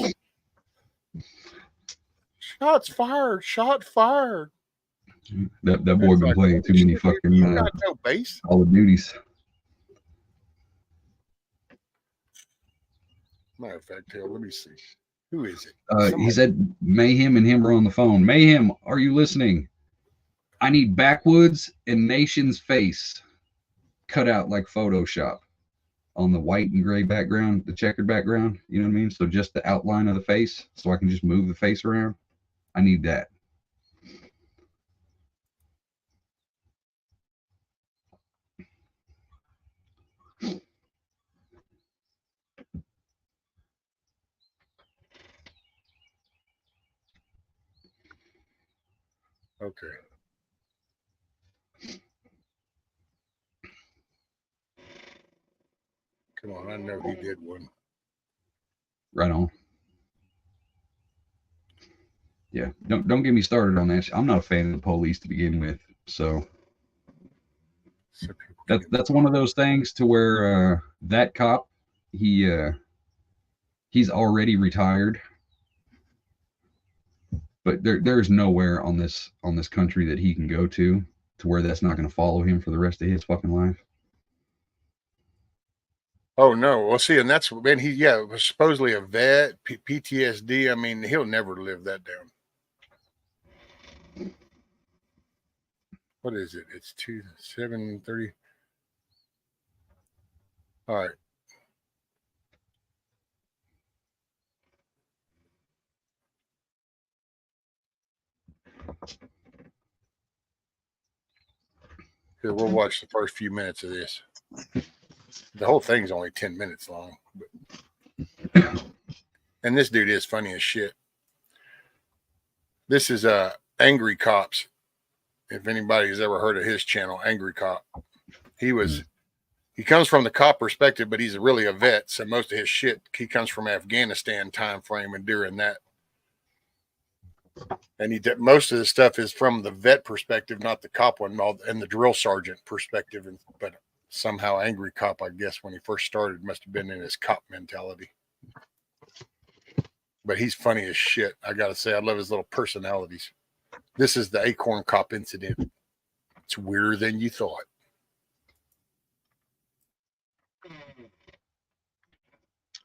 Shots fired. Shot fired. That boy been playing too many fucking Call of Duties. Matter of fact, let me see. Who is it? He said Mayhem and him are on the phone. Mayhem, are you listening? I need Backwoods and Nation's face cut out like Photoshop on the white and gray background, the checkered background. You know what I mean? So just the outline of the face, so I can just move the face around. I need that. Okay. Come on, I know he did one. Right on. Yeah, don't get me started on that. I'm not a fan of the police to begin with, so that's one of those things to where that cop, he's already retired, but there's nowhere on this country that he can go to where that's not going to follow him for the rest of his fucking life. Oh no! Well, see, and that's man. He was supposedly a vet, PTSD. I mean, he'll never live that down. What is it? It's 7:30. All right. Here, we'll watch the first few minutes of this. The whole thing's only 10 minutes long. And this dude is funny as shit. This is Angry Cops. If anybody's ever heard of his channel, Angry Cop. He comes from the cop perspective, but he's really a vet. So most of his shit, he comes from Afghanistan time frame and during that. And most of the stuff is from the vet perspective, not the cop one, and the drill sergeant perspective. But somehow Angry Cop, I guess, when he first started, must have been in his cop mentality. But he's funny as shit. I got to say, I love his little personalities. This is the Acorn Cop incident. It's weirder than you thought.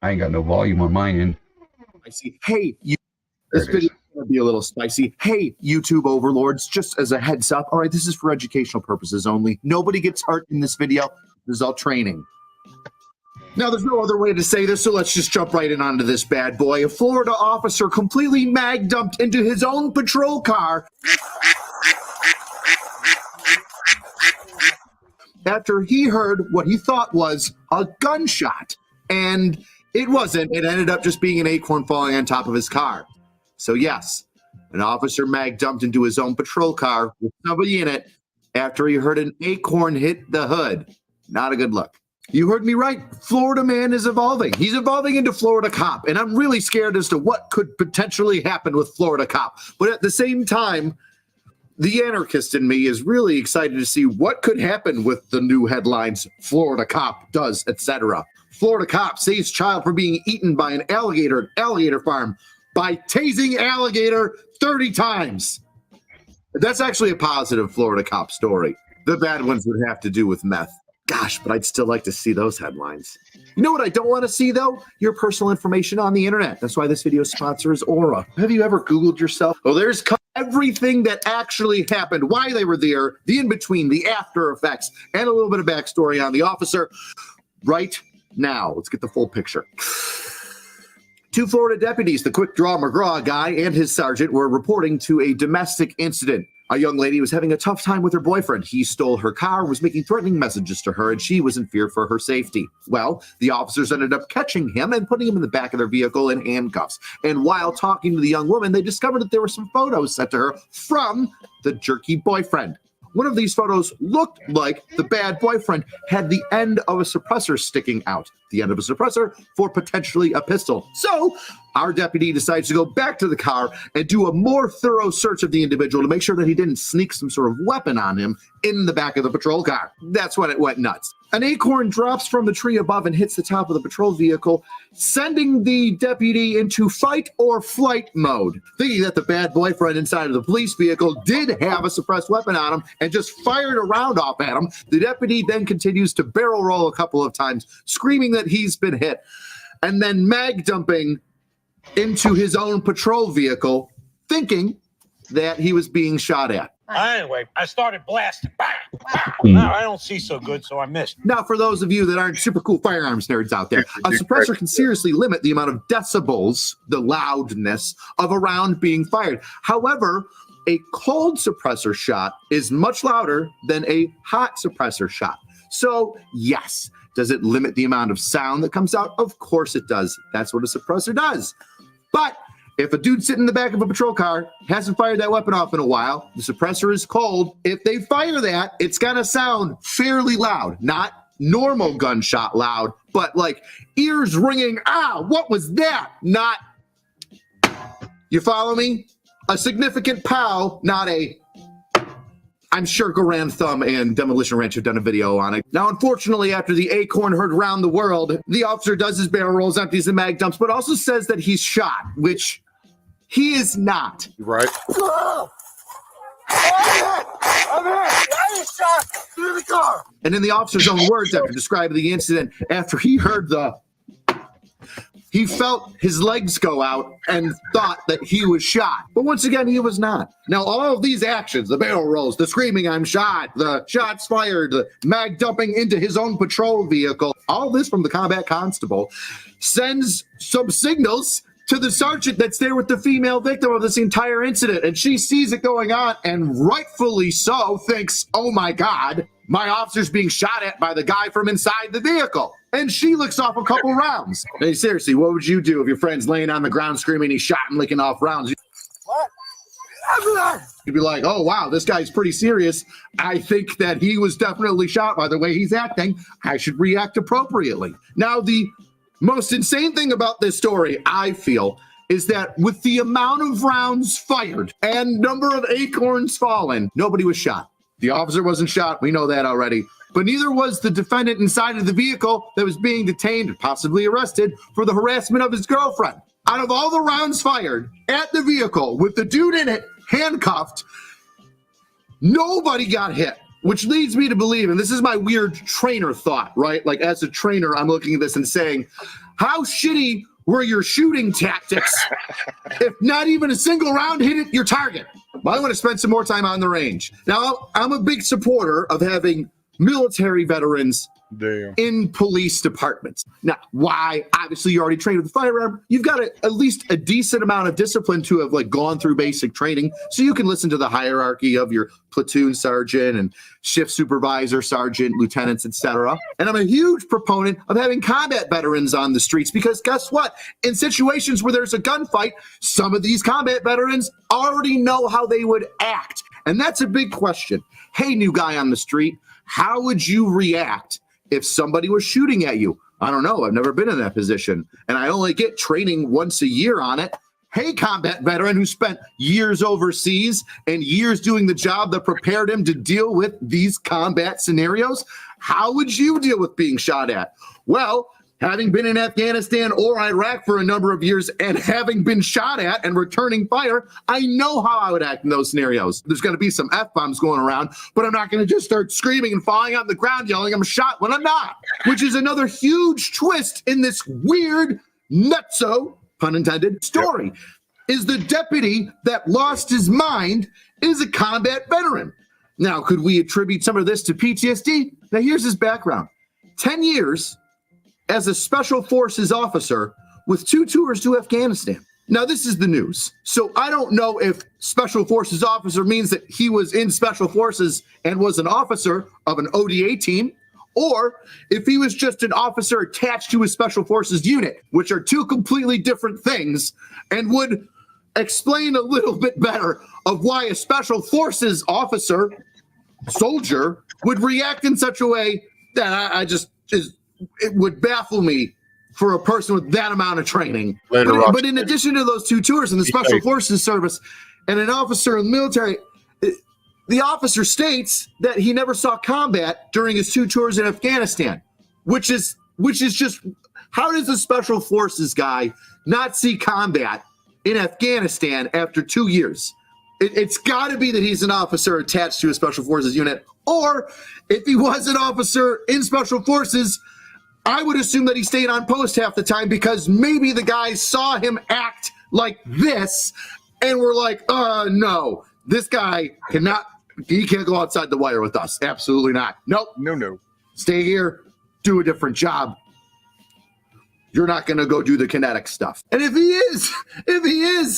I ain't got no volume on my end. I see. Hey, this video is going to be a little spicy. Hey, YouTube overlords, just as a heads up. All right, this is for educational purposes only. Nobody gets hurt in this video. This is all training. Now, there's no other way to say this, so let's just jump right in onto this bad boy. A Florida officer completely mag dumped into his own patrol car after he heard what he thought was a gunshot. And it wasn't. It ended up just being an acorn falling on top of his car. So yes, an officer mag dumped into his own patrol car with somebody in it after he heard an acorn hit the hood. Not a good look. You heard me right. Florida man is evolving. He's evolving into Florida cop, and I'm really scared as to what could potentially happen with Florida cop. But at the same time, the anarchist in me is really excited to see what could happen with the new headlines. Florida cop does, etc. Florida cop saves child from being eaten by an alligator at alligator farm by tasing alligator 30 times. That's actually a positive Florida cop story. The bad ones would have to do with meth. Gosh, but I'd still like to see those headlines. You know what I don't want to see, though? Your personal information on the internet. That's why this video's sponsor is Aura. Have you ever Googled yourself? Well, there's everything that actually happened, why they were there, the in-between, the after effects, and a little bit of backstory on the officer right now. Let's get the full picture. 2 Florida deputies, the Quick Draw McGraw guy and his sergeant, were reporting to a domestic incident. A young lady was having a tough time with her boyfriend. He stole her car, was making threatening messages to her, and she was in fear for her safety. Well, the officers ended up catching him and putting him in the back of their vehicle in handcuffs. And while talking to the young woman, they discovered that there were some photos sent to her from the jerky boyfriend. One of these photos looked like the bad boyfriend had the end of a suppressor sticking out. The end of a suppressor for potentially a pistol. So our deputy decides to go back to the car and do a more thorough search of the individual to make sure that he didn't sneak some sort of weapon on him in the back of the patrol car. That's when it went nuts. An acorn drops from the tree above and hits the top of the patrol vehicle, sending the deputy into fight or flight mode. Thinking that the bad boyfriend inside of the police vehicle did have a suppressed weapon on him and just fired a round off at him, the deputy then continues to barrel roll a couple of times, screaming that he's been hit, and then mag dumping into his own patrol vehicle, thinking that he was being shot at. Anyway, I started blasting. Now I don't see so good, so I missed. Now, for those of you that aren't super cool firearms nerds out there, a suppressor can seriously limit the amount of decibels, the loudness of a round being fired. However, a cold suppressor shot is much louder than a hot suppressor shot. So, yes, does it limit the amount of sound that comes out? Of course it does. That's what a suppressor does. But if a dude sitting in the back of a patrol car hasn't fired that weapon off in a while, the suppressor is cold. If they fire that, it's going to sound fairly loud. Not normal gunshot loud, but like ears ringing. Ah, what was that? Not, you follow me? A significant pow, not a, I'm sure Garand Thumb and Demolition Ranch have done a video on it. Now, unfortunately, after the acorn heard round the world, the officer does his barrel rolls, empties the mag dumps, but also says that he's shot, which he is not. Right. I'm hit. I shot through the car. And in the officer's own words, after describing the incident, after he heard he felt his legs go out and thought that he was shot. But once again, he was not. Now, all of these actions, the barrel rolls, the screaming, I'm shot, the shots fired, the mag dumping into his own patrol vehicle, all this from the combat constable, sends some signals to the sergeant that's there with the female victim of this entire incident. And she sees it going on and rightfully so thinks, oh my God, my officer's being shot at by the guy from inside the vehicle. And she licks off a couple rounds. Hey, seriously, what would you do if your friend's laying on the ground screaming he's shot and licking off rounds? What? You'd be like, oh, wow, this guy's pretty serious. I think that he was definitely shot by the way he's acting. I should react appropriately. Now, the most insane thing about this story, I feel, is that with the amount of rounds fired and number of acorns fallen, nobody was shot. The officer wasn't shot. We know that already. But neither was the defendant inside of the vehicle that was being detained and possibly arrested for the harassment of his girlfriend. Out of all the rounds fired at the vehicle with the dude in it handcuffed, nobody got hit, which leads me to believe, and this is my weird trainer thought, right? Like as a trainer, I'm looking at this and saying, how shitty were your shooting tactics if not even a single round hit your target? Well, I want to spend some more time on the range. Now, I'm a big supporter of having military veterans in police departments. Now, why? Obviously, you already trained with a firearm. You've got at least a decent amount of discipline to have like gone through basic training, so you can listen to the hierarchy of your platoon sergeant and shift supervisor, sergeant, lieutenants, etc. And I'm a huge proponent of having combat veterans on the streets because guess what? In situations where there's a gunfight, some of these combat veterans already know how they would act. And that's a big question. Hey, new guy on the street, how would you react if somebody was shooting at you, I don't know, I've never been in that position, and I only get training once a year on it. Hey, combat veteran who spent years overseas and years doing the job that prepared him to deal with these combat scenarios, how would you deal with being shot at? Well, having been in Afghanistan or Iraq for a number of years and having been shot at and returning fire, I know how I would act in those scenarios. There's going to be some F-bombs going around, but I'm not going to just start screaming and falling on the ground yelling I'm shot when I'm not, which is another huge twist in this weird, nutso, pun intended, story. Yep. Is the deputy that lost his mind is a combat veteran. Now, could we attribute some of this to PTSD? Now, here's his background. 10 years as a special forces officer with 2 tours to Afghanistan. Now, this is the news. So I don't know if special forces officer means that he was in special forces and was an officer of an ODA team, or if he was just an officer attached to a special forces unit, which are 2 completely different things, and would explain a little bit better of why a special forces officer, soldier, would react in such a way that it would baffle me for a person with that amount of training. But in addition to those 2 tours in the Special Forces Service and an officer in the military, the officer states that he never saw combat during his 2 tours in Afghanistan, which is just, how does a Special Forces guy not see combat in Afghanistan after 2 years? It's got to be that he's an officer attached to a Special Forces unit, or if he was an officer in Special Forces, I would assume that he stayed on post half the time because maybe the guys saw him act like this and were like, no, this guy he can't go outside the wire with us. Absolutely not. Nope. No. Stay here, do a different job. You're not going to go do the kinetic stuff. And if he is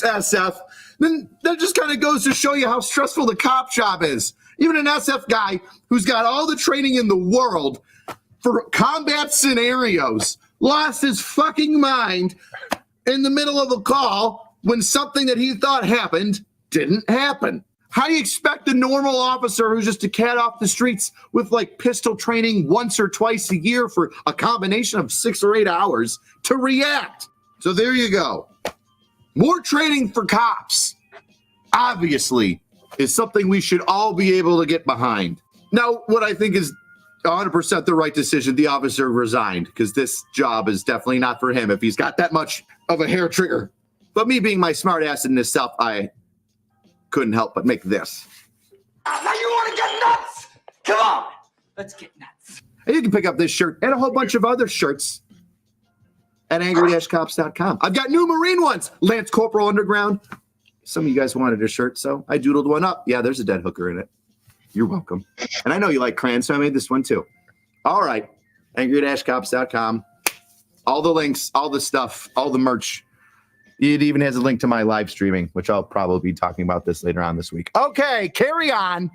SF, then that just kind of goes to show you how stressful the cop job is. Even an SF guy who's got all the training in the world for combat scenarios lost his fucking mind in the middle of a call when something that he thought happened didn't happen. How do you expect a normal officer who's just a cat off the streets with like pistol training once or twice a year for a combination of 6 or 8 hours to react? So there you go. More training for cops, obviously, is something we should all be able to get behind. Now, what I think is 100% the right decision, the officer resigned, because this job is definitely not for him if he's got that much of a hair trigger. But me being my smart ass in this self, I couldn't help but make this. Now you want to get nuts? Come on, let's get nuts. And you can pick up this shirt and a whole bunch of other shirts at angry-cops.com. I've got new Marine ones, Lance Corporal Underground. Some of you guys wanted a shirt, so I doodled one up. Yeah, there's a dead hooker in it. You're welcome. And I know you like crayons, so I made this one too. All right, angry-cops.com. All the links, all the stuff, all the merch. It even has a link to my live streaming, which I'll probably be talking about this later on this week. Okay, carry on.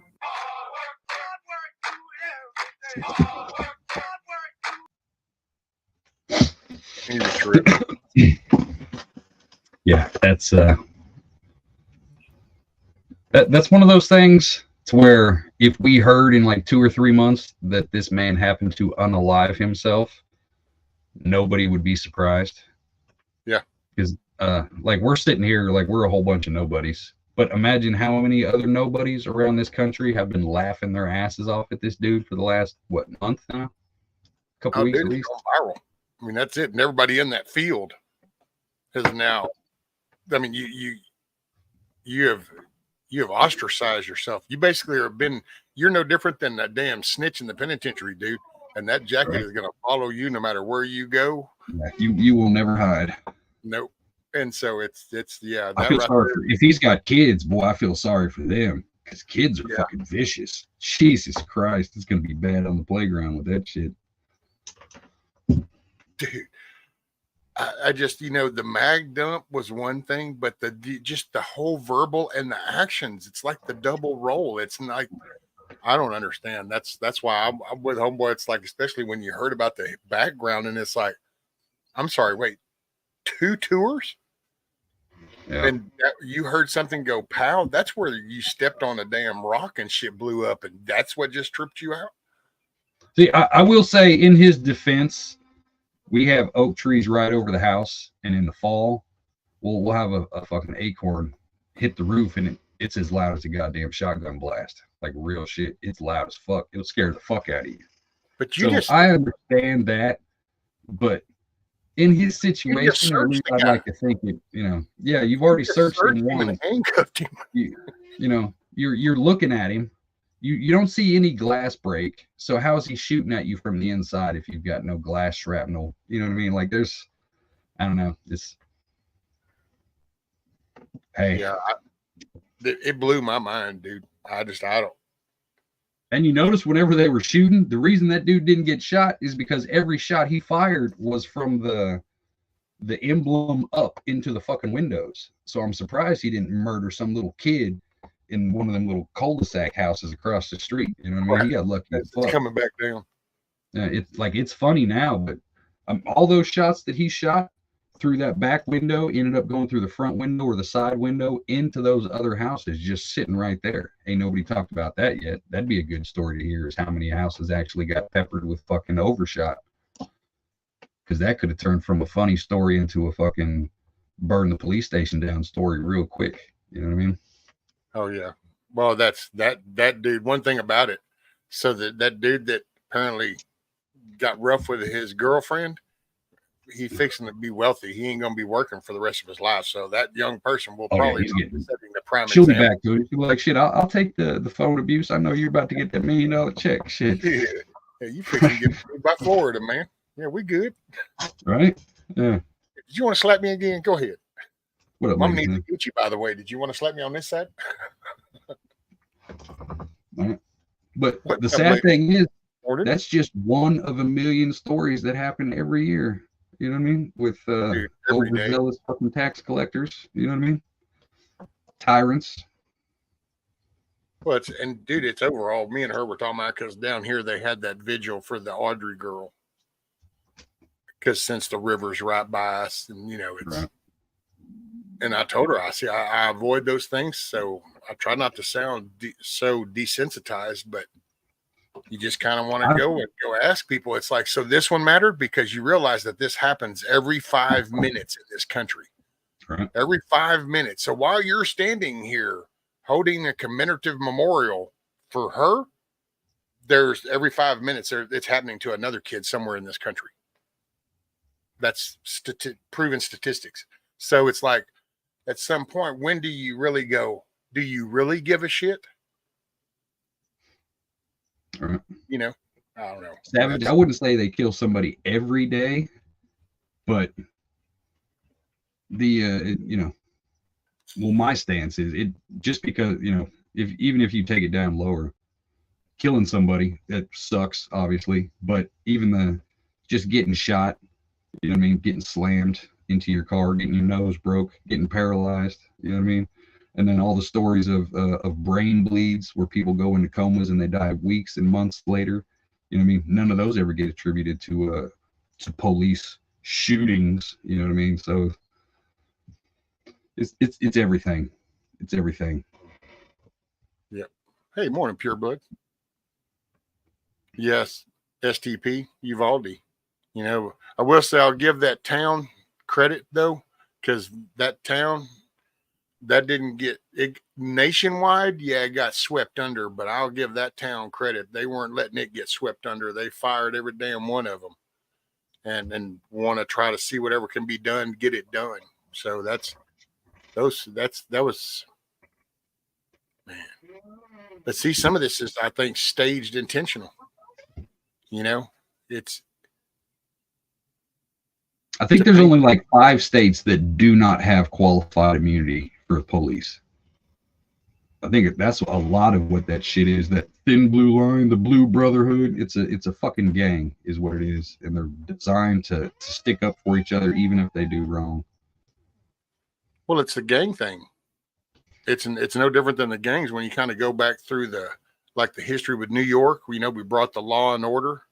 Yeah, that's one of those things to where if we heard in like 2 or 3 months that this man happened to unalive himself, nobody would be surprised. Yeah. Because like we're sitting here like we're a whole bunch of nobodies. But imagine how many other nobodies around this country have been laughing their asses off at this dude for the last, month now? A couple weeks at least. Viral. I mean, that's it. And everybody in that field has now, I mean, you have ostracized yourself. You basically you're no different than that damn snitch in the penitentiary, dude. And that jacket is going to follow you no matter where you go. You will never hide. Nope. And so it's yeah. I feel sorry if he's got kids, boy, I feel sorry for them because kids are fucking vicious. Jesus Christ, it's going to be bad on the playground with that shit. Dude, I just, the mag dump was one thing, but just the whole verbal and the actions, it's like the double role. It's like, I don't understand. That's why I'm with homeboy. It's like, especially when you heard about the background and it's like, I'm sorry, wait, 2 tours? Yeah. And you heard something go pow. That's where you stepped on a damn rock and shit blew up. And that's what just tripped you out. See, I will say in his defense, we have oak trees right over the house, and in the fall, we'll have a fucking acorn hit the roof, and it's as loud as a goddamn shotgun blast. Like real shit. It's loud as fuck. It'll scare the fuck out of you. But you just, I understand that, but in his situation, at least I'd like to think it, yeah, you've already searched him once. Handcuffed him. You're looking at him. You don't see any glass break. So how is he shooting at you from the inside if you've got no glass shrapnel? You know what I mean? Like I don't know. Yeah, it blew my mind, dude. I don't. And you notice whenever they were shooting, the reason that dude didn't get shot is because every shot he fired was from the emblem up into the fucking windows. So I'm surprised he didn't murder some little kid in one of them little cul-de-sac houses across the street. You know what I mean? He got lucky as fuck. Coming back down. It's funny now, but all those shots that he shot through that back window ended up going through the front window or the side window into those other houses just sitting right there. Ain't nobody talked about that yet. That'd be a good story to hear, is how many houses actually got peppered with fucking overshot. Because that could have turned from a funny story into a fucking burn the police station down story real quick. You know what I mean? Oh yeah. Well, that's that dude. One thing about it, so that dude that apparently got rough with his girlfriend, he fixing to be wealthy. He ain't gonna be working for the rest of his life. So that young person will probably be setting the prime she'll example. Be back to it. She'll be like, shit, I'll take the phone abuse. I know you're about to get that $1 million check. Shit. Yeah, you fixing to get paid by Florida, man. Yeah, we good. Right? Yeah. Did you want to slap me again? Go ahead. What up, Mom needs to get you, by the way. Did you want to slap me on this side? Right. But the sad thing is, that's just one of a million stories that happen every year. You know what I mean? With overzealous fucking tax collectors. You know what I mean? Tyrants. Well, it's overall. Me and her were talking about, because down here they had that vigil for the Audrey girl. Because since the river's right by us, and it's. Right. And I told her, I avoid those things, so I try not to sound so desensitized, but you just kind of want to go ask people. It's like, so this one mattered, because you realize that this happens every 5 minutes in this country. Right. Every 5 minutes. So while you're standing here holding a commemorative memorial for her, there's every 5 minutes it's happening to another kid somewhere in this country. That's proven statistics. So it's like, at some point, when do you really go, do you really give a shit? Right. I don't know. Savage, I wouldn't say they kill somebody every day, but my stance is it just because, even if you take it down lower, killing somebody, that sucks, obviously, but even just getting shot, you know what I mean, getting slammed into your car, getting your nose broke, getting paralyzed, you know what I mean? And then all the stories of brain bleeds where people go into comas and they die weeks and months later. You know what I mean? None of those ever get attributed to police shootings. You know what I mean? So it's everything. It's everything. Yep. Hey, morning, Pure Blood. Yes, STP, Uvalde. I will say I'll give that town credit though, because that town that didn't get it nationwide. Yeah, it got swept under, but I'll give that town credit. They weren't letting it get swept under. They fired every damn one of them, and want to try to see whatever can be done, get it done. So that was, man. But see, some of this is, I think, staged, intentional. I think there's only like 5 states that do not have qualified immunity for police. I think that's a lot of what that shit is. That thin blue line, the blue brotherhood. It's a fucking gang, is what it is, and they're designed to stick up for each other, even if they do wrong. Well, it's the gang thing. It's no different than the gangs when you kind of go back through the history with New York. We brought the law and order.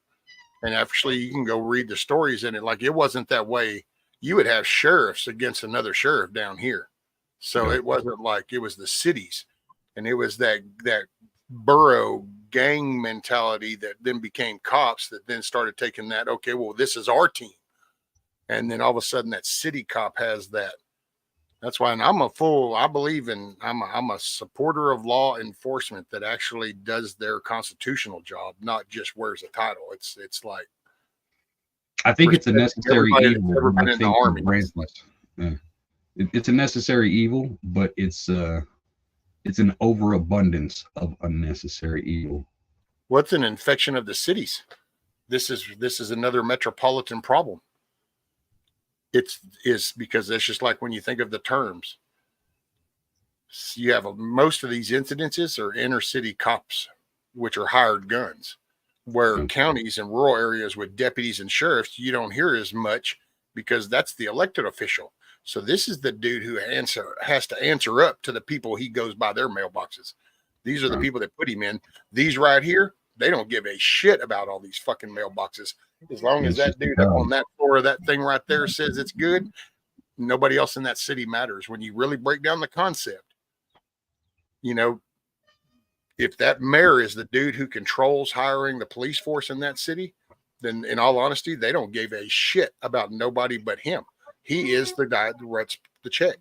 And actually, you can go read the stories in it. Like, it wasn't that way. You would have sheriffs against another sheriff down here. So it wasn't like it was the cities. And it was that borough gang mentality that then became cops that then started taking that, okay, well, this is our team. And then all of a sudden that city cop has that. That's why, and I'm a supporter of law enforcement that actually does their constitutional job, not just wears a title. It's like, I think it's a necessary evil. Never been in the army. Yeah. It's a necessary evil, but it's an overabundance of unnecessary evil. What's an infection of the cities? This is another metropolitan problem. It's because it's just like when you think of the terms, you have most of these incidences are inner city cops, which are hired guns, where counties and rural areas with deputies and sheriffs, you don't hear as much because that's the elected official. So this is the dude who has to answer up to the people he goes by their mailboxes. These are the people that put him in. These right here, they don't give a shit about all these fucking mailboxes. As long as that dude up on that floor of that thing right there says it's good, nobody else in that city matters. When you really break down the concept, you know, if that mayor is the dude who controls hiring the police force in that city, then in all honesty, they don't give a shit about nobody but him. He is the guy that writes the check.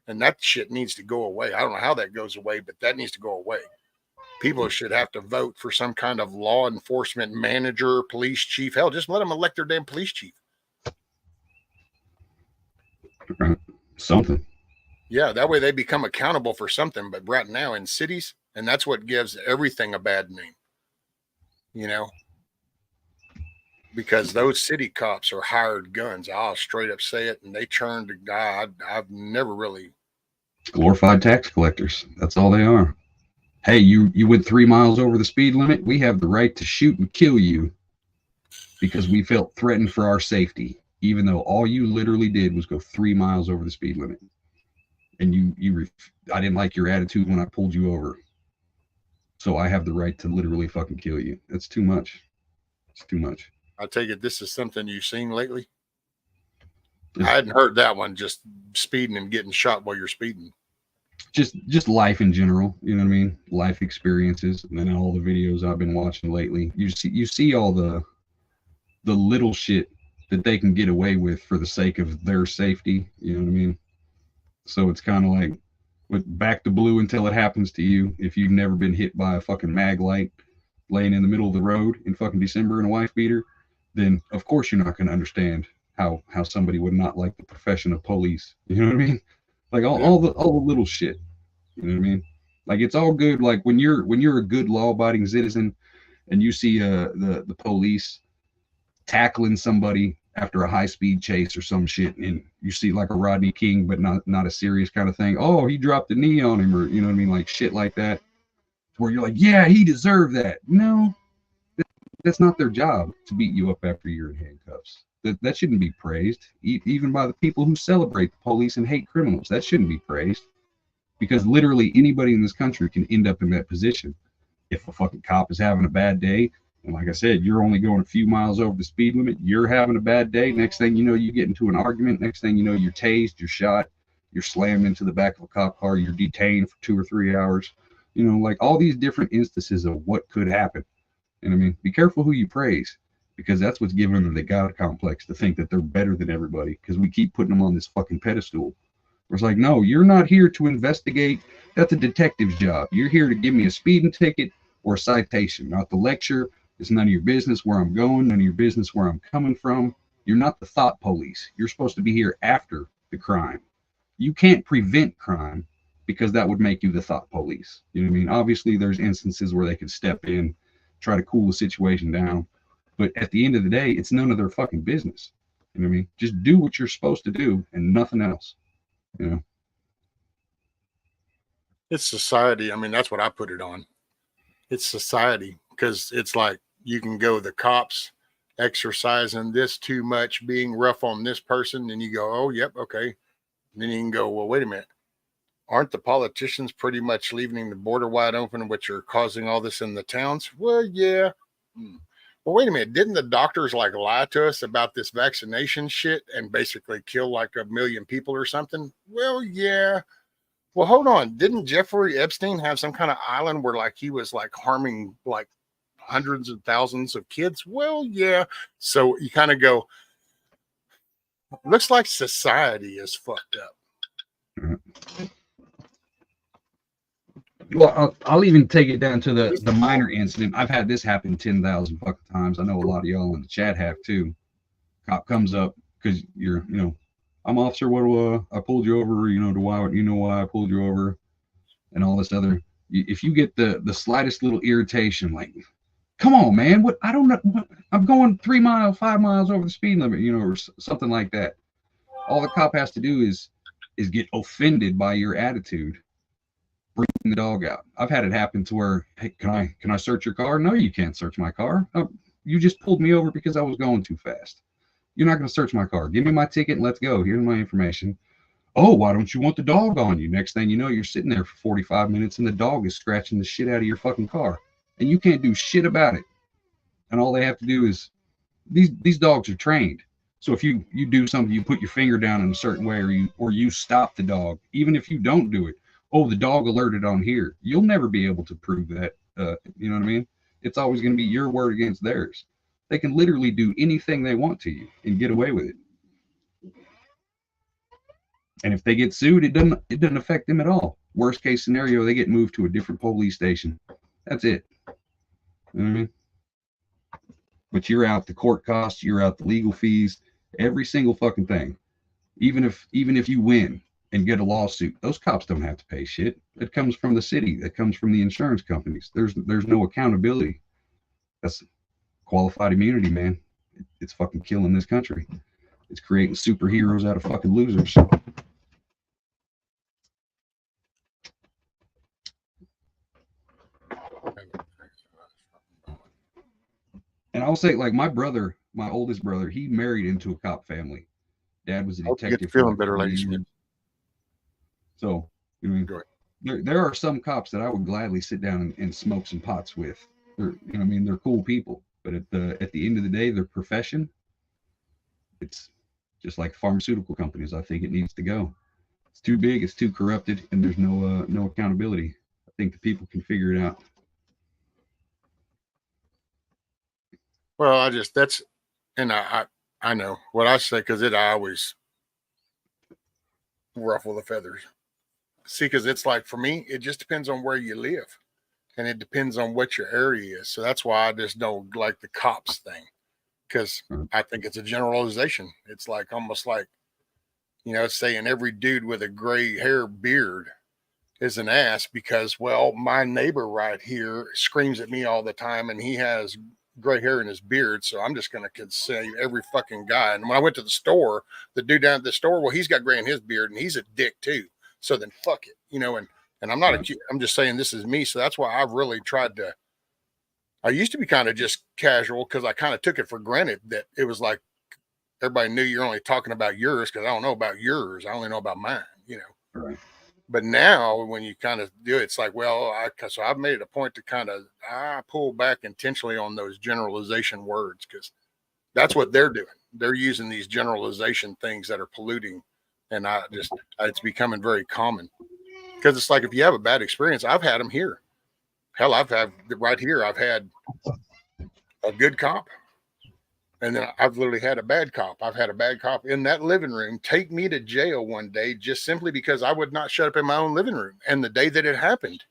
And that shit needs to go away. I don't know how that goes away, but that needs to go away. People should have to vote for some kind of law enforcement manager, police chief. Hell, just let them elect their damn police chief. Something. Yeah, that way they become accountable for something. But right now in cities, and that's what gives everything a bad name, you know, because those city cops are hired guns. I'll straight up say it. And they turn to God. I've never really. Glorified tax collectors. That's all they are. Hey, you went 3 miles over the speed limit. We have the right to shoot and kill you because we felt threatened for our safety, even though all you literally did was go 3 miles over the speed limit. And I didn't like your attitude when I pulled you over. So I have the right to literally fucking kill you. That's too much. It's too much. I take it this is something you've seen lately. I hadn't heard that one, just speeding and getting shot while you're speeding. Just life in general, you know what I mean? Life experiences, and then all the videos I've been watching lately. You see all the little shit that they can get away with for the sake of their safety, you know what I mean? So it's kind of like back to blue until it happens to you. If you've never been hit by a fucking mag light laying in the middle of the road in fucking December in a wife beater, then of course you're not going to understand how somebody would not like the profession of police. You know what I mean? Like all the little shit. You know what I mean? Like it's all good. Like when you're a good law-abiding citizen and you see the police tackling somebody after a high-speed chase or some shit, and you see like a Rodney King, but not a serious kind of thing. Oh, he dropped the knee on him, or you know what I mean? Like shit like that. Where you're like, yeah, he deserved that. No, that's not their job to beat you up after you're in handcuffs. That shouldn't be praised, even by the people who celebrate the police and hate criminals. That shouldn't be praised, because literally anybody in this country can end up in that position. If a fucking cop is having a bad day, and like I said, you're only going a few miles over the speed limit, you're having a bad day. Next thing you know, you get into an argument. Next thing you know, you're tased, you're shot, you're slammed into the back of a cop car, you're detained for 2 or 3 hours. You know, like all these different instances of what could happen. And I mean, be careful who you praise, because that's what's giving them the God complex, to think that they're better than everybody, because we keep putting them on this fucking pedestal. It's like, no, you're not here to investigate. That's a detective's job. You're here to give me a speeding ticket or a citation, not the lecture. It's none of your business where I'm going, none of your business where I'm coming from. You're not the thought police. You're supposed to be here after the crime. You can't prevent crime, because that would make you the thought police. You know what I mean? Obviously, there's instances where they can step in, try to cool the situation down. But at the end of the day, it's none of their fucking business. You know what I mean? Just do what you're supposed to do and nothing else. You know? It's society. I mean, that's what I put it on. It's society, because it's like you can go, the cops exercising this too much, being rough on this person, and you go, oh, yep, okay. And then you can go, well, wait a minute. Aren't the politicians pretty much leaving the border wide open, which are causing all this in the towns? Well, yeah. Well, wait a minute. Didn't the doctors like lie to us about this vaccination shit and basically kill like 1 million people or something? Well, yeah. Well, hold on. Didn't Jeffrey Epstein have some kind of island where like he was like harming like hundreds of thousands of kids? Well, yeah. So you kind of go, looks like society is fucked up. Well, I'll even take it down to the minor incident. I've had this happen 10,000 fucking times. I know a lot of y'all in the chat have too. Cop comes up because you're, I'm officer. What do I pulled you over? Why I pulled you over, and all this other. If you get the slightest little irritation, like, come on, man, what? I don't know. I'm going 3 miles, 5 miles over the speed limit, or something like that. All the cop has to do is get offended by your attitude. Bring the dog out. I've had it happen to where, hey, can I search your car? No, you can't search my car. You just pulled me over because I was going too fast. You're not going to search my car. Give me my ticket and let's go. Here's my information. Oh, why don't you want the dog on you? Next thing you know, you're sitting there for 45 minutes and the dog is scratching the shit out of your fucking car. And you can't do shit about it. And all they have to do is, these dogs are trained. So if you do something, you put your finger down in a certain way, or you stop the dog, even if you don't do it. Oh, the dog alerted on here. You'll never be able to prove that. You know what I mean? It's always going to be your word against theirs. They can literally do anything they want to you and get away with it. And if they get sued, it doesn't affect them at all. Worst case scenario, they get moved to a different police station. That's it. You know what I mean? But you're out the court costs, you're out the legal fees, every single fucking thing. Even if you win and get a lawsuit, those cops don't have to pay shit. It comes from the city. It comes from the insurance companies. There's no accountability. That's qualified immunity, man. It's fucking killing this country. It's creating superheroes out of fucking losers. And I'll say, like, my oldest brother, he married into a cop family. Dad was a detective. Get feeling better, ladies. So, there are some cops that I would gladly sit down and smoke some pots with. They're cool people. But at the end of the day, their profession, it's just like pharmaceutical companies. I think it needs to go. It's too big, it's too corrupted, and there's no accountability. I think the people can figure it out. Well, I know what I say, because I always ruffle the feathers. See, because it's like, for me, it just depends on where you live, and it depends on what your area is. So that's why I just don't like the cops thing, because I think it's a generalization. It's like almost like, saying every dude with a gray hair beard is an ass because, well, my neighbor right here screams at me all the time and he has gray hair in his beard. So I'm just going to say every fucking guy. And when I went to the store, the dude down at the store, well, he's got gray in his beard and he's a dick too. So then fuck it, and I'm not, I'm just saying this is me. So that's why I've really tried to, I used to be kind of just casual because I kind of took it for granted that it was like everybody knew you're only talking about yours, because I don't know about yours. I only know about mine, Right. But now when you kind of do it, it's like, well, so I've made it a point to kind of, I pull back intentionally on those generalization words, because that's what they're doing. They're using these generalization things that are polluting. And it's becoming very common, because it's like, if you have a bad experience, I've had them here. Hell, I've had a good cop, and then I've literally had a bad cop. I've had a bad cop in that living room take me to jail one day, just simply because I would not shut up in my own living room. And the day that it happened,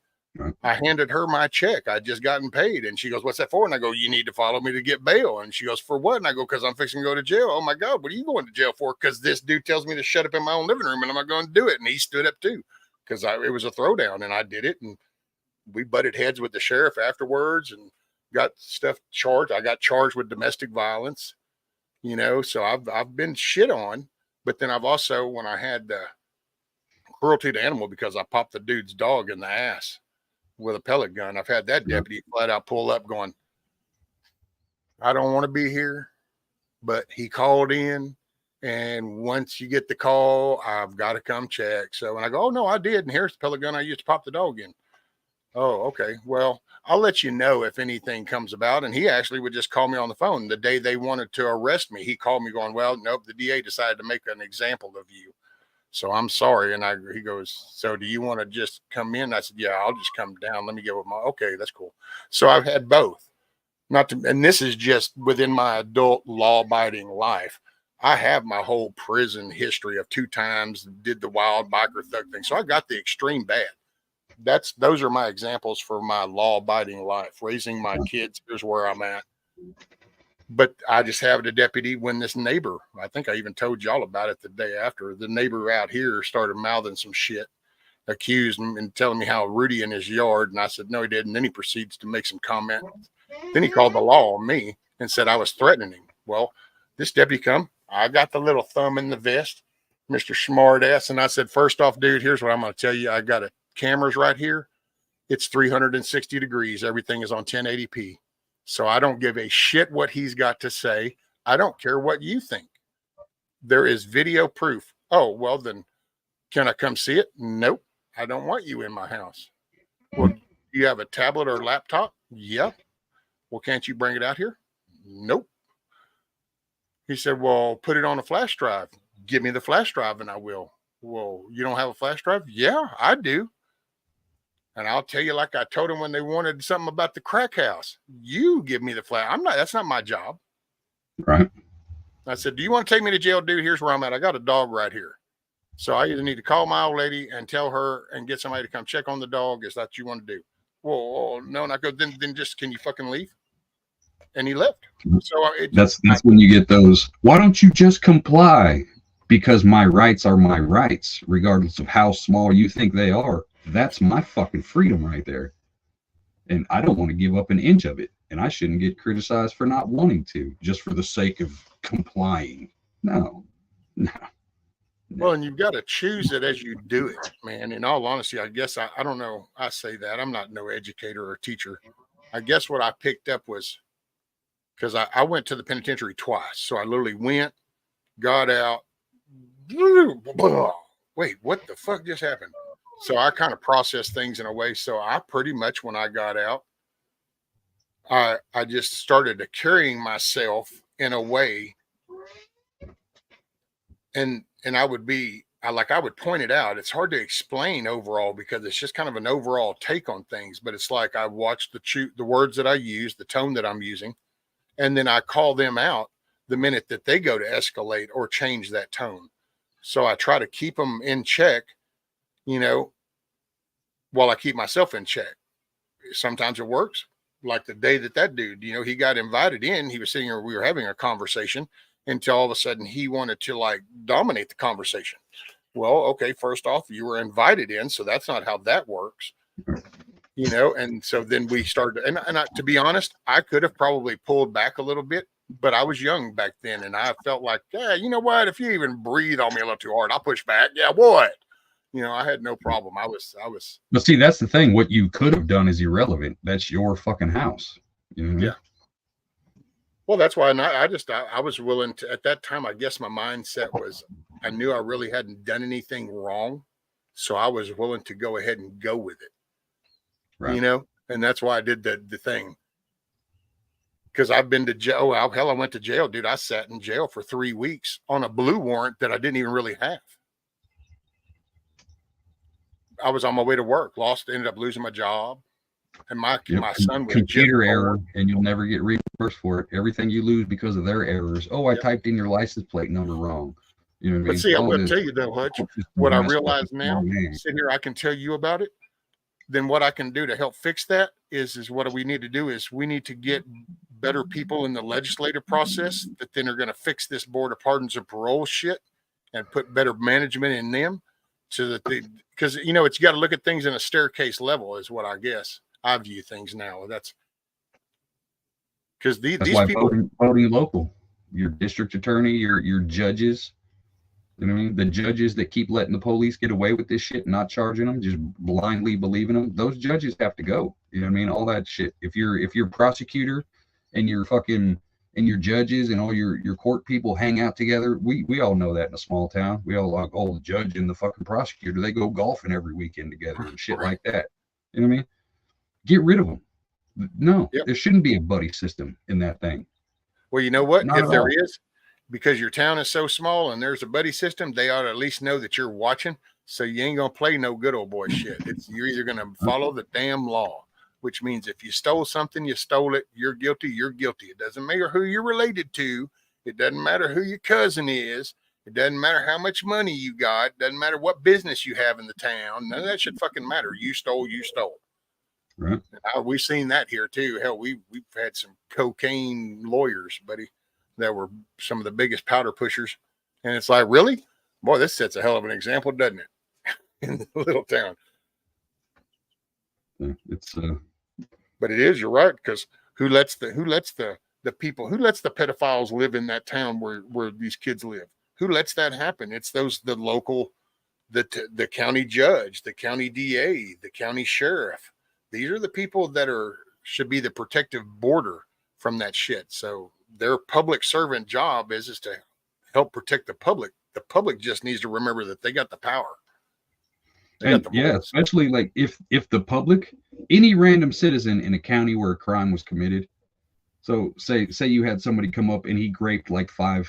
I handed her my check. I'd just gotten paid. And she goes, "What's that for?" And I go, "You need to follow me to get bail." And she goes, "For what?" And I go, "Because I'm fixing to go to jail." "Oh my God, what are you going to jail for?" "Because this dude tells me to shut up in my own living room and I'm not going to do it." And he stood up too, because it was a throwdown and I did it. And we butted heads with the sheriff afterwards and got stuff charged. I got charged with domestic violence, so I've been shit on. But then I've also, when I had cruelty to animal, because I popped the dude's dog in the ass with a pellet gun, I've had that deputy flat out pull up going, "I don't want to be here, but he called in, and once you get the call, I've got to come check." So, and I go, "Oh no, I did. And here's the pellet gun I used to pop the dog in." "Oh, okay. Well, I'll let you know if anything comes about." And he actually would just call me on the phone the day they wanted to arrest me. He called me going, "Well, nope, the DA decided to make an example of you." So I'm sorry. And he goes, so do you want to just come in? I said, yeah, I'll just come down. Let me get with my, okay, that's cool. So I've had both. And this is just within my adult law abiding life. I have my whole prison history of 2 times, did the wild biker thug thing. So I got the extreme bad. Those are my examples for my law abiding life, raising my kids. Here's where I'm at. But I just have the deputy when this neighbor, I think I even told y'all about it the day after, the neighbor out here started mouthing some shit, accused him and telling me how Rudy in his yard. And I said, no, he didn't. Then he proceeds to make some comment. Then he called the law on me and said I was threatening him. Well, this deputy come, I got the little thumb in the vest, Mr. Smartass. And I said, first off, dude, here's what I'm going to tell you. I got cameras right here. It's 360 degrees. Everything is on 1080p. So I don't give a shit what he's got to say. I don't care what you think. There is video proof. Oh, well, then can I come see it? Nope. I don't want you in my house. Well, do you have a tablet or laptop? Yep. Well, can't you bring it out here? Nope. He said, well, put it on a flash drive. Give me the flash drive and I will. Well, you don't have a flash drive? Yeah, I do. And I'll tell you, like I told him when they wanted something about the crack house, you give me the flash. That's not my job. Right. I said, do you want to take me to jail, dude? Here's where I'm at. I got a dog right here. So I either need to call my old lady and tell her and get somebody to come check on the dog. Is that what you want to do? Well, no. And I go, then just, can you fucking leave? And he left. So that's when you get those, why don't you just comply? Because my rights are my rights, regardless of how small you think they are. That's my fucking freedom right there. And I don't want to give up an inch of it. And I shouldn't get criticized for not wanting to, just for the sake of complying. No. Well, and you've got to choose it as you do it, man. In all honesty, I guess I don't know. I say that. I'm not no educator or teacher. I guess what I picked up was, because I went to the penitentiary twice. So I literally went, got out. Wait, what the fuck just happened? So I kind of processed things in a way. So I pretty much, when I got out, I just started carrying myself in a way. And I would point it out. It's hard to explain overall because it's just kind of an overall take on things. But it's like I watch the words that I use, the tone that I'm using, and then I call them out the minute that they go to escalate or change that tone. So I try to keep them in check, while I keep myself in check. Sometimes it works. Like the day that dude, he got invited in, he was sitting here, we were having a conversation until all of a sudden he wanted to like dominate the conversation. Well, okay, first off, you were invited in, so that's not how that works, and so then we started, and to be honest, I could have probably pulled back a little bit, but I was young back then, and I felt like, yeah, you know what, if you even breathe on me a little too hard, I'll push back. Yeah, what? I had no problem. I was. But see, that's the thing. What you could have done is irrelevant. That's your fucking house. Yeah. Well, that's why I was willing to, at that time, I guess my mindset was, I knew I really hadn't done anything wrong. So I was willing to go ahead and go with it, right. And that's why I did the thing. Because I've been to jail. Oh, hell, I went to jail, dude. I sat in jail for 3 weeks on a blue warrant that I didn't even really have. I was on my way to work, ended up losing my job. And my son was computer error, and you'll never get reimbursed for it. Everything you lose because of their errors. Oh, I typed in your license plate number wrong. You know what I mean? But see, I will tell you though, Hutch, what I realize now, sitting here, I can tell you about it. Then what I can do to help fix that is what we need to do is we need to get better people in the legislative process that then are going to fix this board of pardons and parole shit and put better management in them. So that because it's, you got to look at things in a staircase level is what I guess I view things now. That's because these people voting local, your district attorney, your judges, you know what I mean? The judges that keep letting the police get away with this shit, not charging them, just blindly believing them. Those judges have to go. You know what I mean? All that shit. If you're prosecutor and you're fucking and your judges and all your court people hang out together. We all know that in a small town. We all like, oh, the judge and the fucking prosecutor, they go golfing every weekend together and shit like that. You know what I mean? Get rid of them. No, There shouldn't be a buddy system in that thing. Well, you know what? If there is, because your town is so small and there's a buddy system, they ought to at least know that you're watching. So you ain't going to play no good old boy shit. You're either going to follow the damn law, which means if you stole something, you stole it, you're guilty, you're guilty. It doesn't matter who you're related to. It doesn't matter who your cousin is. It doesn't matter how much money you got. It doesn't matter what business you have in the town. None of that should fucking matter. You stole, you stole. Right. We've seen that here too. Hell, we've had some cocaine lawyers, buddy, that were some of the biggest powder pushers. And it's like, really? Boy, this sets a hell of an example, doesn't it? In the little town. Yeah, but it is, you're right, because who lets the pedophiles live in that town where these kids live? Who lets that happen? It's the local, the county judge, the county DA, the county sheriff. These are the people that should be the protective border from that shit. So their public servant job is to help protect the public. The public just needs to remember that they got the power. Especially like if the public, any random citizen in a county where a crime was committed. So say you had somebody come up and he raped like five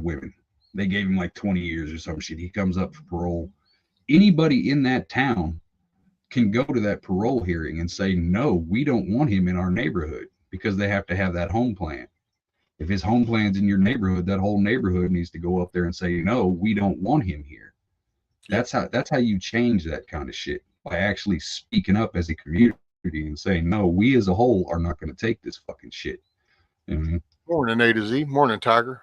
women. They gave him like 20 years or some shit. He comes up for parole. Anybody in that town can go to that parole hearing and say, no, we don't want him in our neighborhood, because they have to have that home plan. If his home plan's in your neighborhood, that whole neighborhood needs to go up there and say, no, we don't want him here. That's how you change that kind of shit, by actually speaking up as a community and saying, no, we as a whole are not going to take this fucking shit. Morning, A to Z. Morning, Tiger.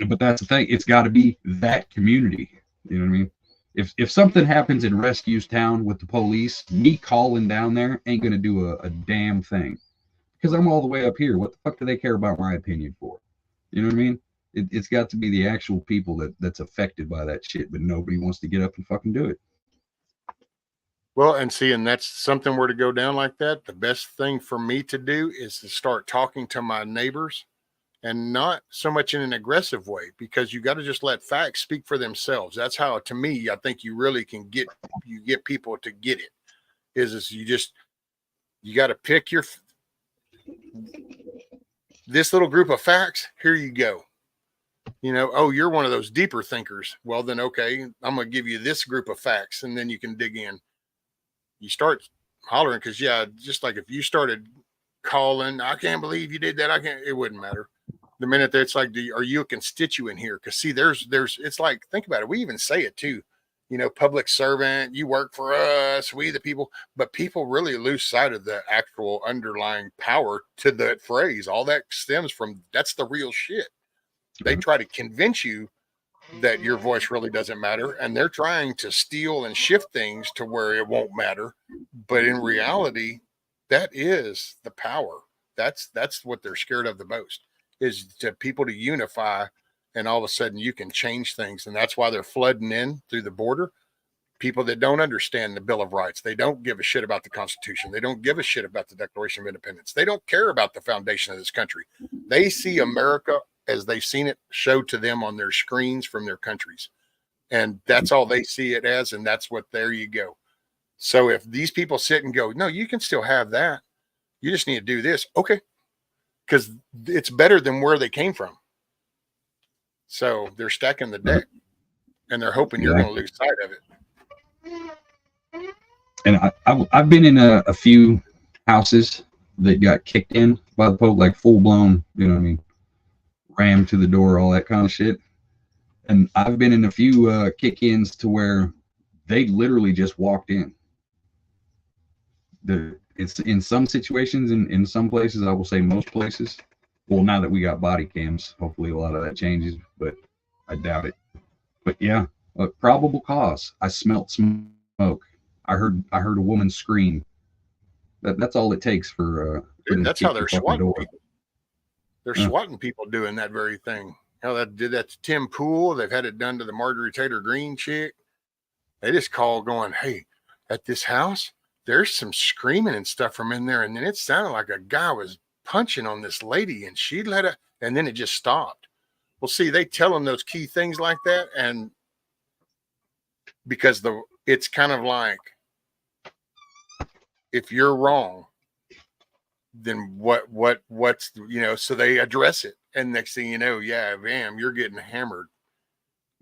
But that's the thing. It's got to be that community. You know what I mean? If something happens in Rescue's town with the police, me calling down there ain't going to do a damn thing, because I'm all the way up here. What the fuck do they care about my opinion for? You know what I mean? It's got to be the actual people that's affected by that shit, but nobody wants to get up and fucking do it. Well, and that's something were to go down like that. The best thing for me to do is to start talking to my neighbors, and not so much in an aggressive way, because you got to just let facts speak for themselves. That's how, to me, I think you really can get people to get it. Is you got to pick this little group of facts. Here you go. Oh, you're one of those deeper thinkers. Well, then, okay, I'm going to give you this group of facts, and then you can dig in. You start hollering, because, just like if you started calling, I can't believe you did that. It wouldn't matter. The minute that it's like, are you a constituent here? Because see, it's like, think about it. We even say it too, public servant, you work for us, we the people, but people really lose sight of the actual underlying power to that phrase. All that stems from, that's the real shit. They try to convince you that your voice really doesn't matter, and they're trying to steal and shift things to where it won't matter. But in reality, that is the power. That's what they're scared of the most, is to people to unify, and all of a sudden you can change things. And that's why they're flooding in through the border. People that don't understand the Bill of Rights. They don't give a shit about the Constitution. They don't give a shit about the Declaration of Independence. They don't care about the foundation of this country. They see America as they've seen it showed to them on their screens from their countries. And that's all they see it as. And that's what, there you go. So if these people sit and go, no, you can still have that. You just need to do this. Okay. Because it's better than where they came from. So they're stacking the deck, and they're hoping you're going to lose sight of it. And I've been in a few houses that got kicked in by the Pope, like full blown, rammed to the door, all that kind of shit. And I've been in a few kick-ins to where they literally just walked in. It's in some situations, in some places, I will say most places. Well, now that we got body cams, hopefully a lot of that changes, but I doubt it. But yeah, a probable cause. I smelt smoke. I heard a woman scream. That's all it takes for. That's how they're swatting people. They're swatting people doing that very thing. How that did that to Tim Pool. They've had it done to the Marjorie Taylor Greene chick. They just call going, hey, at this house, there's some screaming and stuff from in there. And then it sounded like a guy was punching on this lady, and she let it, and then it just stopped. Well, see, they tell them those key things like that. And because it's kind of like, if you're wrong, then what's, so they address it. And next thing you know, yeah, bam, you're getting hammered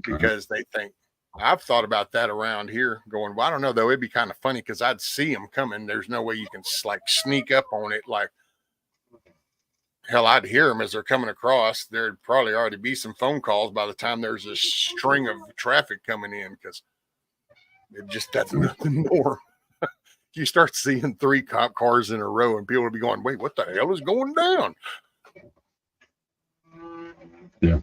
because they think. I've thought about that around here going, well, I don't know, though. It'd be kind of funny because I'd see them coming. There's no way you can like sneak up on it. Like, hell, I'd hear them as they're coming across. There'd probably already be some phone calls by the time there's a string of traffic coming in because it just does nothing more. You start seeing 3 cop cars in a row and people will be going, wait, what the hell is going down? Yeah,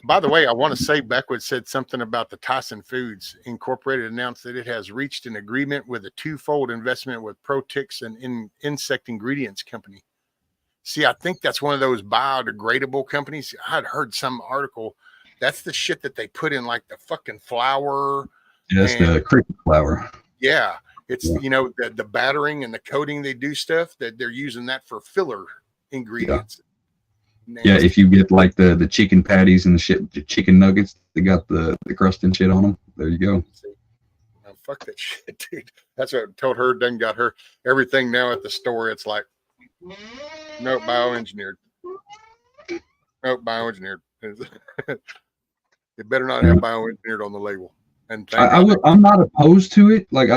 by the way, I want to say Beckwith said something about the Tyson Foods Incorporated announced that it has reached an agreement with a 2-fold investment with Protix and insect ingredients company. See, I think that's one of those biodegradable companies. I'd heard some article. That's the shit that they put in like the fucking flour. Yeah, that's the cricket flour. Yeah. It's, the battering and the coating they do stuff that they're using that for filler ingredients. Yeah, if you get like the chicken patties and the chicken nuggets, they got the crust and shit on them. There you go. Oh, fuck that shit, dude. That's what I told her. Done got her everything now at the store. It's like, no, bioengineered. No, bioengineered. It better not have bioengineered on the label. And I'm not opposed to it. Like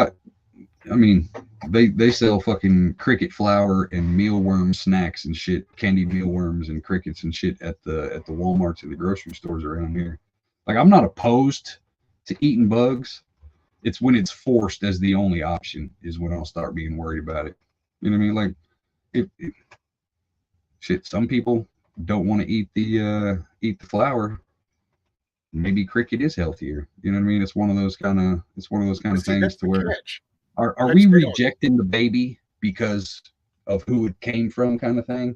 I mean, they sell fucking cricket flour and mealworm snacks and shit, candied mealworms and crickets and shit at the Walmarts and the grocery stores around here. Like, I'm not opposed to eating bugs. It's when it's forced as the only option is when I'll start being worried about it. You know what I mean? Like, shit. Some people don't want to eat the flour. Maybe cricket is healthier. You know what I mean? It's one of those kind of things to where. Are we rejecting the baby because of who it came from, kind of thing?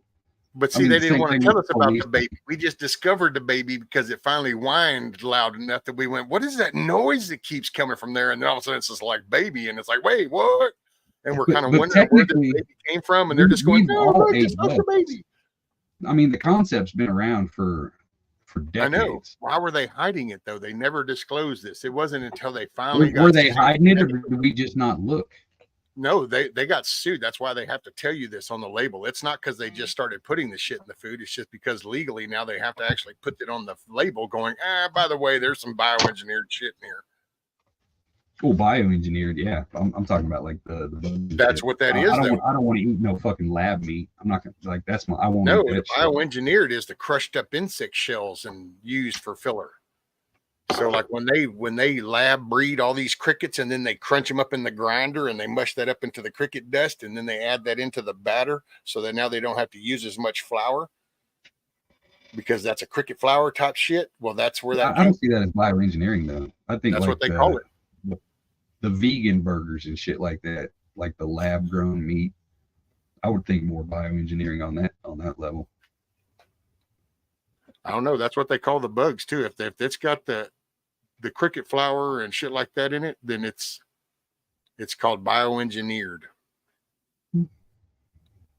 But see, they didn't want to tell us about the baby. We just discovered the baby because it finally whined loud enough that we went, what is that noise that keeps coming from there? And then all of a sudden it's just like baby. And it's like, wait, what? And we're kind of wondering where the baby came from. And they're just going, no, it's not the baby. I mean, the concept's been around for decades. I know. Why were they hiding it, though? They never disclosed this. It wasn't until they finally were they hiding it, or did we just not look? No, they got sued. That's why they have to tell you this on the label. It's not because they just started putting the shit in the food. It's just because legally now they have to actually put it on the label going, by the way, there's some bioengineered shit in here. Oh, bioengineered, yeah. I'm talking about like the that's what that is. I don't want to eat no fucking lab meat. I'm not gonna like that's my. I won't. No, the bioengineered is the crushed up insect shells and used for filler. So like when they lab breed all these crickets and then they crunch them up in the grinder and they mush that up into the cricket dust and then they add that into the batter so that now they don't have to use as much flour because that's a cricket flour type shit. Well, that's where that. I don't see that as bioengineering though. I think that's what they call it. The vegan burgers and shit like that, like the lab grown meat. I would think more bioengineering on that level. I don't know. That's what they call the bugs too. If it's got the cricket flour and shit like that in it, then it's called bioengineered.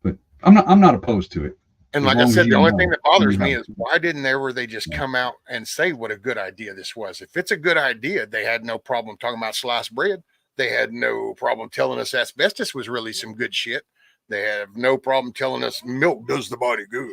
But I'm not opposed to it. And like I said, the only thing that bothers me is why didn't they just come out and say what a good idea this was? If it's a good idea, they had no problem talking about sliced bread. They had no problem telling us asbestos was really some good shit. They have no problem telling us milk does the body good.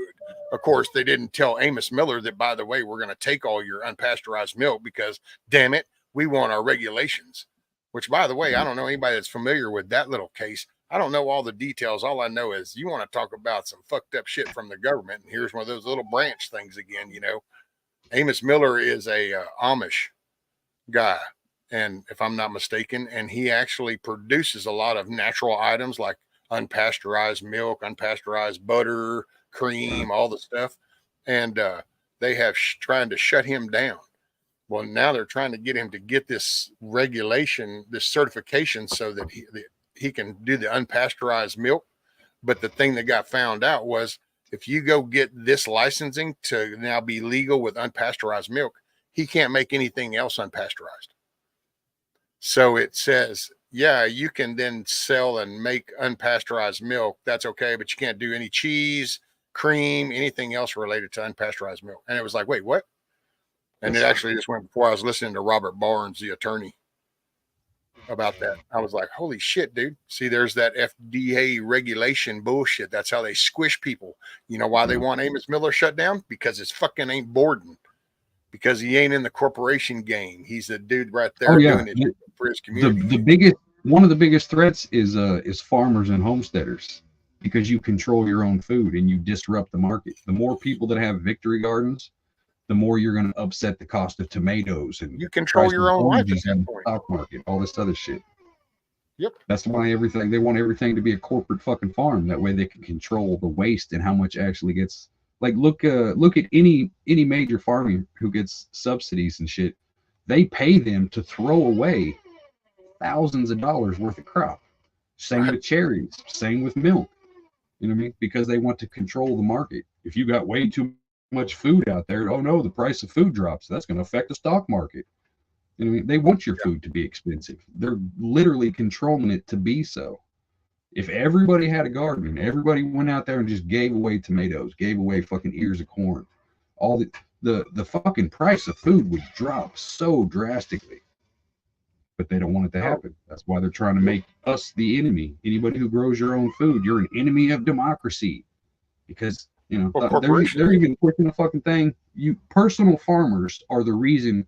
Of course, they didn't tell Amos Miller that, by the way, we're going to take all your unpasteurized milk because, damn it, we want our regulations. Which, by the way, I don't know anybody that's familiar with that little case. I don't know all the details. All I know is you want to talk about some fucked up shit from the government. And here's one of those little branch things again, Amos Miller is a Amish guy. And if I'm not mistaken, and he actually produces a lot of natural items like unpasteurized milk, unpasteurized butter, cream, all the stuff. And they have trying to shut him down. Well, now they're trying to get him to get this regulation, this certification so that he can do the unpasteurized milk. But the thing that got found out was if you go get this licensing to now be legal with unpasteurized milk, he can't make anything else unpasteurized. So it says, yeah, you can then sell and make unpasteurized milk. That's okay, but you can't do any cheese, cream, anything else related to unpasteurized milk. And it was like, wait, what? And it actually just went before I was listening to Robert Barnes, the attorney. about that. I was like, holy shit, dude. See, there's that FDA regulation bullshit. That's how they squish people. You know why they want Amos Miller shut down? Because it's fucking ain't Borden. Because he ain't in the corporation game. He's the dude right there doing it for his community. One of the biggest threats is farmers and homesteaders, because you control your own food and you disrupt the market. The more people that have victory gardens, the more you're going to upset the cost of tomatoes, and you control your own life at that point. Stock market, all this other shit. Yep. That's why they want everything to be a corporate fucking farm. That way they can control the waste and how much actually gets. Like look at any major farmer who gets subsidies and shit. They pay them to throw away thousands of dollars worth of crop. Same with cherries. Same with milk. You know what I mean? Because they want to control the market. If you got way too much food out there, oh no, the price of food drops. That's going to affect the stock market. You know what I mean? They want your food to be expensive. They're literally controlling it to be so. If everybody had a garden, everybody went out there and just gave away tomatoes, gave away fucking ears of corn, all the fucking price of food would drop so drastically. But they don't want it to happen. That's why they're trying to make us the enemy. Anybody who grows your own food, you're an enemy of democracy. Because, you know, they're even pushing a fucking thing. Personal farmers are the reason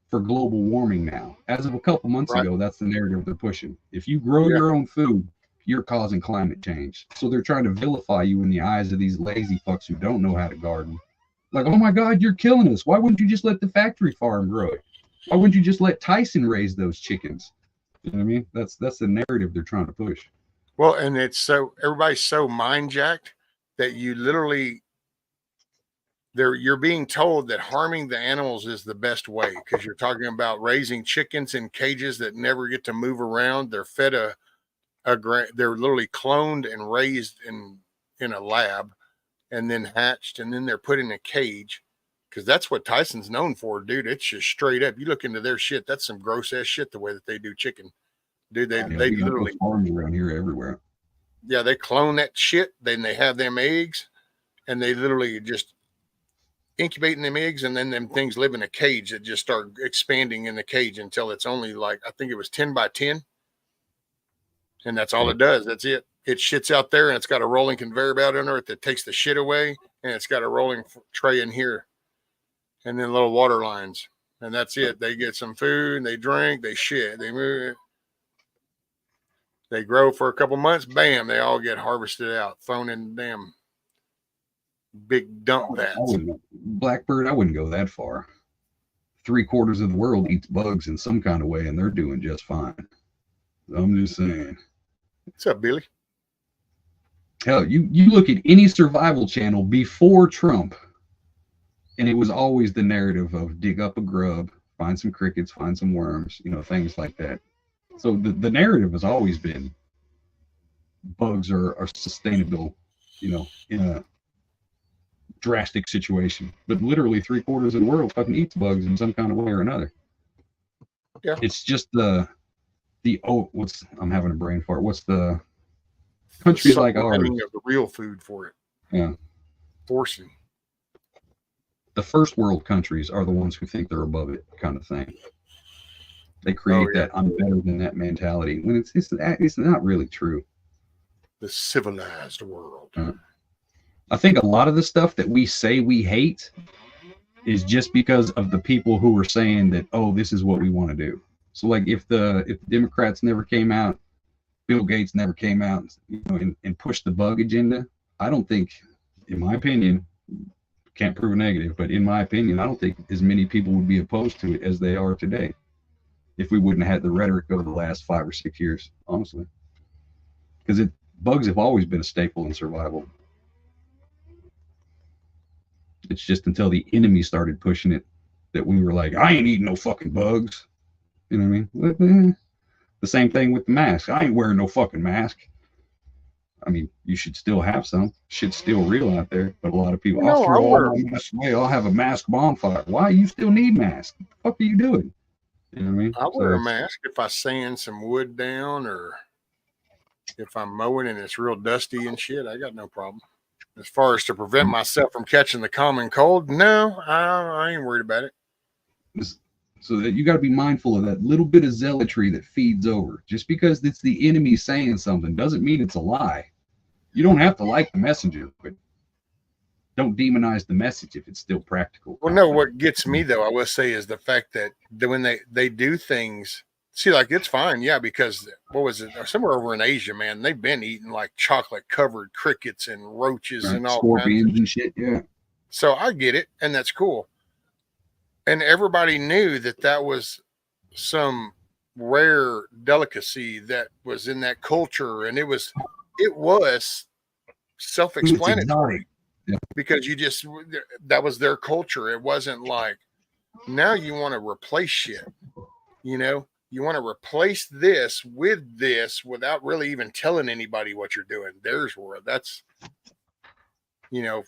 for global warming now. As of a couple months ago, that's the narrative they're pushing. If you grow your own food, you're causing climate change. So they're trying to vilify you in the eyes of these lazy fucks who don't know how to garden. Like, oh my God, you're killing us. Why wouldn't you just let the factory farm grow it? Why wouldn't you just let Tyson raise those chickens? You know what I mean? That's the narrative they're trying to push. Well, and it's so everybody's so mind jacked that you literally you're being told that harming the animals is the best way, because you're talking about raising chickens in cages that never get to move around. They're fed they're literally cloned and raised in a lab and then hatched, and then they're put in a cage. Because that's what Tyson's known for, dude. It's just straight up. You look into their shit, that's some gross ass shit the way that they do chicken. Dude, they literally farms around here everywhere. Yeah, they clone that shit, then they have them eggs, and they literally just incubating them eggs, and then them things live in a cage that just start expanding in the cage until it's only like, I think it was 10 by 10. And that's all it does. That's it. It shits out there, and it's got a rolling conveyor belt under it that takes the shit away, and it's got a rolling tray in here. And then little water lines, and that's it. They get some food, they drink, they shit, they move, they grow for a couple months, bam, they all get harvested out, thrown in damn big dump vats. Blackbird, I wouldn't go that far. 3/4 of the world eats bugs in some kind of way, and they're doing just fine. I'm just saying. What's up, Billy? Hell, you look at any survival channel before Trump, and it was always the narrative of dig up a grub, find some crickets, find some worms, you know, things like that. So the narrative has always been bugs are sustainable, you know, in a drastic situation. But literally 3/4 of the world fucking eats bugs in some kind of way or another. Yeah. It's just I'm having a brain fart. What's the countries like ours? Of the real food for it. Yeah. Forcing. The first world countries are the ones who think they're above it, kind of thing. They create that I'm better than that mentality when it's not really true. The civilized world. I think a lot of the stuff that we say we hate is just because of the people who were saying that, oh, this is what we want to do. So like if the Democrats never came out, Bill Gates never came out, you know, and pushed the bug agenda, I don't think, in my opinion, can't prove a negative, but in my opinion, I don't think as many people would be opposed to it as they are today if we wouldn't have had the rhetoric over the last 5 or 6 years, honestly. Because bugs have always been a staple in survival. It's just until the enemy started pushing it that we were like, I ain't eating no fucking bugs. You know what I mean? The same thing with the mask. I ain't wearing no fucking mask. I mean, you should still have some. Shit's still real out there, but a lot of people, I'll throw all my masks away. I'll have a mask bonfire. Why? You still need masks. What the fuck are you doing? You know what I mean? I wear a mask if I sand some wood down, or if I'm mowing and it's real dusty and shit. I got no problem. As far as to prevent myself from catching the common cold, no, I ain't worried about it. So that you got to be mindful of that little bit of zealotry that feeds over. Just because it's the enemy saying something doesn't mean it's a lie. You don't have to like the messenger, but don't demonize the message if it's still practical. Well, no, what gets me though, I will say, is the fact that when they do things, see, like it's fine, yeah, because what was it? Somewhere over in Asia, man, they've been eating like chocolate covered crickets and roaches and all scorpions and shit. Yeah. So I get it, and that's cool. And everybody knew that that was some rare delicacy that was in that culture, and it was self-explanatory. Yeah. Because that was their culture. It wasn't like, now you want to replace shit, you know, you want to replace this with this without really even telling anybody what you're doing. There's where that's, you know,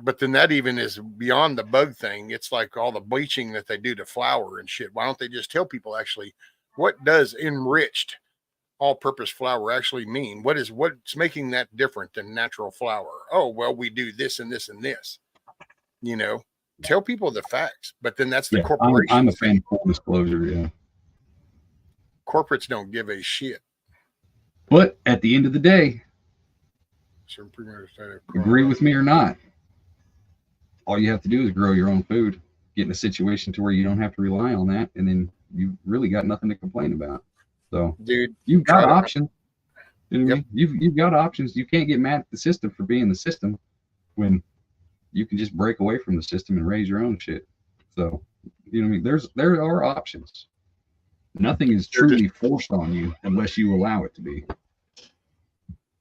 but then that even is beyond the bug thing. It's like all the bleaching that they do to flour and shit. Why don't they just tell people actually what does enriched all-purpose flour actually mean? What's making that different than natural flour? Oh, well, we do this and this and this. You know, tell people the facts. But then that's the corporation. I'm a fan of full disclosure. Yeah. Corporates don't give a shit. But at the end of the day, agree with me or not, all you have to do is grow your own food, get in a situation to where you don't have to rely on that, and then you really got nothing to complain about. So, dude, you've got options. You know what I mean? You've got options. You can't get mad at the system for being the system when you can just break away from the system and raise your own shit. So, you know what I mean? There are options. Nothing is truly forced on you unless you allow it to be.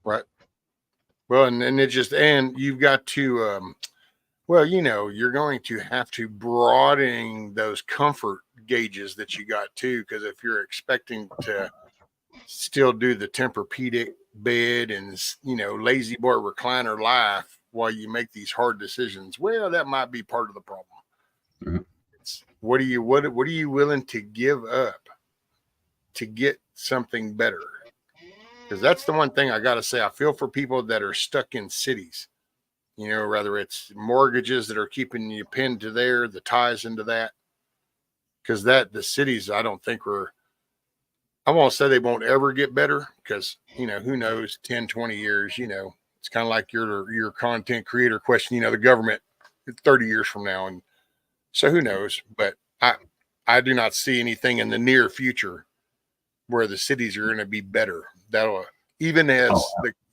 Right. Well, and you've got to, well, you know, you're going to have to broaden those comfort gauges that you got too, because if you're expecting to still do the Tempur-Pedic bed and, you know, lazy boy recliner life while you make these hard decisions, well, that might be part of the problem. Mm-hmm. What are you willing to give up to get something better? Because that's the one thing I got to say. I feel for people that are stuck in cities, you know, whether it's mortgages that are keeping you pinned to there, the ties into that. Because the cities, I don't think I won't say they won't ever get better, because, you know, who knows, 10, 20 years, you know, it's kind of like your content creator question, you know, the government 30 years from now. And so who knows, but I do not see anything in the near future where the cities are going to be better. That'll, even if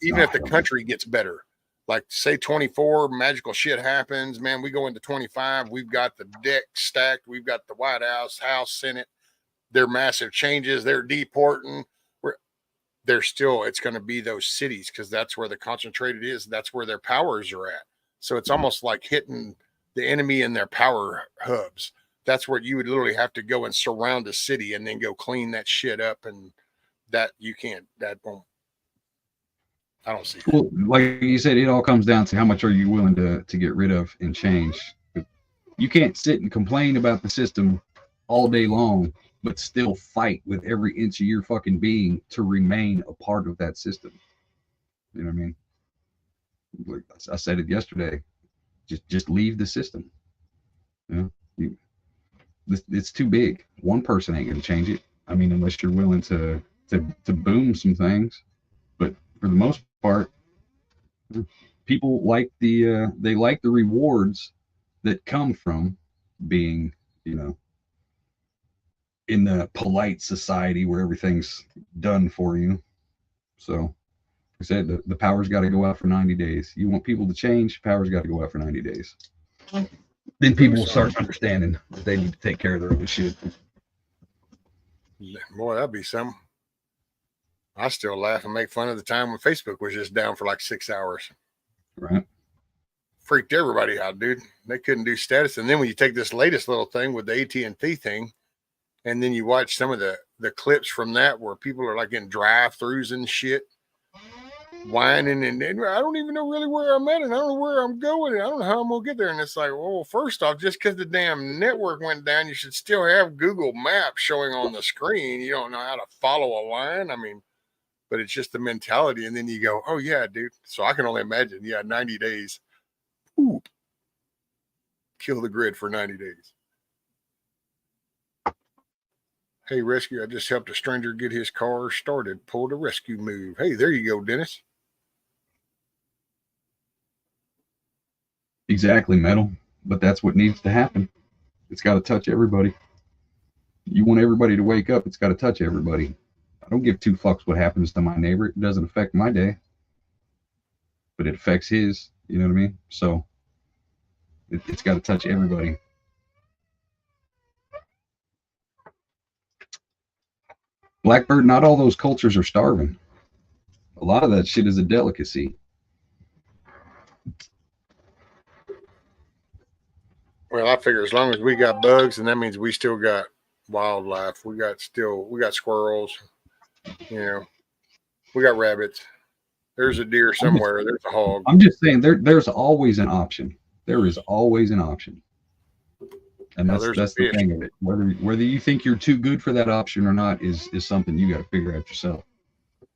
the country gets better, like say 24 magical shit happens, man, we go into 25, we've got the deck stacked, we've got the White House, Senate, they're massive changes, they're deporting, it's going to be those cities, because that's where the concentrated is, that's where their powers are at. So it's almost like hitting the enemy in their power hubs. That's where you would literally have to go and surround a city and then go clean that shit up, and that won't. I don't see. Well, like you said, it all comes down to how much are you willing to get rid of and change. You can't sit and complain about the system all day long, but still fight with every inch of your fucking being to remain a part of that system. You know what I mean? Like I said it yesterday. Just leave the system. You know, it's too big. One person ain't gonna change it. I mean, unless you're willing to boom some things. But for the most part, people like they like the rewards that come from being, you know, in the polite society where everything's done for you. So like I said, the power's got to go out for 90 days. You want people to change, power's got to go out for 90 days. Then people will start understanding that they need to take care of their own shit. Boy, that'd be something. I still laugh and make fun of the time when Facebook was just down for like 6 hours. Right. Freaked everybody out, dude. They couldn't do status. And then when you take this latest little thing with the AT&T thing, and then you watch some of the clips from that where people are like in drive-thrus and shit, whining, and I don't even know really where I'm at, and I don't know where I'm going, and I don't know how I'm gonna get there. And it's like, well, first off, just because the damn network went down, you should still have Google Maps showing on the screen. You don't know how to follow a line. I mean, but it's just the mentality. And then you go, oh yeah, dude. So I can only imagine, 90 days. Ooh. Kill the grid for 90 days. Hey, rescue, I just helped a stranger get his car started. Pulled a rescue move. Hey, there you go, Dennis. Exactly, Metal. But that's what needs to happen. It's got to touch everybody. You want everybody to wake up, it's got to touch everybody. I don't give two fucks what happens to my neighbor. It doesn't affect my day, but it affects his. You know what I mean? So it's got to touch everybody. Blackbird, not all those cultures are starving. A lot of that shit is a delicacy. Well, I figure as long as we got bugs, and that means we still got wildlife. We got squirrels. You know, we got rabbits. There's a deer somewhere. There's a hog. I'm just saying there's always an option. There is always an option. And that's the thing of it. Whether you think you're too good for that option or not is something you got to figure out yourself.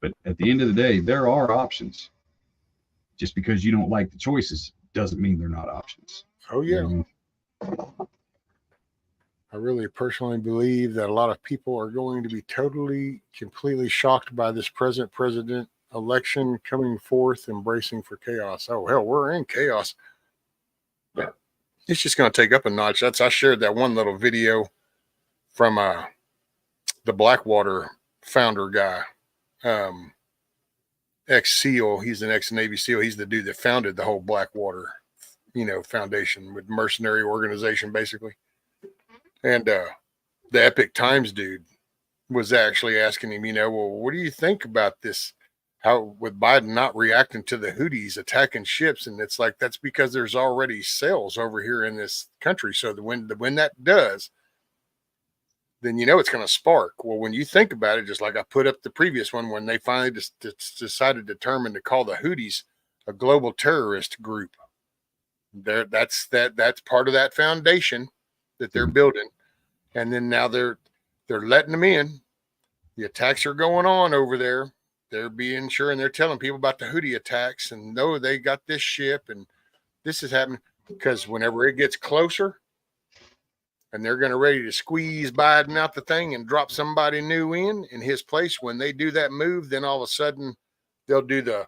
But at the end of the day, there are options. Just because you don't like the choices doesn't mean they're not options. Oh yeah. You know what I mean? I really personally believe that a lot of people are going to be completely shocked by this president election coming forth, embracing for chaos. Oh hell, we're in chaos. It's just going to take up a notch. I shared that one little video from the Blackwater founder guy, ex-SEAL. He's an ex-Navy SEAL. He's the dude that founded the whole Blackwater, foundation with mercenary organization, basically. And the Epic Times dude was actually asking him, well, what do you think about this? How with Biden not reacting to the Houthis attacking ships? And it's like, that's because there's already sales over here in this country. So when that does, then it's going to spark. Well, when you think about it, just like I put up the previous one, when they finally determined to call the Houthis a global terrorist group, that's part of that foundation that they're building. And then now they're letting them in. The attacks are going on over there. They're being sure, and they're telling people about the Houthi attacks, and no, they got this ship, and this is happening because whenever it gets closer, and they're going to ready to squeeze Biden out the thing and drop somebody new in his place. When they do that move, then all of a sudden they'll do the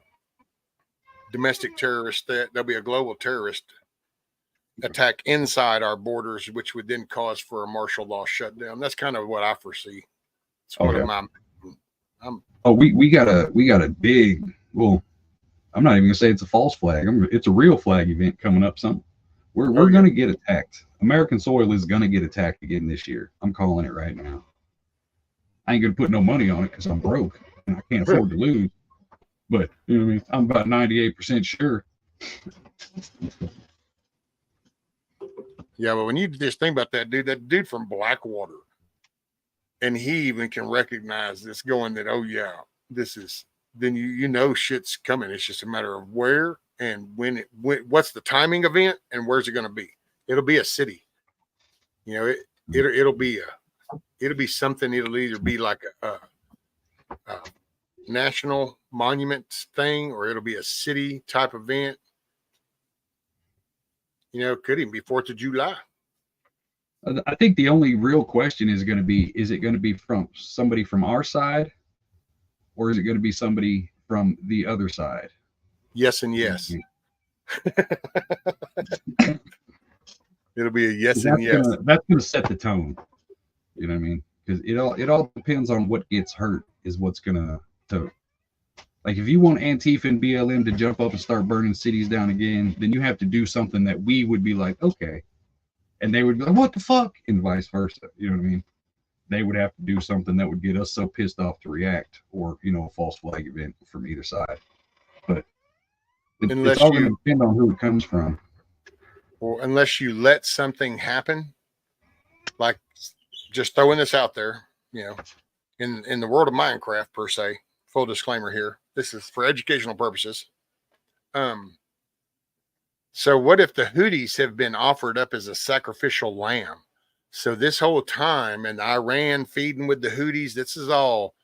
domestic terrorist. There'll be a global terrorist attack inside our borders, which would then cause for a martial law shutdown. That's kind of what I foresee. It's one of my. We got a big. Well, I'm not even gonna say it's a false flag. It's a real flag event coming up. We're gonna get attacked. American soil is gonna get attacked again this year. I'm calling it right now. I ain't gonna put no money on it because I'm broke and I can't afford to lose. But you know what I mean? I'm about 98% sure. Yeah, but when you just think about that dude from Blackwater, and he even can recognize this going that, oh yeah, this is, then shit's coming. It's just a matter of where and when what's the timing event and where's it going to be? It'll be a city. It'll be something. It'll either be like a national monument thing, or it'll be a city type event. It could even be 4th of July. I think the only real question is going to be, is it going to be from somebody from our side, or is it going to be somebody from the other side? Yes and yes. It'll be a yes and yes. That's going to set the tone. You know what I mean? Because it all depends on what gets hurt is what's going to like, if you want Antifa and BLM to jump up and start burning cities down again, then you have to do something that we would be like, okay. And they would be like, what the fuck? And vice versa. You know what I mean? They would have to do something that would get us so pissed off to react, or, a false flag event from either side. But it's all going to depend on who it comes from. Well, unless you let something happen, like just throwing this out there, in the world of Minecraft per se, full disclaimer here, this is for educational purposes. So what if the Houthis have been offered up as a sacrificial lamb? So this whole time, and Iran feeding with the Houthis, this is all,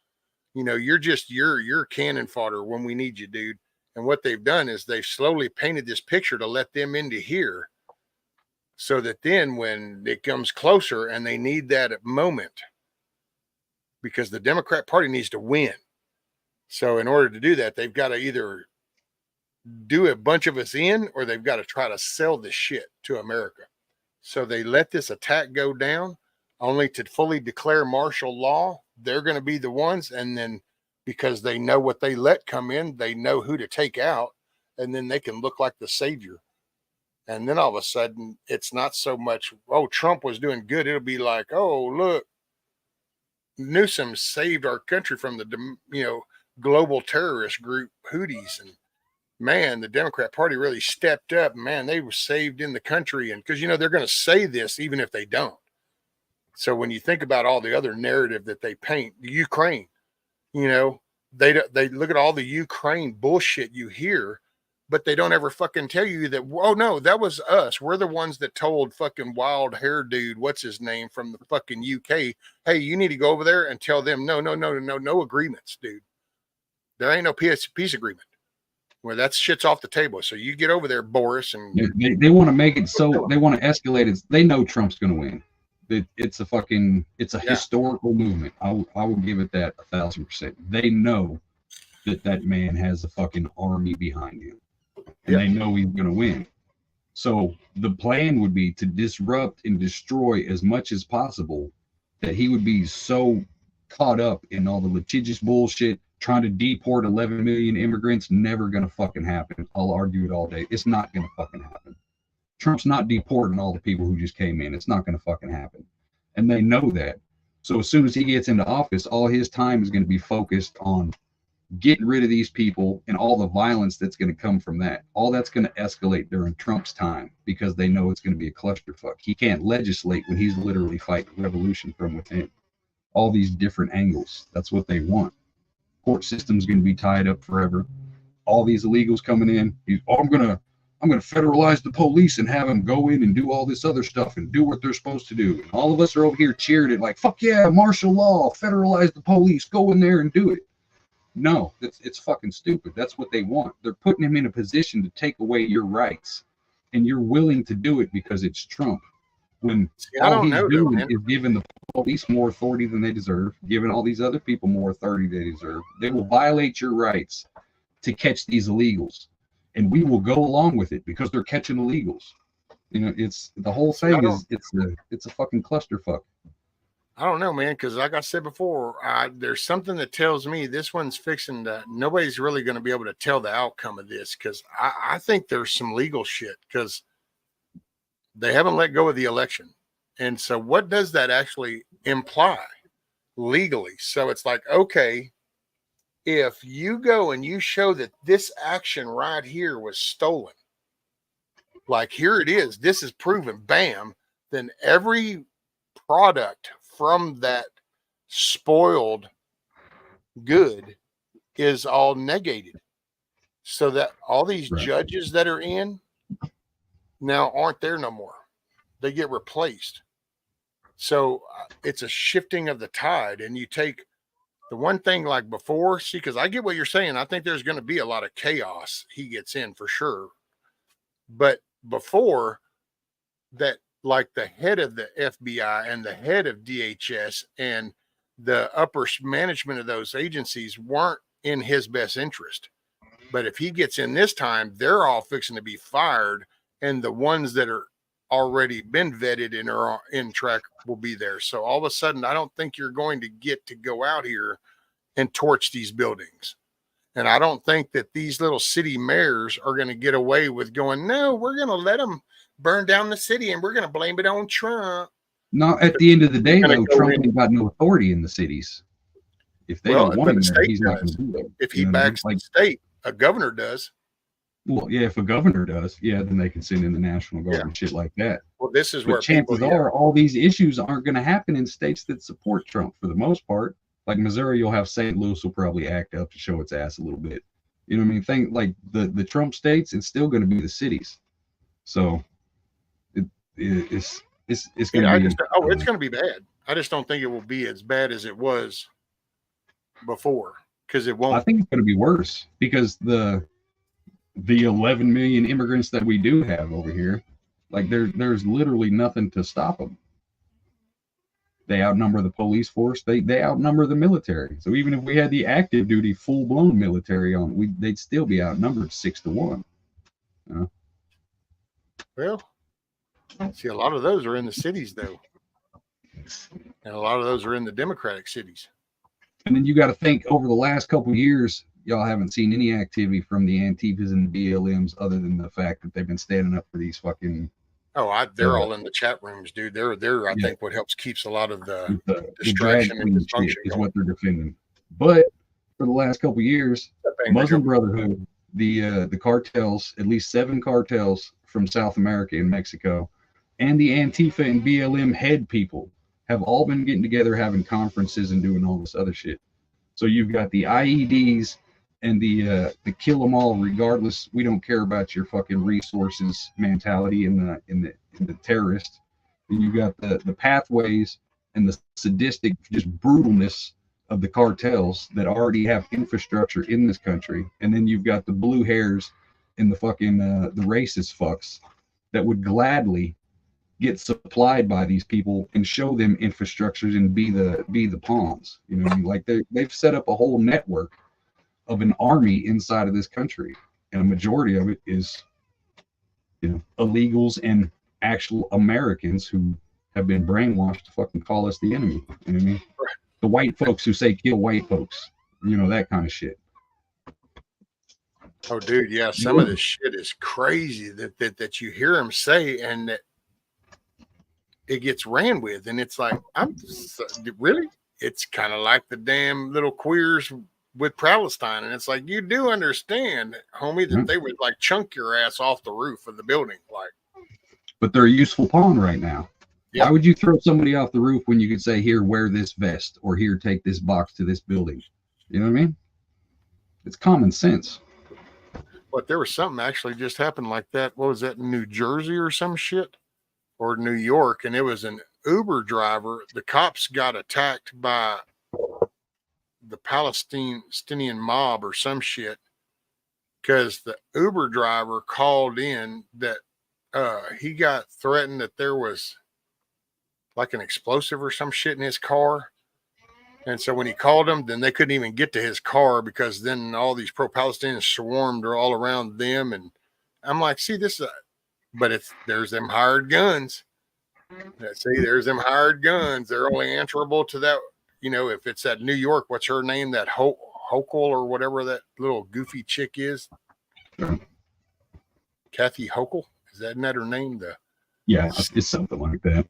you're cannon fodder when we need you, dude. And what they've done is they've slowly painted this picture to let them into here, so that then when it comes closer and they need that moment, because the Democrat Party needs to win. So in order to do that, they've got to either do a bunch of us in, or they've got to try to sell this shit to America. So they let this attack go down only to fully declare martial law. They're going to be the ones. And then because they know what they let come in, they know who to take out, and then they can look like the savior. And then all of a sudden, it's not so much, oh, Trump was doing good. It'll be like, oh, look, Newsom saved our country from the, global terrorist group Houthis. And man, the Democrat Party really stepped up. Man, they were saved in the country. And because, they're going to say this even if they don't. So when you think about all the other narrative that they paint, Ukraine, they look at all the Ukraine bullshit you hear, but they don't ever fucking tell you that, oh no, that was us. We're the ones that told fucking wild hair dude, what's his name, from the fucking UK, hey, you need to go over there and tell them, no agreements, dude. There ain't no peace agreement. Well, that shit's off the table. So you get over there, Boris, and they want to make it so they want to escalate it. They know Trump's going to win. It's a historical movement. I will give it that 1,000%. They know that man has a fucking army behind him, and they know he's going to win. So the plan would be to disrupt and destroy as much as possible, that he would be so caught up in all the litigious bullshit, trying to deport 11 million immigrants. Never going to fucking happen. I'll argue it all day. It's not going to fucking happen. Trump's not deporting all the people who just came in. It's not going to fucking happen. And they know that. So as soon as he gets into office, all his time is going to be focused on getting rid of these people and all the violence that's going to come from that. All that's going to escalate during Trump's time, because they know it's going to be a clusterfuck. He can't legislate when he's literally fighting revolution from within. All these different angles. That's what they want. Court system's going to be tied up forever. All these illegals coming in. I'm going to federalize the police and have them go in and do all this other stuff and do what they're supposed to do. And all of us are over here cheering it like, fuck yeah, martial law, federalize the police, go in there and do it. No, it's fucking stupid. That's what they want. They're putting him in a position to take away your rights, and you're willing to do it because it's Trump. When all he's doing is giving the police more authority than they deserve, giving all these other people more authority than they deserve. They will violate your rights to catch these illegals, and we will go along with it because they're catching illegals. It's the whole thing is it's a fucking clusterfuck. I don't know, man, because like I said before, there's something that tells me this one's fixing to, nobody's really going to be able to tell the outcome of this, because I think there's some legal shit, because they haven't let go of the election. And so what does that actually imply legally? So it's like, okay, if you go and you show that this action right here was stolen, like here it is, this is proven, bam, then every product from that spoiled good is all negated. So that all these judges that are in now aren't there no more. They get replaced. So it's a shifting of the tide. And you take the one thing like before, see, because I get what you're saying. I think there's going to be a lot of chaos. He gets in for sure. But before that, like the head of the FBI and the head of DHS and the upper management of those agencies weren't in his best interest. But if he gets in this time, they're all fixing to be fired, and the ones that are already been vetted and are in track will be there. So all of a sudden, I don't think you're going to get to go out here and torch these buildings. And I don't think that these little city mayors are going to get away with going, no, we're going to let them burn down the city and we're going to blame it on Trump. No, at the end of the day, though, Trump ain't got no authority in the cities. If they don't want him there, he's not going to do it. If he backs the state, a governor does. Well, yeah, if a governor does, then they can send in the National Guard and shit like that. Well, this is but where chances are all these issues aren't going to happen in states that support Trump for the most part. Like Missouri, you'll have St. Louis will probably act up to show its ass a little bit. You know what I mean? Think like the Trump states, it's still going to be the cities. So it's going to be. It's going to be bad. I just don't think it will be as bad as it was before, because it won't. I think it's going to be worse because the 11 million immigrants that we do have over here, like there's literally nothing to stop them. They outnumber the police force. They outnumber the military. So even if we had the active duty, full blown military on, they'd still be outnumbered 6-1. You know? Well, see, a lot of those are in the cities though, and a lot of those are in the Democratic cities. And then you got to think, over the last couple of years, y'all haven't seen any activity from the Antifas and the BLMs other than the fact that they've been standing up for these fucking. Oh, they're all in the chat rooms, dude. They're I think what helps keeps a lot of the distraction and dysfunction is what they're defending. But for the last couple of years, Muslim Brotherhood, the cartels, at least 7 cartels from South America and Mexico, and the Antifa and BLM head people have all been getting together, having conferences and doing all this other shit. So you've got the IEDs and the kill them all regardless. We don't care about your fucking resources mentality in the terrorists. And you got the pathways and the sadistic just brutalness of the cartels that already have infrastructure in this country. And then you've got the blue hairs and the fucking the racist fucks that would gladly get supplied by these people and show them infrastructures and be the pawns. You know, like they've set up a whole network of an army inside of this country, and a majority of it is, you know, illegals and actual Americans who have been brainwashed to fucking call us the enemy. You know what I mean? The white folks who say kill white folks, you know, that kind of shit. Oh, dude, yeah, some of this shit is crazy that you hear them say, and that it gets ran with, and it's like, really? It's kind of like the damn little queers with Palestine, and it's like, you do understand, homie, that they would like chunk your ass off the roof of the building, like. But they're a useful pawn right now. Yep. Why would you throw somebody off the roof when you could say, here, wear this vest, or here, take this box to this building? You know what I mean? It's common sense. But there was something actually just happened like that. What was that, in New Jersey or some shit? Or New York, and it was an Uber driver. The cops got attacked by the Palestinian mob or some shit because the Uber driver called in that he got threatened that there was like an explosive or some shit in his car. And so when he called them, then they couldn't even get to his car because then all these pro-Palestinians swarmed all around them. And I'm like, see, this is but there's them hired guns. See, there's them hired guns. They're only answerable to that. You know, if it's at New York, what's her name? That Hochul or whatever that little goofy chick is. Kathy Hochul. Isn't that her name? Yeah, it's something like that.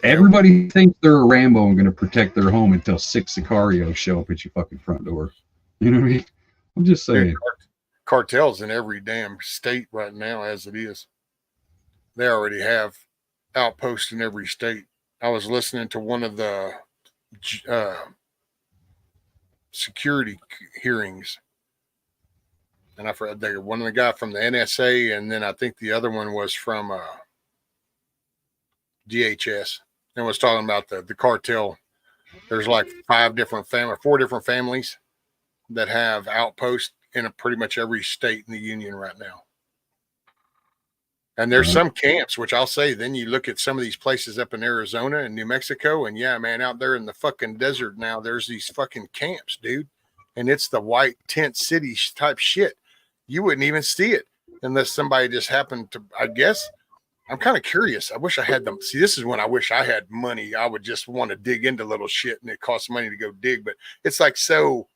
Everybody thinks they're a Rambo and going to protect their home until 6 Sicarios show up at your fucking front door. You know what I mean? I'm just saying. Dude, cartels in every damn state right now as it is. They already have outposts in every state. I was listening to one of the security hearings, and I forgot one of the guy from the NSA, and then I think the other one was from DHS, and was talking about the cartel. There's like 4 different families that have outposts in pretty much every state in the union right now. And there's some camps, which I'll say, then you look at some of these places up in Arizona and New Mexico, and yeah, man, out there in the fucking desert now, there's these fucking camps, dude. And it's the white tent city type shit. You wouldn't even see it unless somebody just happened to, I guess. I'm kind of curious. I wish I had them. See, this is when I wish I had money. I would just want to dig into little shit, and it costs money to go dig. But it's like, so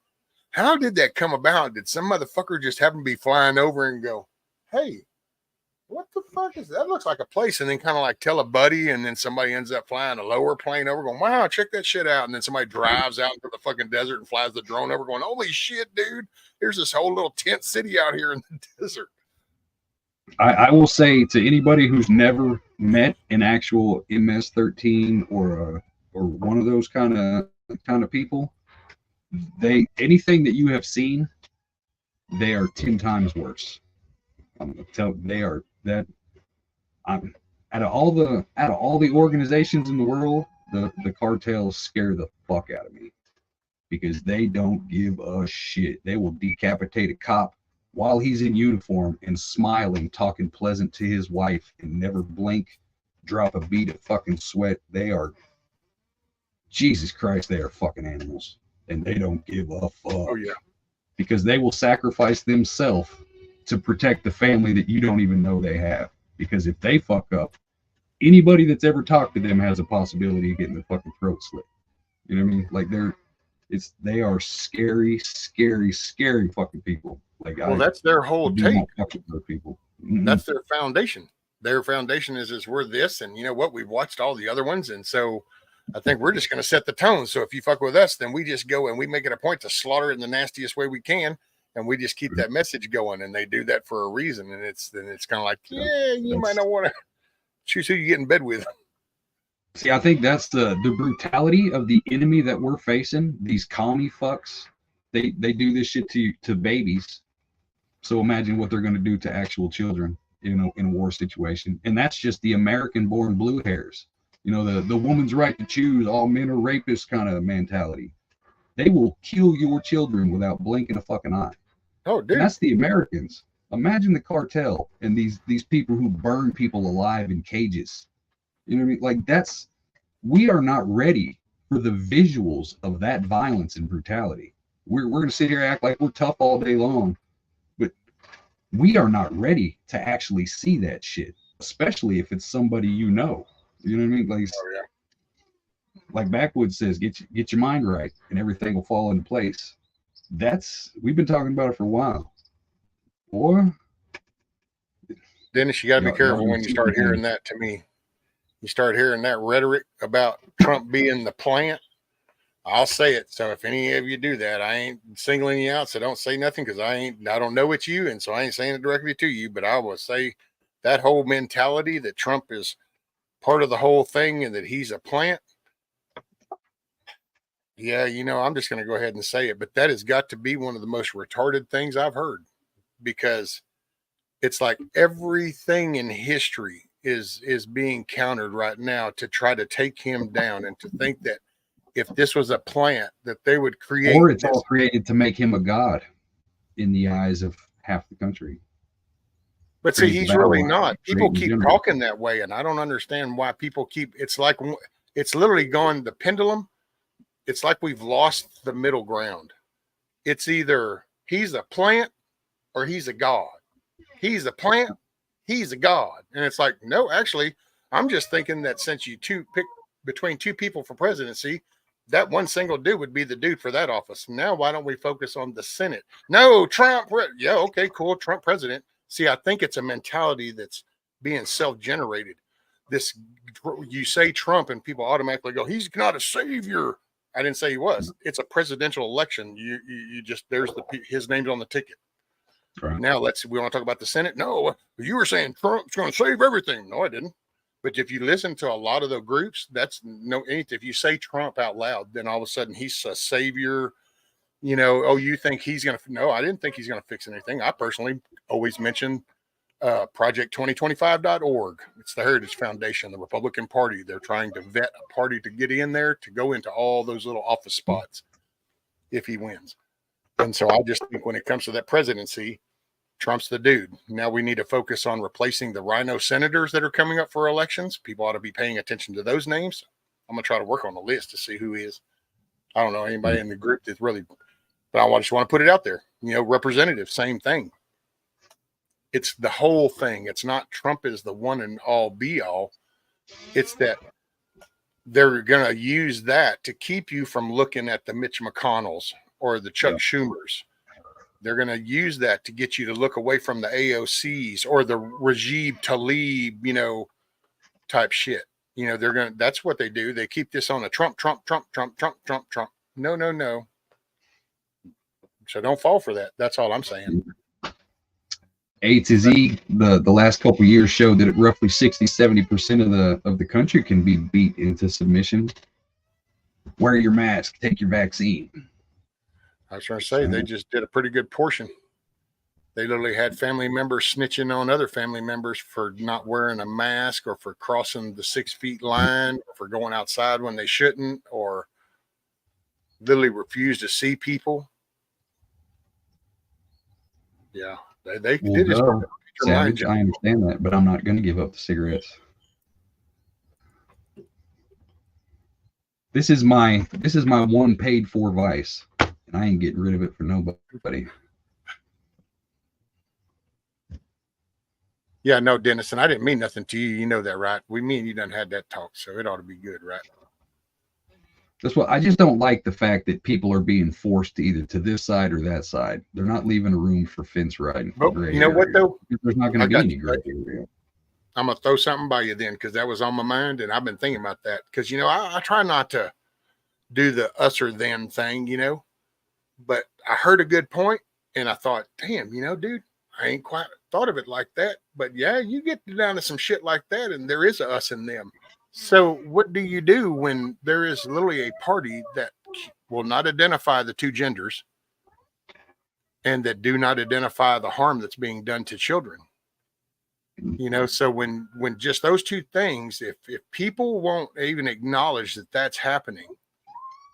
how did that come about? Did some motherfucker just happen to be flying over and go, hey, what the fuck is that? That looks like a place. And then kind of like tell a buddy, and then somebody ends up flying a lower plane over going, wow, check that shit out. And then somebody drives out into the fucking desert and flies the drone over going, holy shit, dude, there's this whole little tent city out here in the desert. I will say to anybody who's never met an actual MS-13 or one of those kind of people, anything that you have seen, they are 10 times worse. I'm gonna tell they are that. Out of all the organizations in the world, the cartels scare the fuck out of me because they don't give a shit. They will decapitate a cop while he's in uniform and smiling, talking pleasant to his wife, and never blink, drop a bead of fucking sweat. They are, Jesus Christ, they are fucking animals. And they don't give a fuck. Oh, yeah. Because they will sacrifice themselves to protect the family that you don't even know they have. Because if they fuck up, anybody that's ever talked to them has a possibility of getting their fucking throat slit. You know what I mean? Like they are scary, scary, scary fucking people. Like, well, that's their whole take. People. That's their foundation. Their foundation is we're this, and you know what? We've watched all the other ones, and so I think we're just going to set the tone. So if you fuck with us, then we just go and we make it a point to slaughter it in the nastiest way we can, and we just keep that message going. And they do that for a reason. And it's kind of like, yeah, you might not want to choose who you get in bed with. See, I think that's the brutality of the enemy that we're facing. These commie fucks, they do this shit to babies. So imagine what they're going to do to actual children, you know, in a war situation. And that's just the American-born blue hairs. You know, the woman's right to choose, all men are rapists kind of mentality. They will kill your children without blinking a fucking eye. Oh, dude. And that's the Americans. Imagine the cartel and these people who burn people alive in cages. You know what I mean? Like we are not ready for the visuals of that violence and brutality. We're going to sit here and act like we're tough all day long, but we are not ready to actually see that shit, especially if it's somebody you know. You know what I mean? Like, oh, yeah. Like Backwoods says, get your mind right and everything will fall into place. We've been talking about it for a while. Or Dennis, you got to be careful when you start hearing that to me. You start hearing that rhetoric about Trump being the plant. I'll say it. So if any of you do that, I ain't singling you out. So don't say nothing because I don't know it's you. And so I ain't saying it directly to you, but I will say that whole mentality that Trump is part of the whole thing and that he's a plant. Yeah, you know, I'm just going to go ahead and say it, but that has got to be one of the most retarded things I've heard, because it's like everything in history is being countered right now to try to take him down, and to think that if this was a plant that they would create, or it's all created to make him a god in the eyes of half the country. But see, he's really not. People keep talking that way, and I don't understand why people keep. It's like it's literally gone the pendulum. It's like we've lost the middle ground. It's either he's a plant or he's a god. He's a plant, he's a god. And it's like, no, actually, I'm just thinking that since you pick between two people for presidency, that one single dude would be the dude for that office. Now, why don't we focus on the Senate? No, Trump. Yeah, okay, cool. Trump president. See, I think it's a mentality that's being self-generated. You say Trump and people automatically go, he's not a savior. I didn't say he was. It's a presidential election. You just, his name's on the ticket. Right. Now we want to talk about the Senate. No, you were saying Trump's going to save everything. No, I didn't. But if you listen to a lot of the groups, if you say Trump out loud, then all of a sudden he's a savior. You know, oh, you think he's going to, no, I didn't think he's going to fix anything. I personally always mention project2025.org. It's the Heritage Foundation, the Republican Party. They're trying to vet a party to get in there to go into all those little office spots if he wins. And so I just think when it comes to that presidency, Trump's the dude. Now we need to focus on replacing the rhino senators that are coming up for elections. People ought to be paying attention to those names. I'm going to try to work on the list to see who is. I don't know anybody in the group that's really, but I just want to put it out there. You know, representative, same thing. It's the whole thing. It's not Trump is the one and all be all. It's that they're going to use that to keep you from looking at the Mitch McConnells or the Chuck Schumers. They're going to use that to get you to look away from the AOCs or the Rajiv Tlaib, you know, type shit. You know, that's what they do. They keep this on a Trump. No. So don't fall for that. That's all I'm saying. A to Z, the last couple of years showed that roughly 60-70% of the country can be beat into submission. Wear your mask, take your vaccine. I was trying to say they just did a pretty good portion. They literally had family members snitching on other family members for not wearing a mask, or for crossing the 6 feet line, or for going outside when they shouldn't, or literally refused to see people. Yeah, they did. Savage, I understand that, but I'm not going to give up the cigarettes. This is my one paid for vice, and I ain't getting rid of it for nobody. Yeah, no, Dennis, and I didn't mean nothing to you. You know that, right? Me and you done had that talk, so it ought to be good, right? That's what I just don't like, the fact that people are being forced to either to this side or that side. They're not leaving a room for fence riding. But you know what though? There's not going to be any gray area. I'm gonna throw something by you then, because that was on my mind, and I've been thinking about that. Because I try not to do the us or them thing, but I heard a good point, and I thought, damn, dude, I ain't quite thought of it like that. But yeah, you get down to some shit like that, and there is a us and them. So what do you do when there is literally a party that will not identify the two genders and that do not identify the harm that's being done to children? So when just those two things, if people won't even acknowledge that that's happening,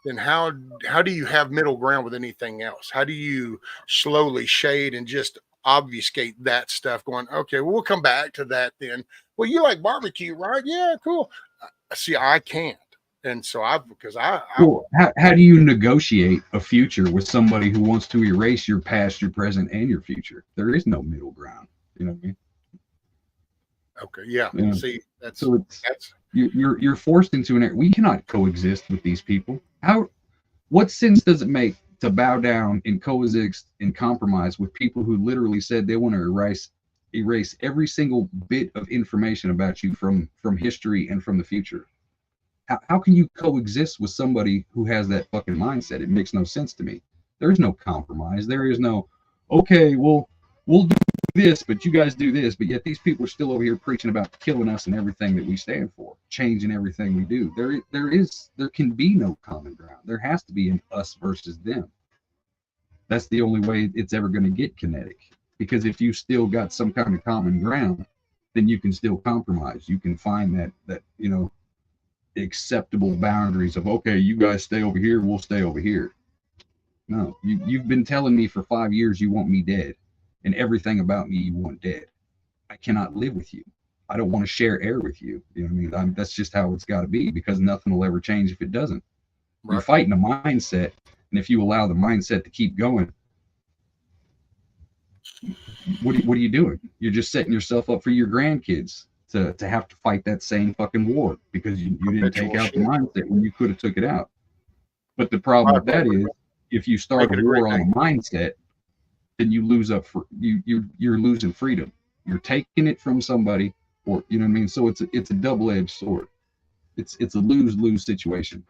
then how do you have middle ground with anything else? How do you slowly shade and just obfuscate that stuff, going, okay, well, we'll come back to that then. Well, you like barbecue, right? Yeah, cool. See, I can't. And so Well, how do you negotiate a future with somebody who wants to erase your past, your present, and your future? There is no middle ground. You know what I mean? Okay, yeah. See, that's you're forced into we cannot coexist with these people. What sense does it make to bow down and coexist and compromise with people who literally said they want to erase every single bit of information about you from history and from the future? How can you coexist with somebody who has that fucking mindset? It makes no sense to me. There is no compromise. There is no, okay, well, we'll do this, but you guys do this. But yet these people are still over here preaching about killing us and everything that we stand for, changing everything we do. There can be no common ground. There has to be an us versus them. That's the only way it's ever going to get kinetic. Because if you still got some kind of common ground, then you can still compromise. You can find that acceptable boundaries of, okay, you guys stay over here, we'll stay over here. No, you've been telling me for 5 years you want me dead, and everything about me you want dead. I cannot live with you. I don't want to share air with you. You know what I mean? That's just how it's got to be, because nothing will ever change if it doesn't. Right. You're fighting a mindset, and if you allow the mindset to keep going, what are you doing? You're just setting yourself up for your grandkids to have to fight that same fucking war, because you didn't take out the mindset when you could have took it out. But the problem with that is, if you start a war on a mindset, then you lose you're losing freedom. You're taking it from somebody, or you know what I mean. So it's a double-edged sword. It's a lose-lose situation.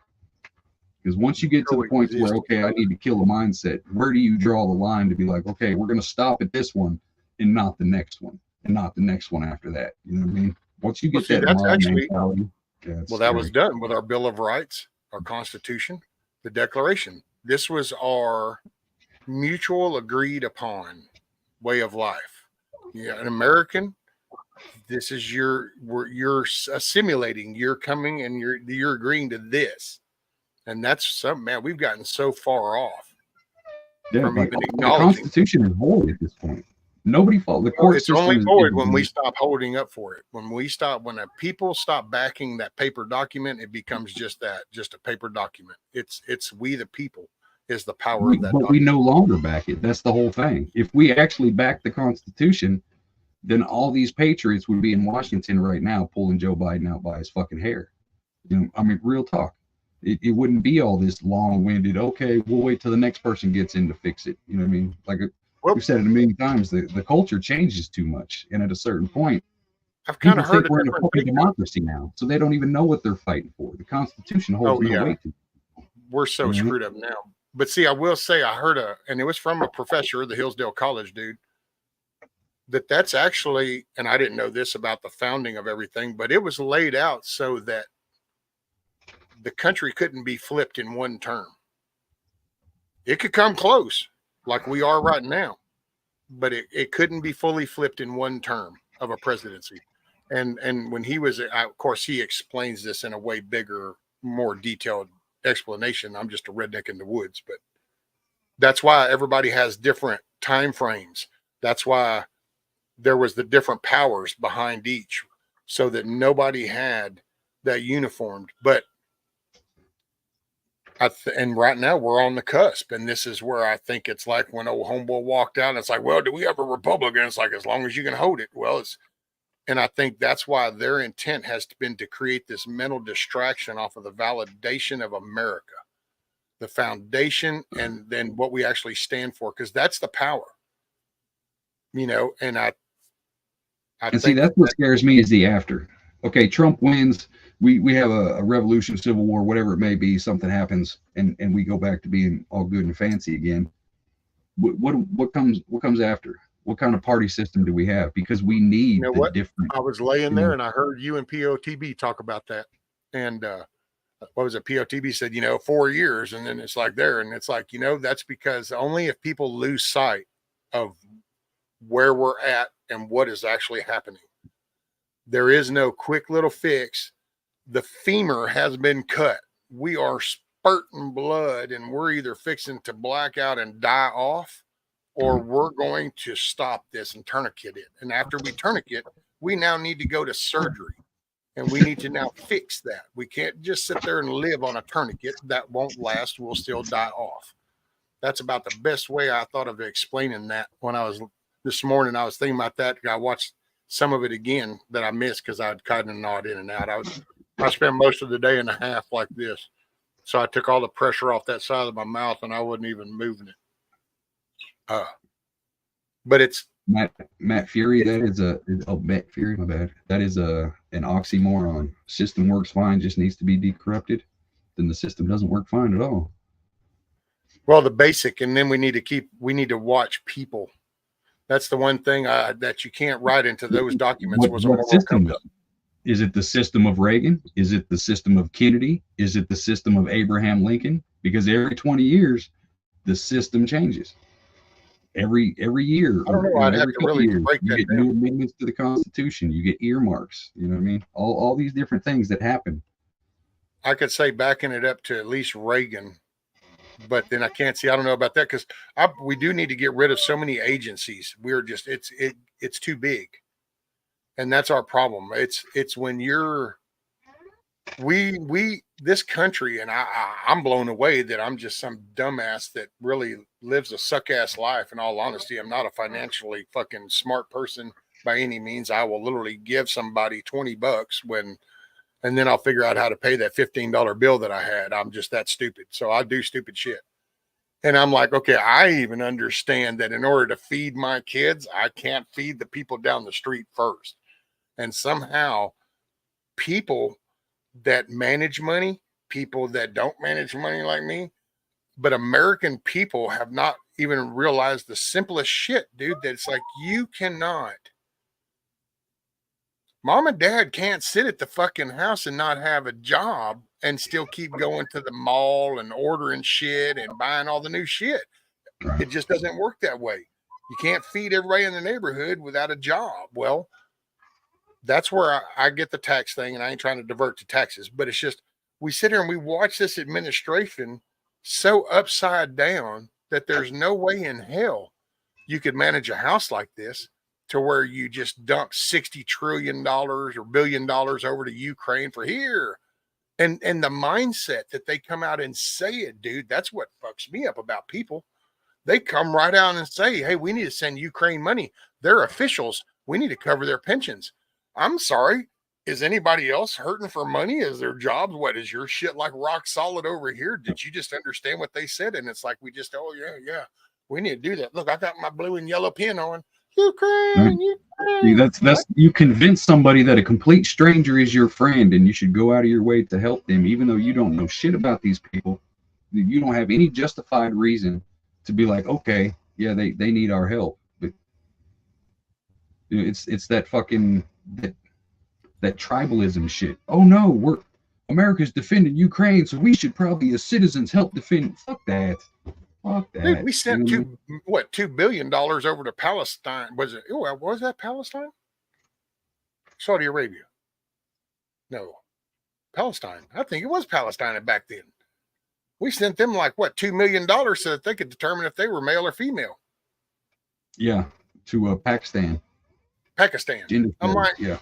Because once you get to the point where, okay, I need to kill a mindset, where do you draw the line to be like, okay, we're going to stop at this one and not the next one, and not the next one after that? You know what I mean? Once you get that mentality, that was done with our Bill of Rights, our Constitution, the Declaration. This was our mutual agreed upon way of life. Yeah, an American. This is you're assimilating. You're coming and you're agreeing to this. And that's something, man, we've gotten so far off from even acknowledging. The Constitution is void at this point. Nobody follows the court system. It's only void when we stop holding up for it. When people stop backing that paper document, it becomes just a paper document. It's we the people is the power of that document. We no longer back it. That's the whole thing. If we actually back the Constitution, then all these patriots would be in Washington right now pulling Joe Biden out by his fucking hair. I mean, real talk. It wouldn't be all this long-winded, okay, we'll wait till the next person gets in to fix it. You know what I mean? Like we've said it a million times, the culture changes too much. And at a certain point, I've kind of heard we're in a fucking democracy now, so they don't even know what they're fighting for. The Constitution holds no weight to it. We're so screwed up now. But see, I will say I heard and it was from a professor, the Hillsdale College dude, that's actually, and I didn't know this about the founding of everything, but it was laid out so that the country couldn't be flipped in one term. It could come close, like we are right now, but it couldn't be fully flipped in one term of a presidency. And when he was, of course, he explains this in a way bigger, more detailed explanation. I'm just a redneck in the woods, but that's why everybody has different time frames. That's why there was the different powers behind each, so that nobody had that uniformed. But and right now we're on the cusp, and this is where I think it's like when old homeboy walked out, and it's like, well, do we have a Republican? It's like, as long as you can hold it. Well, and I think that's why their intent has been to create this mental distraction off of the validation of America, the foundation, and then what we actually stand for, because that's the power, and I and see, that's what scares me is the after. Okay, Trump wins. We have a revolution, civil war, whatever it may be. Something happens, and we go back to being all good and fancy again. What comes after? What kind of party system do we have? Because we need the different. I was laying there and I heard you and POTB talk about that, and what was it? POTB said, 4 years, and then it's like there, and it's like, that's because only if people lose sight of where we're at and what is actually happening. There is no quick little fix. The femur has been cut. We are spurting blood, and we're either fixing to black out and die off, or we're going to stop this and tourniquet it. And after we tourniquet, we now need to go to surgery, and we need to now fix that. We can't just sit there and live on a tourniquet. That won't last. We'll still die off. That's about the best way I thought of explaining that. When I was this morning, I was thinking about that. I watched some of it again that I missed because I'd kind of nod in and out. I spent most of the day and a half like this. So I took all the pressure off that side of my mouth, and I wasn't even moving it. But it's Matt Fury. That is Matt Fury. My bad. That is an oxymoron. System works fine, just needs to be decorrupted. Then the system doesn't work fine at all. Well, the basic, and then we need to watch people. That's the one thing that you can't write into those documents. What system? Is it the system of Reagan? Is it the system of Kennedy? Is it the system of Abraham Lincoln? Because every 20 years, the system changes. Every year, I don't know. I'd have to really break that down. You get new amendments to the Constitution. You get earmarks. You know what I mean? All these different ththings that happen. I could say backing it up to at least Reagan, but then I can't see. I don't know about that because we do need to get rid of so many agencies. We're just it's too big, and that's our problem. It's when this country, and I'm blown away that I'm just some dumbass that really lives a suck ass life. In all honesty, I'm not a financially fucking smart person by any means. I will literally give somebody $20 and then I'll figure out how to pay that $15 bill that I had. I'm just that stupid. So I do stupid shit. And I'm like, okay, I even understand that in order to feed my kids, I can't feed the people down the street first. And somehow people that manage money, people that don't manage money like me, but American people have not even realized the simplest shit, dude, that it's like you cannot. Mom and dad can't sit at the fucking house and not have a job and still keep going to the mall and ordering shit and buying all the new shit. It just doesn't work that way. You can't feed everybody in the neighborhood without a job. Well, that's where I get the tax thing, and I ain't trying to divert to taxes, but it's just we sit here and we watch this administration so upside down that there's no way in hell you could manage a house like this to where you just dump $60 trillion or $1 billion over to Ukraine for here. And the mindset that they come out and say it, dude, that's what fucks me up about people. They come right out and say, hey, we need to send Ukraine money. They're officials. We need to cover their pensions. I'm sorry. Is anybody else hurting for money? Is their jobs? What is your shit like rock solid over here? Did you just understand what they said? And it's like, we just, oh yeah, we need to do that. Look, I got my blue and yellow pen on. Ukraine. See, that's you convince somebody that a complete stranger is your friend and you should go out of your way to help them, even though you don't know shit about these people. You don't have any justified reason to be like, okay, yeah, they need our help. But it's that fucking that tribalism shit. Oh no, America's defending Ukraine, so we should probably as citizens help defend. Fuck that. Fuck that. Dude, we sent $2 billion over to Palestine. Was that Palestine? Saudi Arabia. No. Palestine. I think it was Palestine back then. We sent them like $2 million so that they could determine if they were male or female. Yeah, to Pakistan. I'm like, yeah.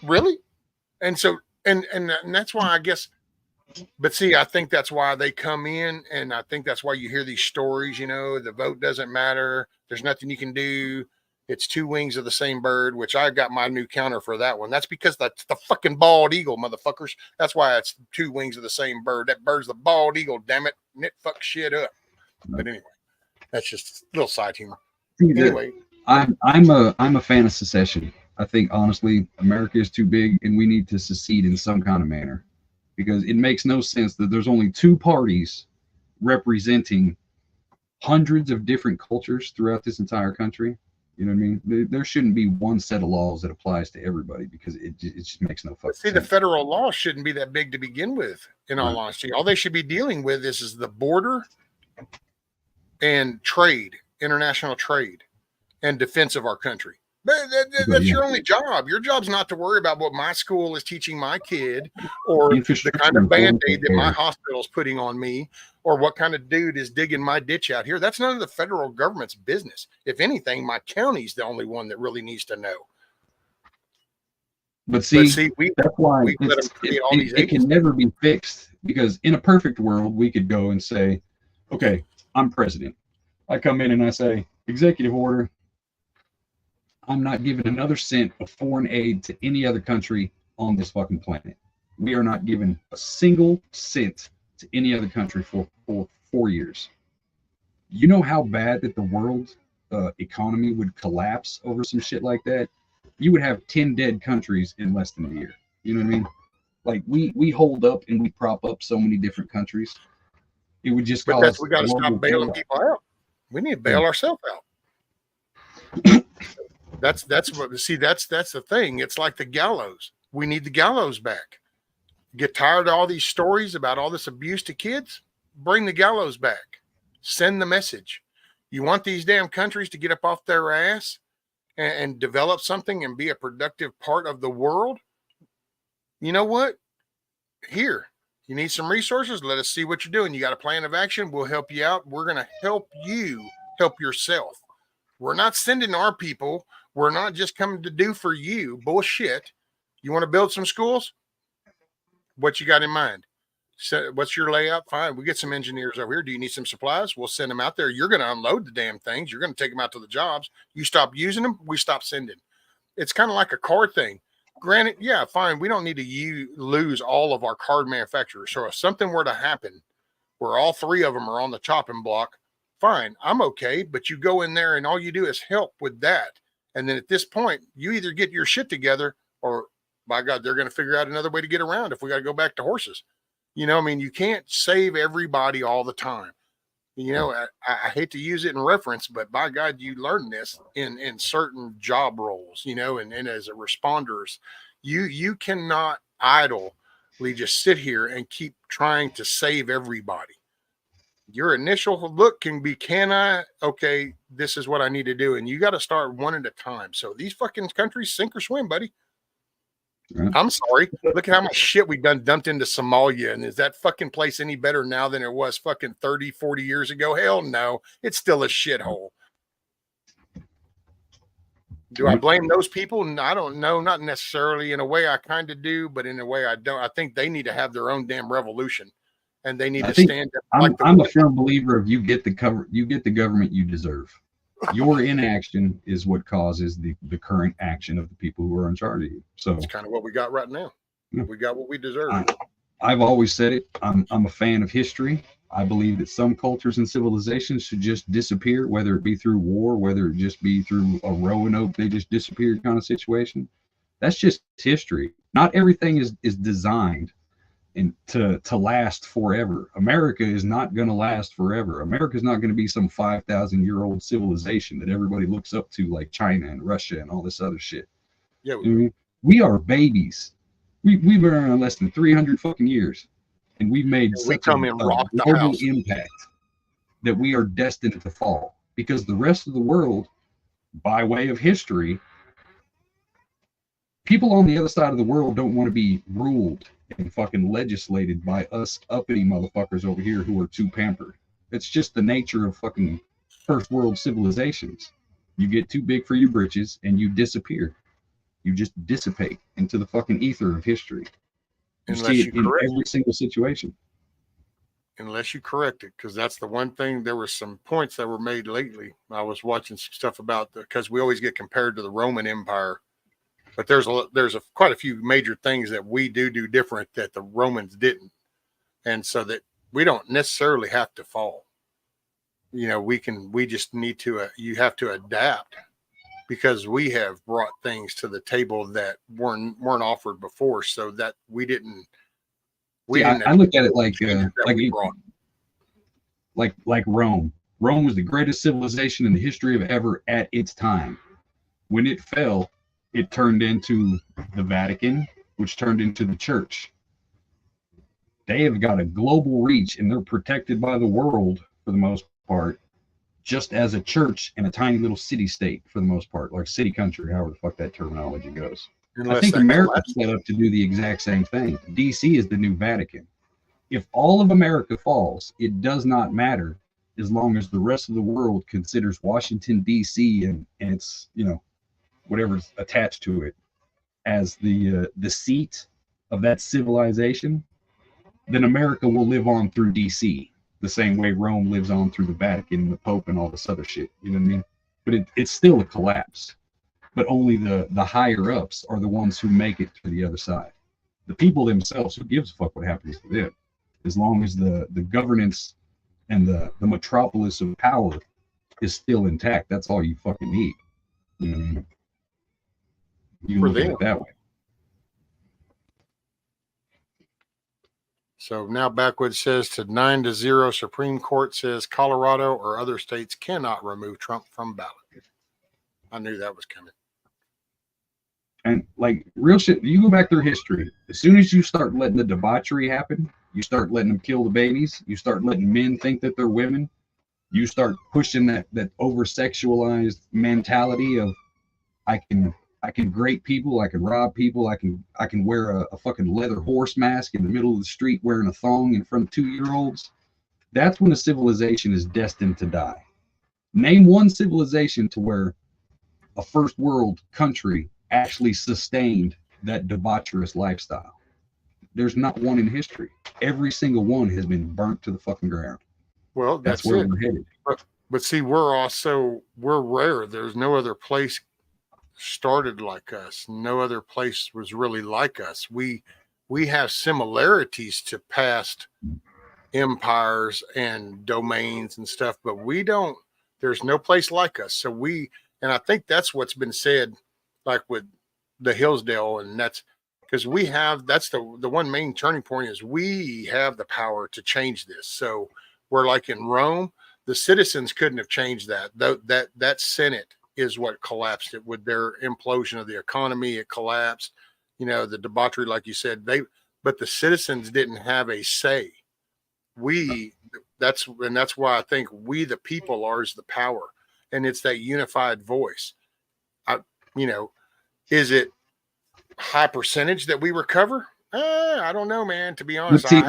Really? And so and that's why I guess But see, I think that's why they come in, and I think that's why you hear these stories, you know, the vote doesn't matter. There's nothing you can do. It's two wings of the same bird, which I got my new counter for that one. That's because that's the fucking bald eagle, motherfuckers. That's why it's two wings of the same bird. That bird's the bald eagle, damn it. And it fucks shit up. But anyway, that's just a little side humor. Anyway. I'm a fan of secession. I think honestly, America is too big and we need to secede in some kind of manner, because it makes no sense that there's only two parties representing hundreds of different cultures throughout this entire country. You know what I mean? There shouldn't be one set of laws that applies to everybody, because it just makes no fucking sense. The federal law shouldn't be that big to begin with, in all honesty. All they should be dealing with is the border and trade, international trade, and defense of our country. That's your only job. Your job's not to worry about what my school is teaching my kid, or the kind of Band-Aid that my hospital is putting on me, or what kind of dude is digging my ditch out here. That's none of the federal government's business. If anything, my county's the only one that really needs to know. But see that's why it can never be fixed, because in a perfect world, we could go and say, okay, I'm president. I come in and I say, executive order. I'm not giving another cent of foreign aid to any other country on this fucking planet. We are not giving a single cent to any other country for 4 years. You know how bad that the world economy would collapse over some shit like that? You would have 10 dead countries in less than a year. You know what I mean? Like we hold up and we prop up so many different countries. It would just cause. We got to stop bailing people out. We need to bail ourselves out. That's what. See, that's the thing. It's like the gallows. We need the gallows back. Get tired of all these stories about all this abuse to kids? Bring the gallows back. Send the message. You want these damn countries to get up off their ass and develop something and be a productive part of the world? You know what? Here, you need some resources. Let us see what you're doing. You got a plan of action. We'll help you out. We're going to help you help yourself. We're not sending our people. We're not just coming to do for you. Bullshit. You want to build some schools? What you got in mind? So what's your layout? Fine. We get some engineers over here. Do you need some supplies? We'll send them out there. You're going to unload the damn things. You're going to take them out to the jobs. You stop using them, we stop sending. It's kind of like a car thing. Granted, yeah, fine. We don't need to lose all of our card manufacturers. So if something were to happen where all three of them are on the chopping block, fine, I'm okay. But you go in there and all you do is help with that. And then at this point, you either get your shit together or, by God, they're going to figure out another way to get around if we got to go back to horses. You know, I mean, you can't save everybody all the time. You know, I hate to use it in reference, but by God, you learn this in certain job roles, you know, and as a responders, you cannot idly just sit here and keep trying to save everybody. Your initial look can be, okay, this is what I need to do. And you got to start one at a time. So these fucking countries sink or swim, buddy. I'm sorry. Look at how much shit we dumped into Somalia. And is that fucking place any better now than it was fucking 30, 40 years ago? Hell no. It's still a shithole. Do I blame those people? I don't know. Not necessarily. In a way, I kind of do, but in a way, I don't. I think they need to have their own damn revolution, and they need to stand up. I'm a firm believer of you get the government you deserve. Your inaction is what causes the current action of the people who are in charge of you. So it's kind of what we got right now. Yeah. We got what we deserve. I've always said it. I'm a fan of history. I believe that some cultures and civilizations should just disappear, whether it be through war, whether it just be through a Roanoke, they just disappeared kind of situation. That's just history. Not everything is designed and to last forever. America is not going to last forever. America is not going to be some 5,000-year-old civilization that everybody looks up to, like China and Russia and all this other shit. Yeah, we are babies. We've been around less than 300 fucking years, and we've made such a global impact that we are destined to fall, because the rest of the world, by way of history, people on the other side of the world don't want to be ruled and fucking legislated by us uppity motherfuckers over here who are too pampered. It's just the nature of fucking first world civilizations. You get too big for your britches and you disappear. You just dissipate into the fucking ether of history. You see it in every single situation. Unless you correct it, because that's the one thing. There were some points that were made lately. I was watching some stuff about because we always get compared to the Roman Empire, but there's quite a few major things that we do different that the Romans didn't, and so that we don't necessarily have to fall. You know, we just need to. You have to adapt because we have brought things to the table that weren't offered before, so that we didn't. I look at it like Rome. Rome was the greatest civilization in the history of ever at its time. When it fell, it turned into the Vatican, which turned into the church. They have got a global reach and they're protected by the world for the most part, just as a church in a tiny little city state for the most part, like city country, however the fuck that terminology goes. I think America's set up to do the exact same thing. DC is the new Vatican. If all of America falls, it does not matter as long as the rest of the world considers Washington, D.C. and its, you know, whatever's attached to it as the seat of that civilization, then America will live on through D.C. the same way Rome lives on through the Vatican and the Pope and all this other shit. You know what I mean? But it's still a collapse. But only the higher ups are the ones who make it to the other side. The people themselves, who gives a fuck what happens to them? As long as the governance and the metropolis of power is still intact, that's all you fucking need. You know what I mean? You look at it that way. So now Backwoods says to 9-0, Supreme Court says Colorado or other states cannot remove Trump from ballot. I knew that was coming. And like real shit, you go back through history. As soon as you start letting the debauchery happen, you start letting them kill the babies, you start letting men think that they're women, you start pushing that over-sexualized mentality of I can grape people, I can rob people, I can wear a fucking leather horse mask in the middle of the street wearing a thong in front of 2-year-olds. That's when a civilization is destined to die. Name one civilization to where a first world country actually sustained that debaucherous lifestyle. There's not one in history. Every single one has been burnt to the fucking ground. Well, that's where it. We're headed. But see, we're rare. There's no other place started like us. No other place was really like us. We have similarities to past empires and domains and stuff, but there's no place like us. So and I think that's what's been said, like with the Hillsdale, and that's because that's the one main turning point is we have the power to change this. So we're like in Rome, the citizens couldn't have changed that. That Senate is what collapsed it with their implosion of the economy. It collapsed, you know, the debauchery, like you said, but the citizens didn't have a say. That's why I think we, the people, are the power. And it's that unified voice. Is it high percentage that we recover? I don't know, man. To be honest, see,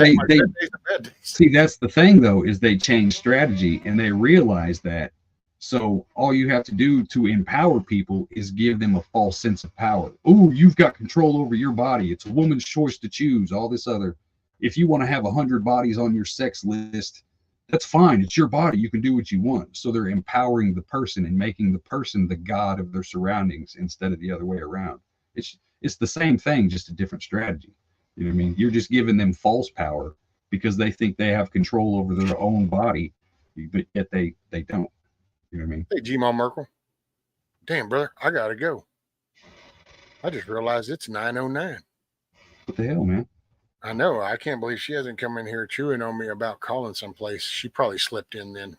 see, that's the thing, though, is they change strategy and they realize that. So all you have to do to empower people is give them a false sense of power. Oh, you've got control over your body. It's a woman's choice to choose. All this other. If you want to have 100 bodies on your sex list, that's fine. It's your body. You can do what you want. So they're empowering the person and making the person the god of their surroundings instead of the other way around. It's the same thing, just a different strategy. You know what I mean? You're just giving them false power because they think they have control over their own body, but yet they don't. You know what I mean? Hey, G-Mom Merkel. Damn, brother, I gotta go. I just realized it's 9:09. What the hell, man? I know. I can't believe she hasn't come in here chewing on me about calling someplace. She probably slipped in then.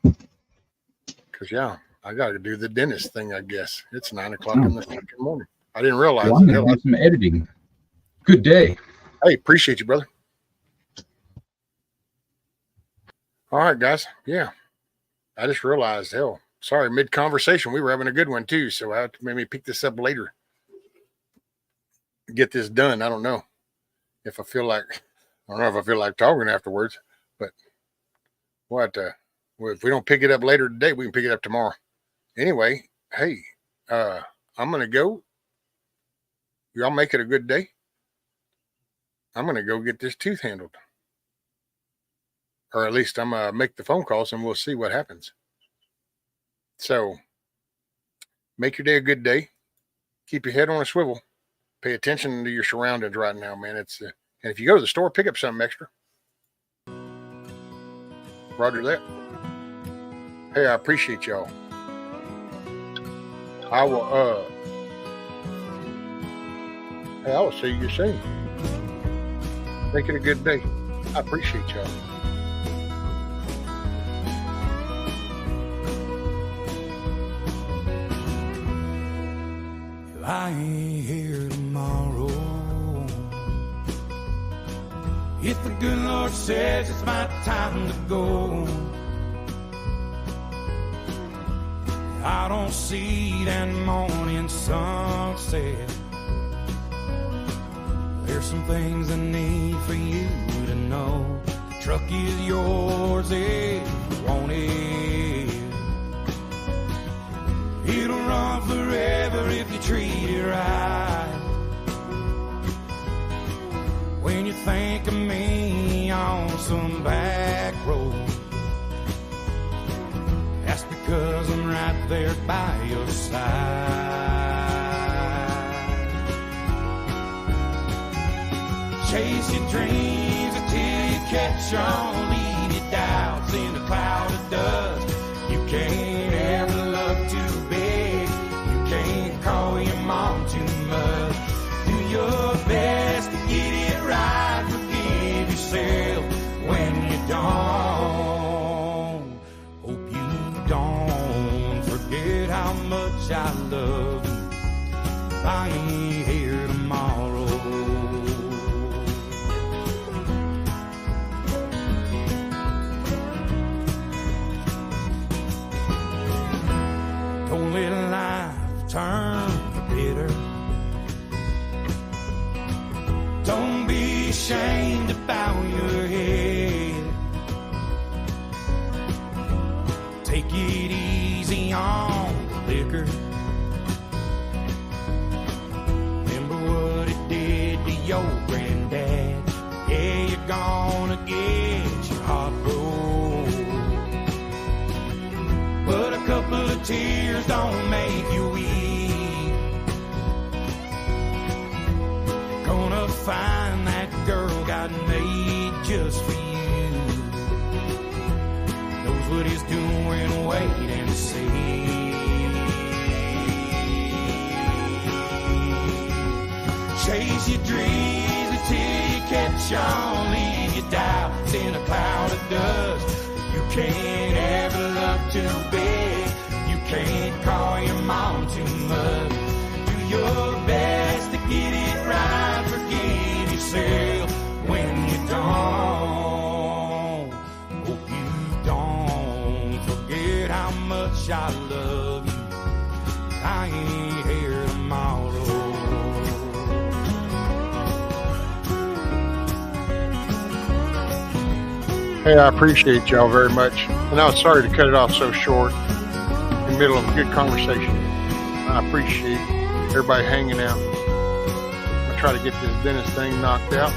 Because, yeah, I got to do the dentist thing, I guess. It's 9 o'clock in the fucking morning. I didn't realize. Well, I'm going to do some editing. Good day. Hey, appreciate you, brother. All right, guys. Yeah. I just realized, sorry, mid-conversation, we were having a good one, too. So I have to maybe pick this up later. Get this done. I don't know if I feel like talking afterwards, but if we don't pick it up later today, we can pick it up tomorrow. Anyway, hey, I'm gonna go. Y'all make it a good day. I'm going to go get this tooth handled. Or at least I'm going to make the phone calls and we'll see what happens. So make your day a good day. Keep your head on a swivel. Pay attention to your surroundings right now, man. And if you go to the store, pick up something extra. Roger that. Hey, I appreciate y'all. I will see you soon. Make it a good day. I appreciate y'all. I ain't here tomorrow. If the good Lord says it's my time to go, I don't see that morning sunset. There's some things I need for you to know. The truck is yours if you want it. It'll run forever if you treat it right. When you think of me on some back road, that's because I'm right there by your side. Chase your dreams until you catch on. Leave your doubts in a cloud of dust. You can't ever look too big. You can't call your mom too much. Do your best to get it right. Forgive yourself when you don't. Hope you don't forget how much I love you. I ain't here tomorrow. Don't let life turn bitter. Don't be ashamed about your head. Take it easy on the liquor. Remember what it did to your granddad. Yeah, you're gonna get your heart broke, but a couple of tears don't make you weak. Gonna find that girl God made just for you. Knows what he's doing, wait and see. Chase your dreams until you catch on. Leave your doubts in a cloud of dust. You can't ever look too big. You can't call your mom too much. Do your best to get it right. Forgive yourself when you don't. Hope you don't forget how much I love you. I ain't here tomorrow. Hey, I appreciate y'all very much. And I was sorry to cut it off so short in the middle of a good conversation. I appreciate everybody hanging out. I'll try to get this dentist thing knocked out.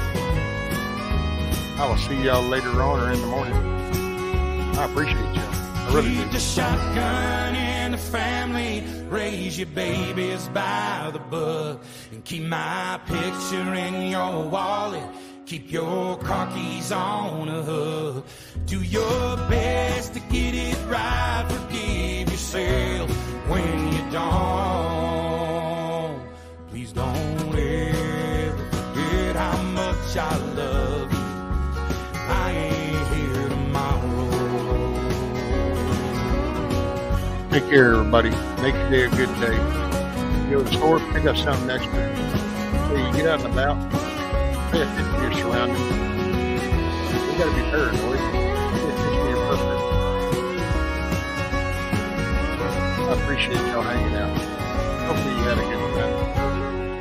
I will see y'all later on or in the morning. I appreciate y'all. I really Keep do. the shotgun in the family. Raise your babies by the book. And keep my picture in your wallet. Keep your car keys on a hook. Do your best to get it right. Forgive yourself when you don't. Please don't ever forget how much I love you. I ain't here tomorrow. Take care, everybody. Make your day a good day. Go to the store, pick up something extra. Hey, you get out and about. Pay attention to your surroundings. You gotta be paranoid. Pay attention to your purpose. I appreciate y'all hanging out. Hopefully you had a good time.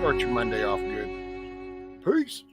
Start your Monday off good. Peace.